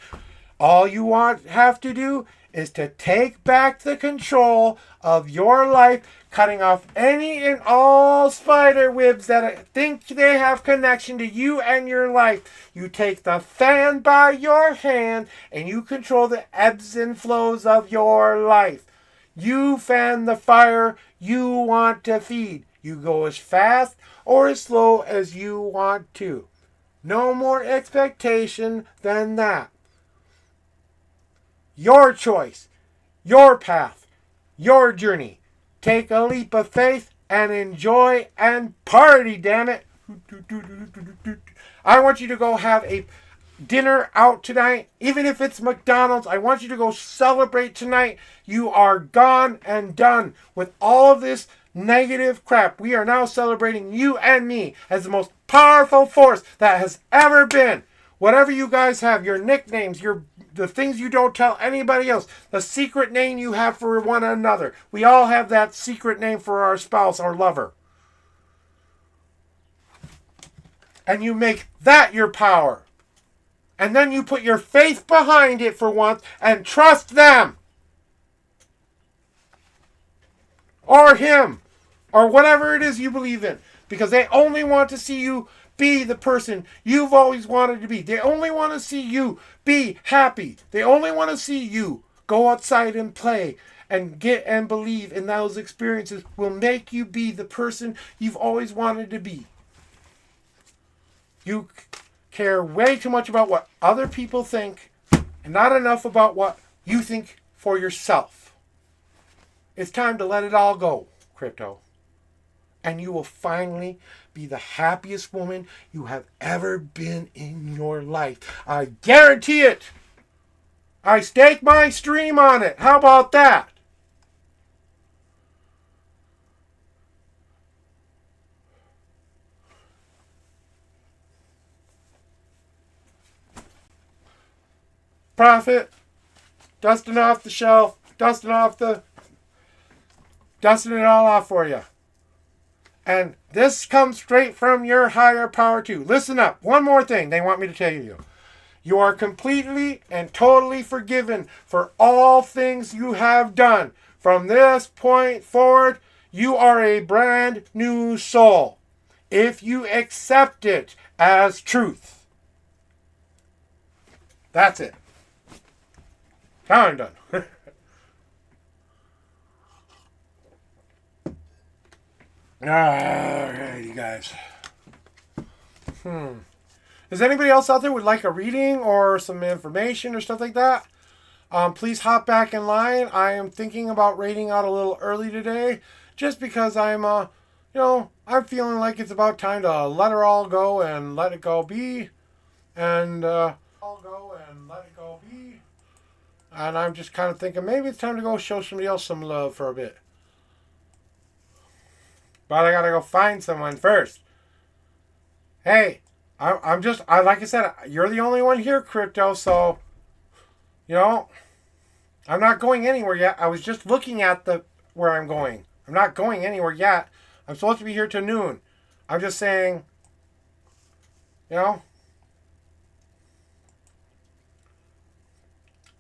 All you have to do is to take back the control of your life, cutting off any and all spider webs that think they have connection to you and your life. You take the fan by your hand, and you control the ebbs and flows of your life. You fan the fire you want to feed. You go as fast or as slow as you want to. No more expectation than that. Your choice, your path, your journey. Take a leap of faith and enjoy and party, damn it. I want you to go have a dinner out tonight, even if it's McDonald's. I want you to go celebrate tonight. You are gone and done with all of this negative crap. We are now celebrating you and me as the most powerful force that has ever been. Whatever you guys have, your nicknames, the things you don't tell anybody else, the secret name you have for one another. We all have that secret name for our spouse or lover. And you make that your power. And then you put your faith behind it for once and trust them. Or him. Or whatever it is you believe in. Because they only want to see you be the person you've always wanted to be. They only want to see you be happy. They only want to see you go outside and play and get and believe in those experiences will make you be the person you've always wanted to be. You care way too much about what other people think and not enough about what you think for yourself. It's time to let it all go, Crypto. And you will finally be the happiest woman you have ever been in your life. I guarantee it. I stake my stream on it. How about that? Prophet, dusting off the shelf, dusting it all off for you. And this comes straight from your higher power too. Listen up. One more thing they want me to tell you. You are completely and totally forgiven for all things you have done. From this point forward, you are a brand new soul. If you accept it as truth. That's it. Now I'm done. Alright, you guys. Is anybody else out there would like a reading or some information or stuff like that? Please hop back in line. I am thinking about raiding out a little early today, just because I'm feeling like it's about time to let her all go and let it go be, and And I'm just kind of thinking maybe it's time to go show somebody else some love for a bit. But I gotta go find someone first. Hey, I'm like I said, you're the only one here, Crypto, so, I'm not going anywhere yet. I was just looking at where I'm going. I'm not going anywhere yet. I'm supposed to be here till noon. I'm just saying,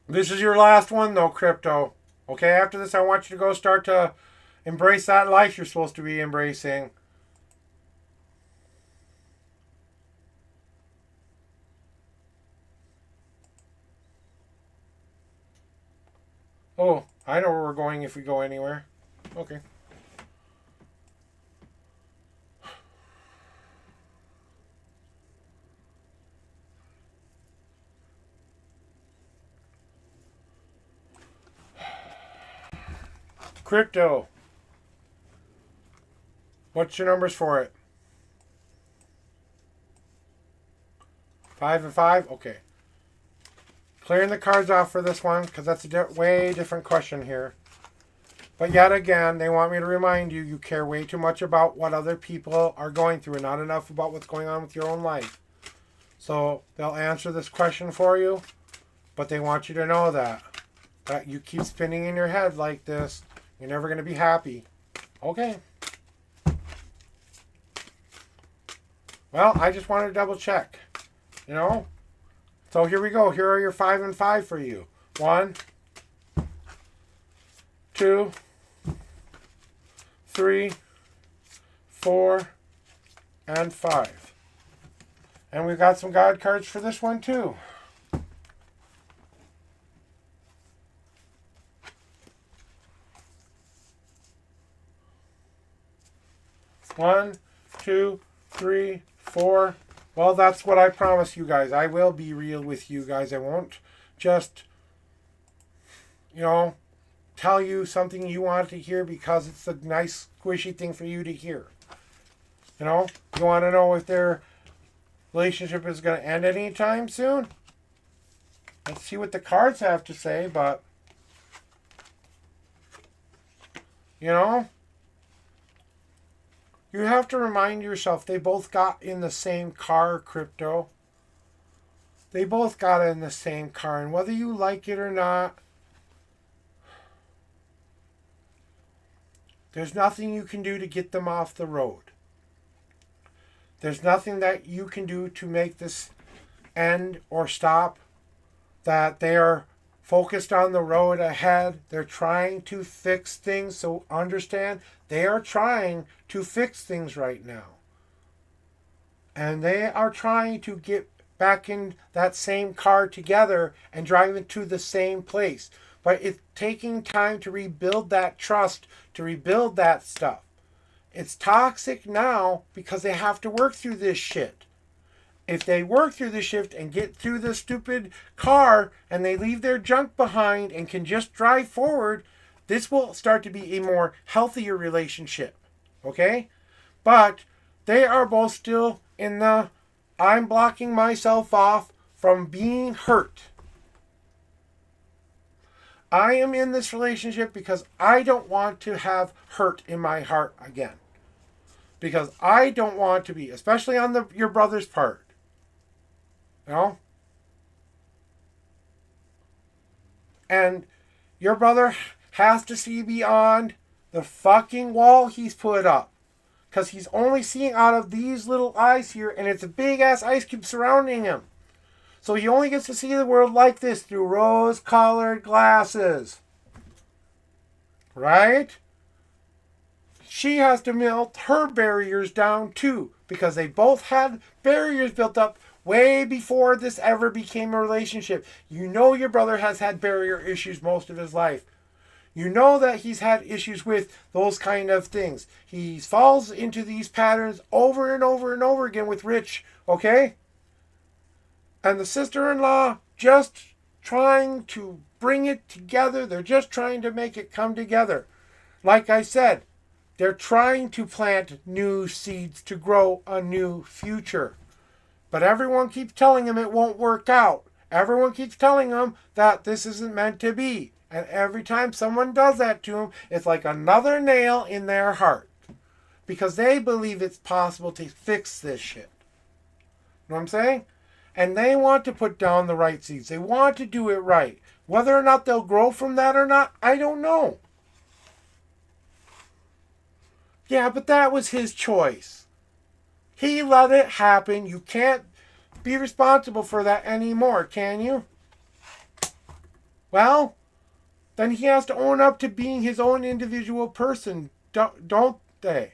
this is your last one, though, Crypto. Okay, after this, I want you to go start to embrace that life you're supposed to be embracing. Oh, I know where we're going if we go anywhere. Okay. Crypto. What's your numbers for it? 5 and 5? Okay. Clearing the cards off for this one, because that's a way different question here. But yet again, they want me to remind you, you care way too much about what other people are going through and not enough about what's going on with your own life. So they'll answer this question for you, but they want you to know that you keep spinning in your head like this, you're never going to be happy. Okay. Well, I just wanted to double check. So here we go. Here are your 5 and 5 for you. 1, 2, 3, 4, and 5. And we've got some God cards for this one too. One, 2, 3, 4. Well, that's what I promise you guys. I will be real with you guys. I won't just, tell you something you want to hear because it's a nice, squishy thing for you to hear. You know, you want to know if their relationship is going to end anytime soon? Let's see what the cards have to say, but, you know, you have to remind yourself they both got in the same car, Crypto. They both got in the same car, and whether you like it or not, there's nothing you can do to get them off the road. There's nothing that you can do to make this end or stop. That they are focused on the road ahead. They're trying to fix things. So understand, they are trying to fix things right now. And they are trying to get back in that same car together and driving to the same place. But it's taking time to rebuild that trust, to rebuild that stuff. It's toxic now because they have to work through this shit. If they work through the shift and get through the stupid car and they leave their junk behind and can just drive forward, this will start to be a more healthier relationship. Okay? But they are both still in the I'm blocking myself off from being hurt. I am in this relationship because I don't want to have hurt in my heart again. Because I don't want to be, especially on your brother's part. You know? And your brother has to see beyond the fucking wall he's put up. Because he's only seeing out of these little eyes here, and it's a big ass ice cube surrounding him. So he only gets to see the world like this through rose-colored glasses. Right? She has to melt her barriers down too. Because they both had barriers built up way before this ever became a relationship. You know your brother has had barrier issues most of his life. You know that he's had issues with those kind of things. He falls into these patterns over and over and over again with Rich, okay? And the sister-in-law just trying to bring it together. They're just trying to make it come together. Like I said, they're trying to plant new seeds to grow a new future. But everyone keeps telling him it won't work out. Everyone keeps telling him that this isn't meant to be. And every time someone does that to him, it's like another nail in their heart. Because they believe it's possible to fix this shit. You know what I'm saying? And they want to put down the right seeds. They want to do it right. Whether or not they'll grow from that or not, I don't know. Yeah, but that was his choice. He let it happen. You can't be responsible for that anymore, can you? Well, then he has to own up to being his own individual person, don't they?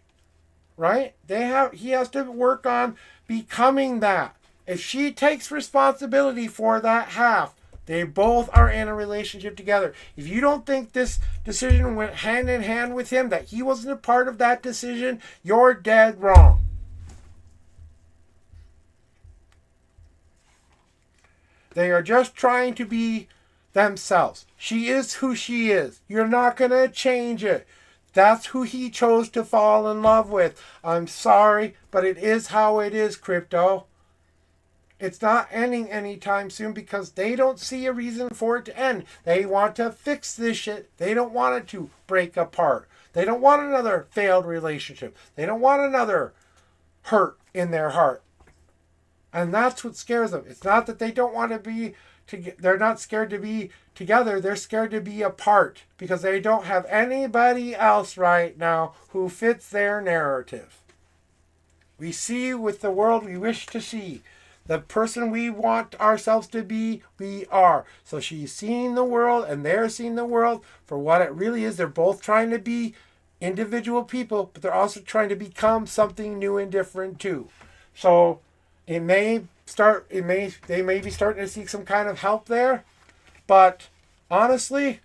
Right? He has to work on becoming that. If she takes responsibility for that half, they both are in a relationship together. If you don't think this decision went hand in hand with him, that he wasn't a part of that decision, you're dead wrong. They are just trying to be themselves. She is who she is. You're not going to change it. That's who he chose to fall in love with. I'm sorry, but it is how it is, Crypto. It's not ending anytime soon because they don't see a reason for it to end. They want to fix this shit. They don't want it to break apart. They don't want another failed relationship. They don't want another hurt in their heart. And that's what scares them. It's not that they don't want to be they're not scared to be together. They're scared to be apart because they don't have anybody else right now who fits their narrative. We see with the world we wish to see. The person we want ourselves to be, we are. So she's seeing the world and they're seeing the world for what it really is. They're both trying to be individual people, but they're also trying to become something new and different too. So they may be starting to seek some kind of help there, but honestly,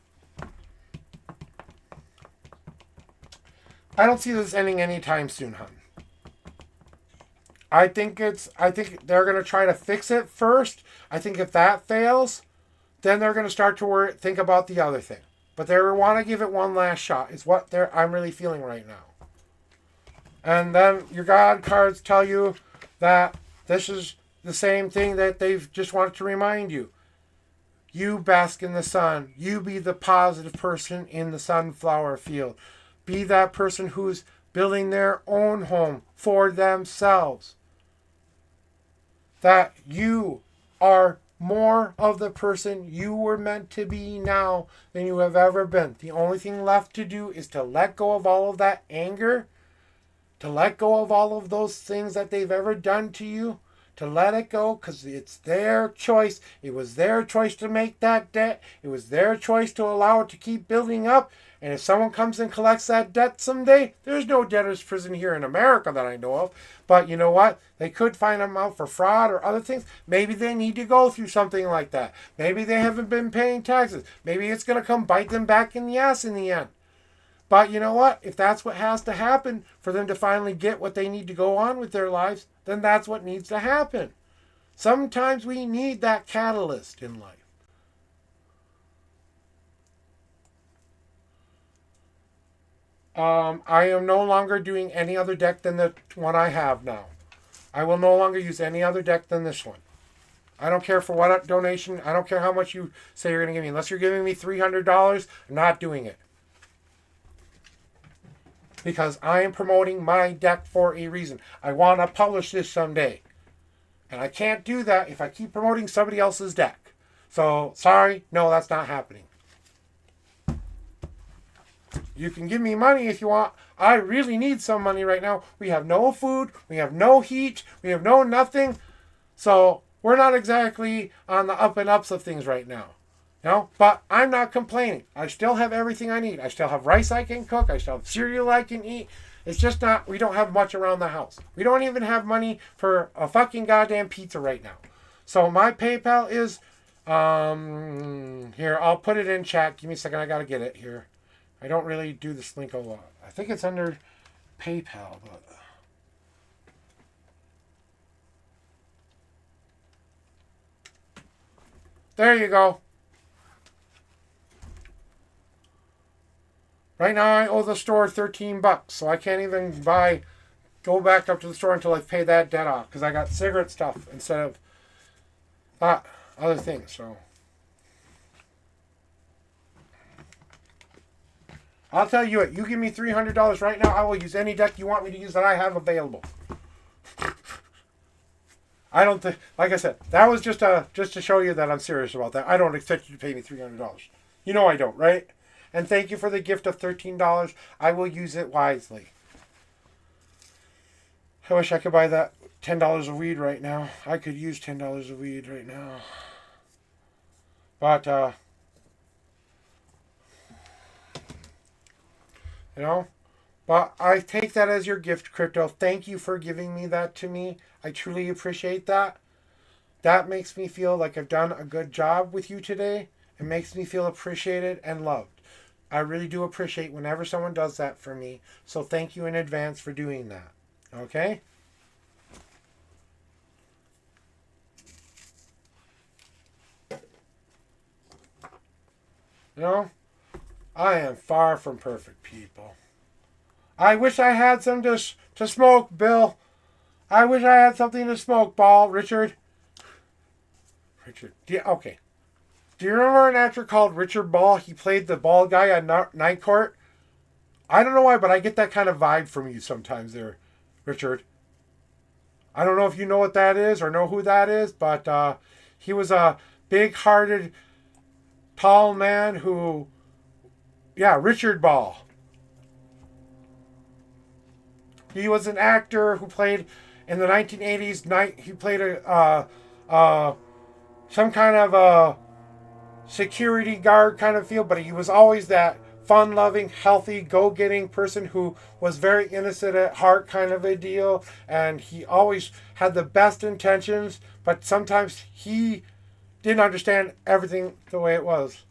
I don't see this ending anytime soon, hon. I think they're going to try to fix it first. I think if that fails, then they're going to start to think about the other thing. but they want to give it one last shot. Is what I'm really feeling right now. And then your God cards tell you that this is the same thing that they've just wanted to remind you. You bask in the sun. You be the positive person in the sunflower field. Be that person who's building their own home for themselves. That you are more of the person you were meant to be now than you have ever been. The only thing left to do is to let go of all of that anger, to let go of all of those things that they've ever done to you, to let it go, because it's their choice. It was their choice to make that debt. It was their choice to allow it to keep building up. And if someone comes and collects that debt someday, there's no debtor's prison here in America that I know of. But you know what? They could find them out for fraud or other things. Maybe they need to go through something like that. Maybe they haven't been paying taxes. Maybe it's going to come bite them back in the ass in the end. But you know what? If that's what has to happen for them to finally get what they need to go on with their lives, then that's what needs to happen. Sometimes we need that catalyst in life. I am no longer doing any other deck than the one I have now. I will no longer use any other deck than this one. I don't care for what donation. I don't care how much you say you're going to give me. Unless you're giving me $300, I'm not doing it. Because I am promoting my deck for a reason. I want to publish this someday. And I can't do that if I keep promoting somebody else's deck. So, sorry, no, that's not happening. You can give me money if you want. I really need some money right now. We have no food. We have no heat. We have no nothing. So, we're not exactly on the up and ups of things right now. No, but I'm not complaining. I still have everything I need. I still have rice I can cook. I still have cereal I can eat. It's just not, we don't have much around the house. We don't even have money for a fucking goddamn pizza right now. So my PayPal is, here, I'll put it in chat. Give me a second. I got to get it here. I don't really do this link a lot. I think it's under PayPal, but... There you go. Right now I owe the store $13, so I can't even go back up to the store until I pay that debt off, because I got cigarette stuff instead of other things, so. I'll tell you what, you give me $300 right now, I will use any deck you want me to use that I have available. I don't think, like I said, that was just to show you that I'm serious about that. I don't expect you to pay me $300. You know I don't, right? And thank you for the gift of $13. I will use it wisely. I wish I could buy that $10 of weed right now. I could use $10 of weed right now. But, you know, but I take that as your gift, Crypto. Thank you for giving me that to me. I truly appreciate that. That makes me feel like I've done a good job with you today. It makes me feel appreciated and loved. I really do appreciate whenever someone does that for me. So thank you in advance for doing that. Okay? You know, I am far from perfect, people. I wish I had some to smoke, Bill. I wish I had something to smoke, Richard. Okay. Do you remember an actor called Richard Ball? He played the bald guy on Night Court. I don't know why, but I get that kind of vibe from you sometimes there, Richard. I don't know if you know what that is or know who that is, but he was a big-hearted, tall man who... Yeah, Richard Ball. He was an actor who played in the 1980s. He played some kind of a security guard kind of feel, but he was always that fun-loving, healthy, go-getting person who was very innocent at heart kind of a deal, and he always had the best intentions, but sometimes he didn't understand everything the way it was.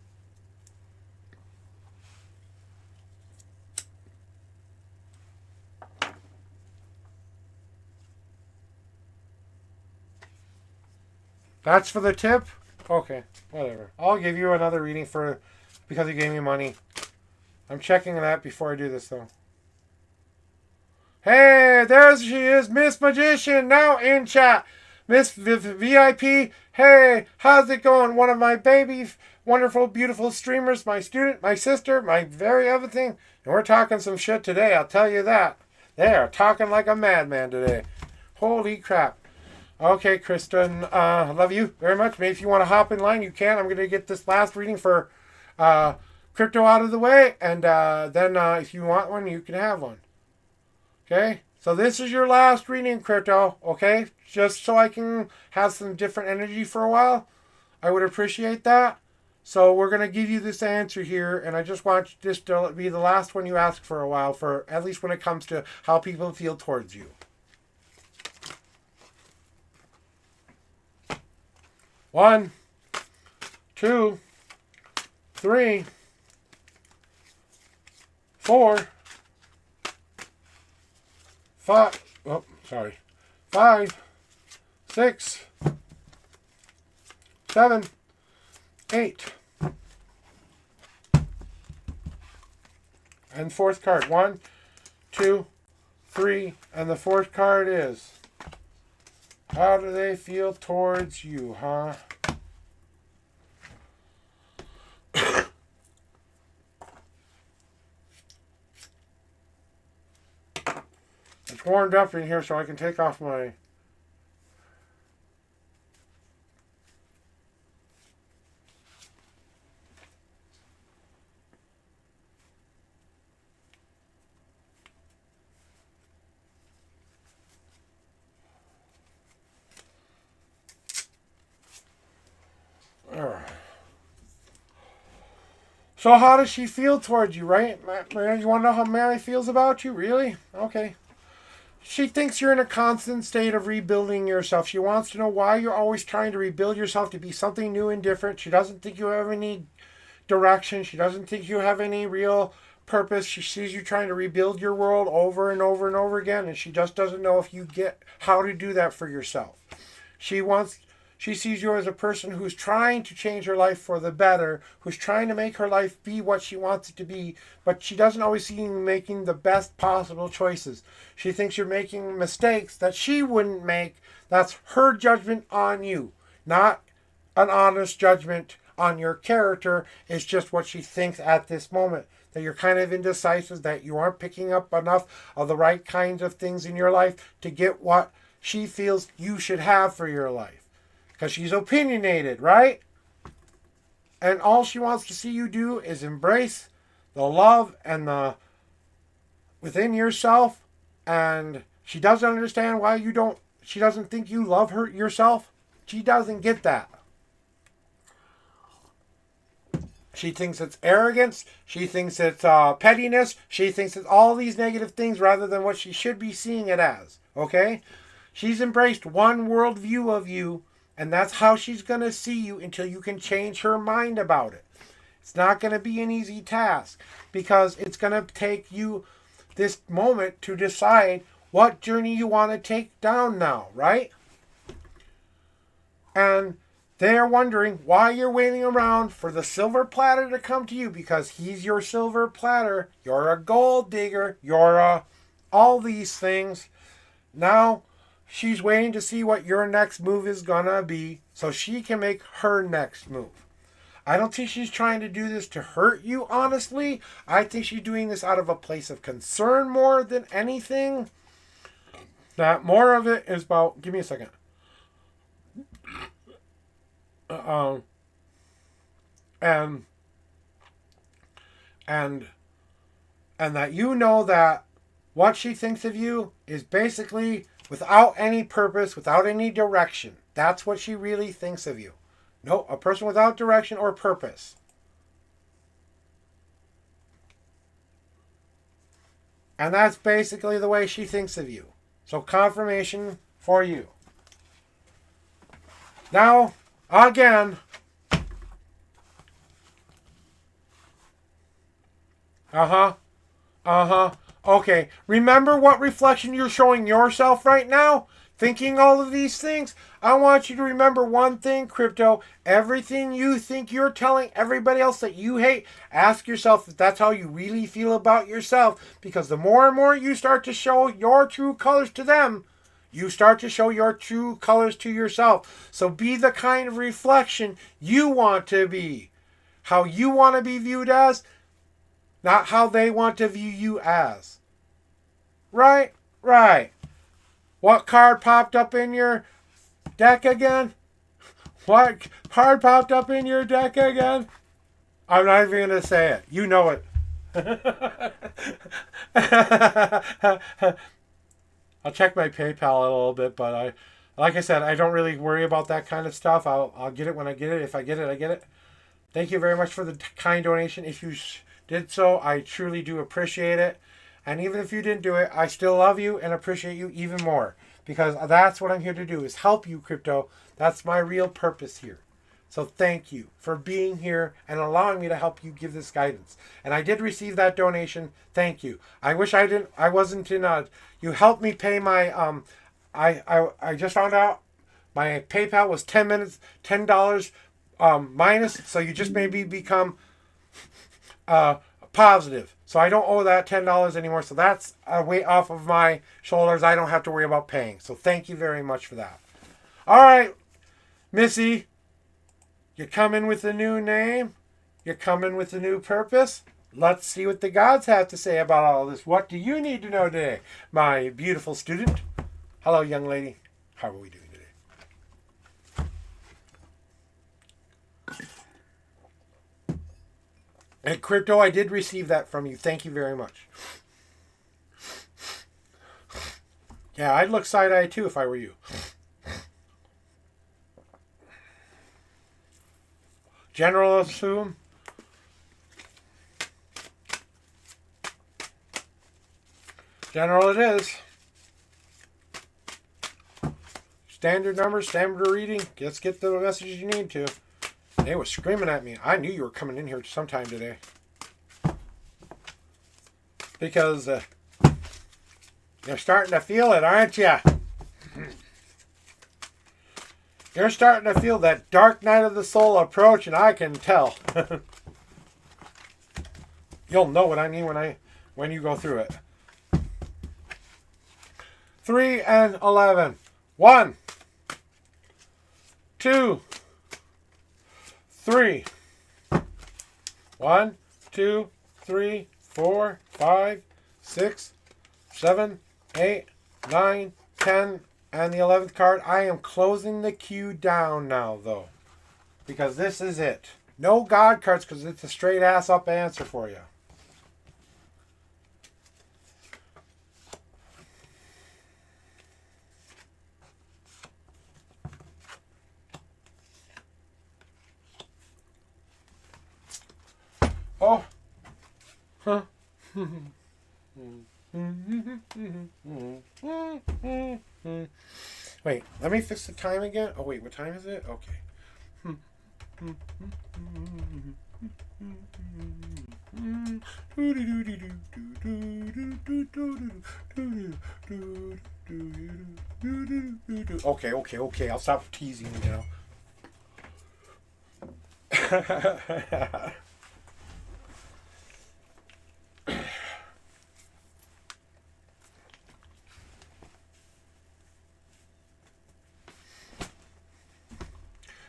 That's for the tip? Okay, whatever. I'll give you another reading for because he gave me money. I'm checking that before I do this, though. Hey, there she is, Miss Magician, now in chat. Miss VIP, hey, how's it going? One of my baby, wonderful, beautiful streamers, my student, my sister, my very everything. And we're talking some shit today, I'll tell you that. They are talking like a madman today. Holy crap. Okay, Kristen, I love you very much. Maybe if you want to hop in line, you can. I'm going to get this last reading for crypto out of the way. And then if you want one, you can have one. Okay? So this is your last reading, crypto. Okay? Just so I can have some different energy for a while. I would appreciate that. So we're going to give you this answer here. And I just want this to be the last one you ask for a while. For at least when it comes to how people feel towards you. 1, 2, 3, 4, 5. Oh, sorry. 5, 6, 7, 8. And fourth card. 1, 2, 3. And the fourth card is... How do they feel towards you, huh? It's warmed up in here so I can take off my... So how does she feel towards you, right? You want to know how Mary feels about you? Really? Okay. She thinks you're in a constant state of rebuilding yourself. She wants to know why you're always trying to rebuild yourself to be something new and different. She doesn't think you have any direction. She doesn't think you have any real purpose. She sees you trying to rebuild your world over and over and over again, and she just doesn't know if you get how to do that for yourself. She sees you as a person who's trying to change her life for the better, who's trying to make her life be what she wants it to be, but she doesn't always see you making the best possible choices. She thinks you're making mistakes that she wouldn't make. That's her judgment on you, not an honest judgment on your character. It's just what she thinks at this moment, that you're kind of indecisive, that you aren't picking up enough of the right kinds of things in your life to get what she feels you should have for your life. Because she's opinionated, right? And all she wants to see you do is embrace the love and the within yourself. And she doesn't understand why she doesn't think you love her yourself. She doesn't get that. She thinks it's arrogance. She thinks it's pettiness. She thinks it's all these negative things rather than what she should be seeing it as. Okay? She's embraced one worldview of you. And that's how she's going to see you until you can change her mind about it. It's not going to be an easy task because it's going to take you this moment to decide what journey you want to take down now, right? And they're wondering why you're waiting around for the silver platter to come to you, because he's your silver platter. You're a gold digger. You're all these things. Now, she's waiting to see what your next move is gonna be so she can make her next move. I don't think she's trying to do this to hurt you, honestly. I think she's doing this out of a place of concern more than anything. That more of it is about... Give me a second. And that you know that what she thinks of you is basically... without any purpose, without any direction. That's what she really thinks of you. No, a person without direction or purpose. And that's basically the way she thinks of you. So confirmation for you. Now, again. Okay, remember what reflection you're showing yourself right now? thinking all of these things, I want you to remember one thing, crypto. Everything you think you're telling everybody else that you hate, ask yourself if that's how you really feel about yourself. Because the more and more you start to show your true colors to them, you start to show your true colors to yourself. So be the kind of reflection you want to be. How you want to be viewed as, not how they want to view you as. Right? Right. What card popped up in your deck again? What card popped up in your deck again? I'm not even going to say it. You know it. I'll check my PayPal a little bit, but like I said, I don't really worry about that kind of stuff. I'll get it when I get it. If I get it, I get it. Thank you very much for the kind donation. If you did so, I truly do appreciate it. And even if you didn't do it, I still love you and appreciate you even more. Because that's what I'm here to do, is help you, crypto. That's my real purpose here. So thank you for being here and allowing me to help you give this guidance. And I did receive that donation. Thank you. I wish I wasn't in you helped me pay my I just found out my PayPal was $10 minus, so you just maybe become positive. So I don't owe that $10 anymore. So that's a weight off of my shoulders. I don't have to worry about paying. So thank you very much for that. All right, Missy, you coming with a new name? You're coming with a new purpose? Let's see what the gods have to say about all this. What do you need to know today, my beautiful student? Hello, young lady. How are we doing today? And crypto, I did receive that from you. Thank you very much. Yeah, I'd look side-eye too if I were you. General assume. General it is. Standard number, standard reading. Let's get the messages you need to. They were screaming at me. I knew you were coming in here sometime today. Because you're starting to feel it, aren't you? You're starting to feel that dark night of the soul approach, and I can tell. You'll know what I mean when you go through it. 3 and 11. 1, 2, 3. 1, 2, 3, 4, 5, 6, 7, 8, 9, 10, and the 11th card. I am closing the queue down now, though, because this is it. No God cards, because it's a straight ass up answer for you. Oh. Huh. Wait, let me fix the time again. Oh, wait, what time is it? Okay. Okay. I'll stop teasing you now.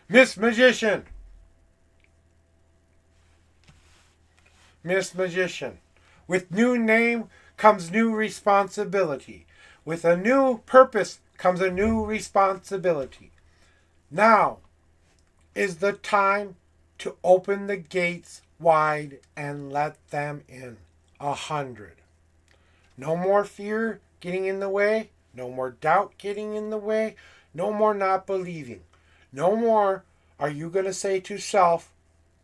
Miss Magician. Miss Magician. With new name comes new responsibility. With a new purpose comes a new responsibility. Now is the time to open the gates wide and let them in. 100. No more fear getting in the way. No more doubt getting in the way. No more not believing. No more are you going to say to self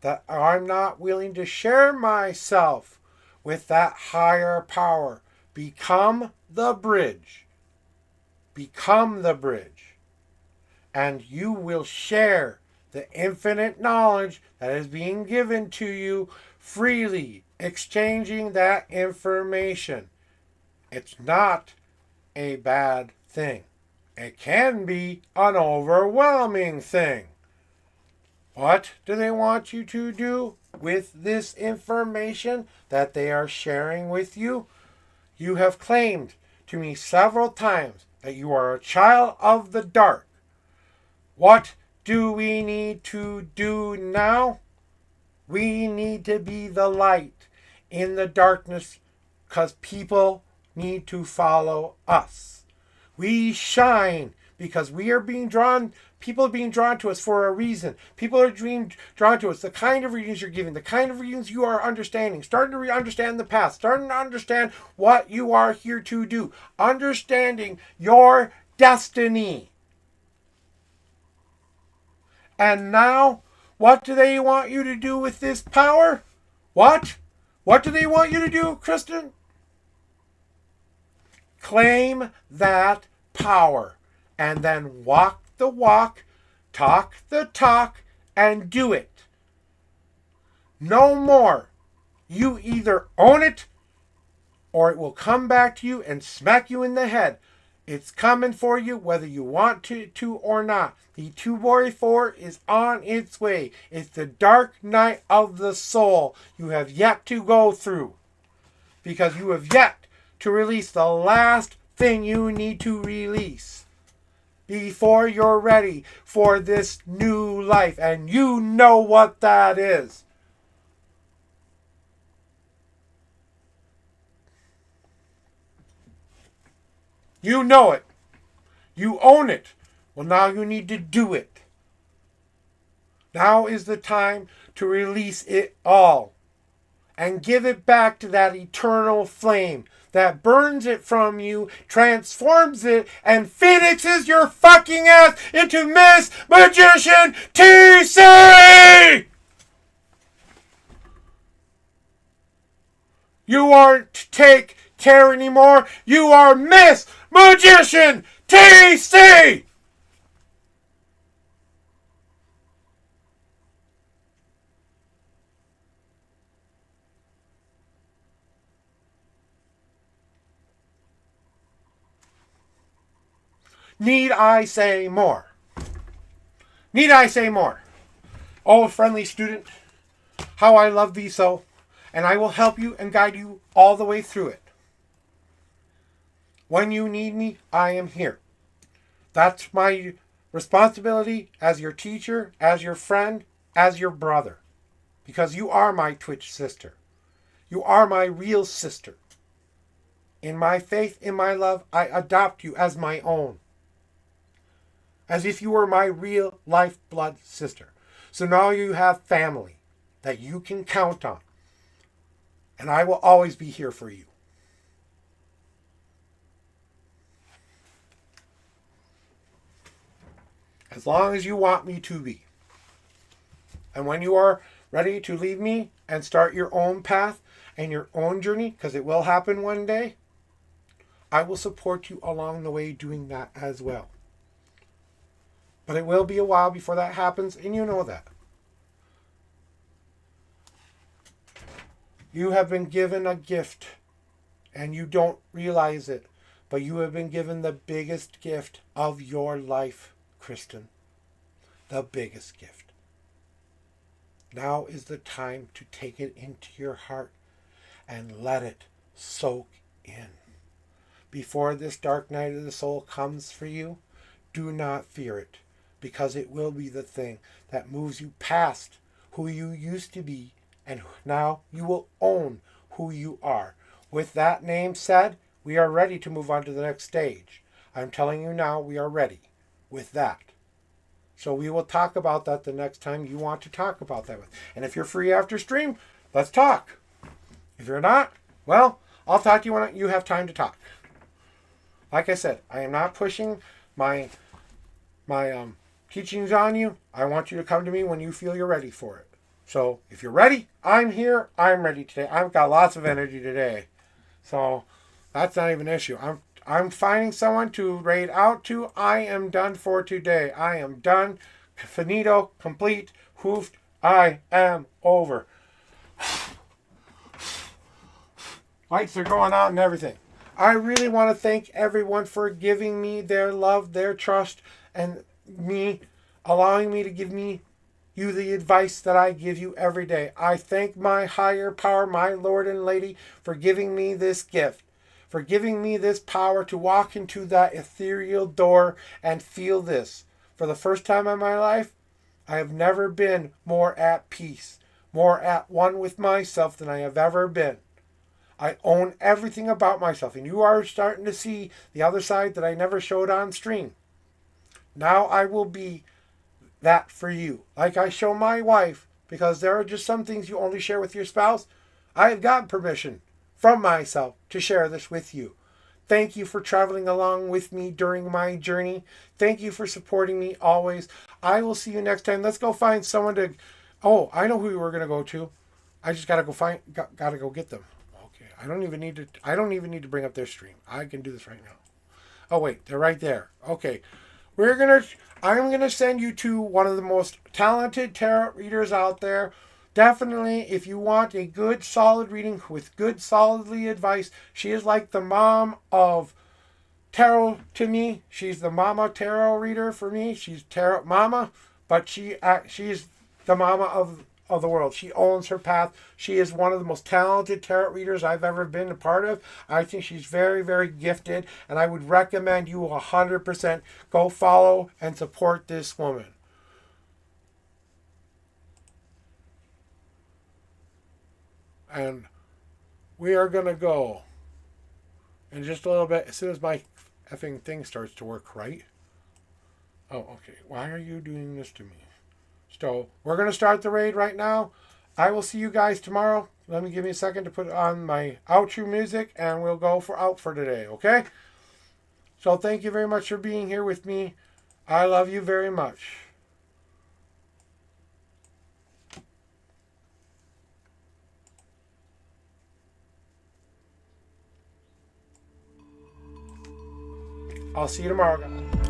that I'm not willing to share myself with that higher power. Become the bridge. Become the bridge. And you will share the infinite knowledge that is being given to you freely, exchanging that information. It's not a bad thing. It can be an overwhelming thing. What do they want you to do with this information that they are sharing with you? You have claimed to me several times that you are a child of the dark. What do we need to do now? We need to be the light in the darkness because people need to follow us. We shine because we are being drawn. People are being drawn to us for a reason. People are drawn to us. The kind of readings you're giving, the kind of readings you are understanding, starting to understand the past, starting to understand what you are here to do, understanding your destiny. And now, what do they want you to do with this power? What? What do they want you to do, Kristen? Claim that power and then walk the walk, talk the talk, and do it. No more. You either own it or it will come back to you and smack you in the head. It's coming for you whether you want to or not. The 244 is on its way. It's the dark night of the soul you have yet to go through. Because you have yet to release the last thing you need to release before you're ready for this new life. And you know what that is. You know it. You own it. Well, now you need to do it. Now is the time to release it all and give it back to that eternal flame that burns it from you, transforms it, and phoenixes your fucking ass into Miss Magician TC! You aren't Take Care anymore. You are Miss Magician TC! Need I say more? Need I say more? Oh, friendly student, how I love thee so, and I will help you and guide you all the way through it. When you need me, I am here. That's my responsibility as your teacher, as your friend, as your brother. Because you are my Twitch sister. You are my real sister. In my faith, in my love, I adopt you as my own. As if you were my real life blood sister. So now you have family that you can count on. And I will always be here for you. As long as you want me to be. And when you are ready to leave me and start your own path and your own journey, because it will happen one day, I will support you along the way doing that as well. But it will be a while before that happens, and you know that. You have been given a gift, and you don't realize it, but you have been given the biggest gift of your life, Kristen. The biggest gift. Now is the time to take it into your heart and let it soak in. Before this dark night of the soul comes for you, do not fear it, because it will be the thing that moves you past who you used to be, and now you will own who you are. With that name said, we are ready to move on to the next stage. I'm telling you now, we are ready with that. So we will talk about that the next time you want to talk about that. And if you're free after stream, let's talk. If you're not, well, I'll talk to you when you have time to talk. Like I said, I am not pushing my teachings on you. I want you to come to me when you feel you're ready for it. So if you're ready, I'm here. I'm ready today. I've got lots of energy today. So that's not even an issue. I'm finding someone to raid out to. I am done for today. I am done. Finito, complete, hoofed. I am over. Lights are going out and everything. I really want to thank everyone for giving me their love, their trust, and me allowing me to give you the advice that I give you every day. I thank my higher power, my Lord and Lady, for giving me this gift, for giving me this power to walk into that ethereal door and feel this. For the first time in my life, I have never been more at peace, more at one with myself than I have ever been. I own everything about myself, and you are starting to see the other side that I never showed on stream. Now I will be that for you. Like I show my wife, because there are just some things you only share with your spouse. I have gotten permission from myself to share this with you. Thank you for traveling along with me during my journey. Thank you for supporting me always. I will see you next time. Let's go find someone to. Oh, I know who we were gonna go to. I just gotta go find. Gotta go get them. Okay. I don't even need to. I don't even need to bring up their stream. I can do this right now. Oh wait, they're right there. Okay. I'm gonna send you to one of the most talented tarot readers out there. Definitely, if you want a good, solid reading with good, solidly advice, she is like the mom of tarot to me. She's the mama tarot reader for me. She's tarot mama, but she's the mama of the world. She owns her path. She is one of the most talented tarot readers I've ever been a part of. I think she's very, very gifted, and I would recommend you 100% go follow and support this woman. And we are going to go in just a little bit as soon as my effing thing starts to work right. Oh, okay. Why are you doing this to me? So we're going to start the raid right now. I will see you guys tomorrow. Let me give me a second to put on my outro music and we'll go out for today, okay? So thank you very much for being here with me. I love you very much. I'll see you tomorrow, guys.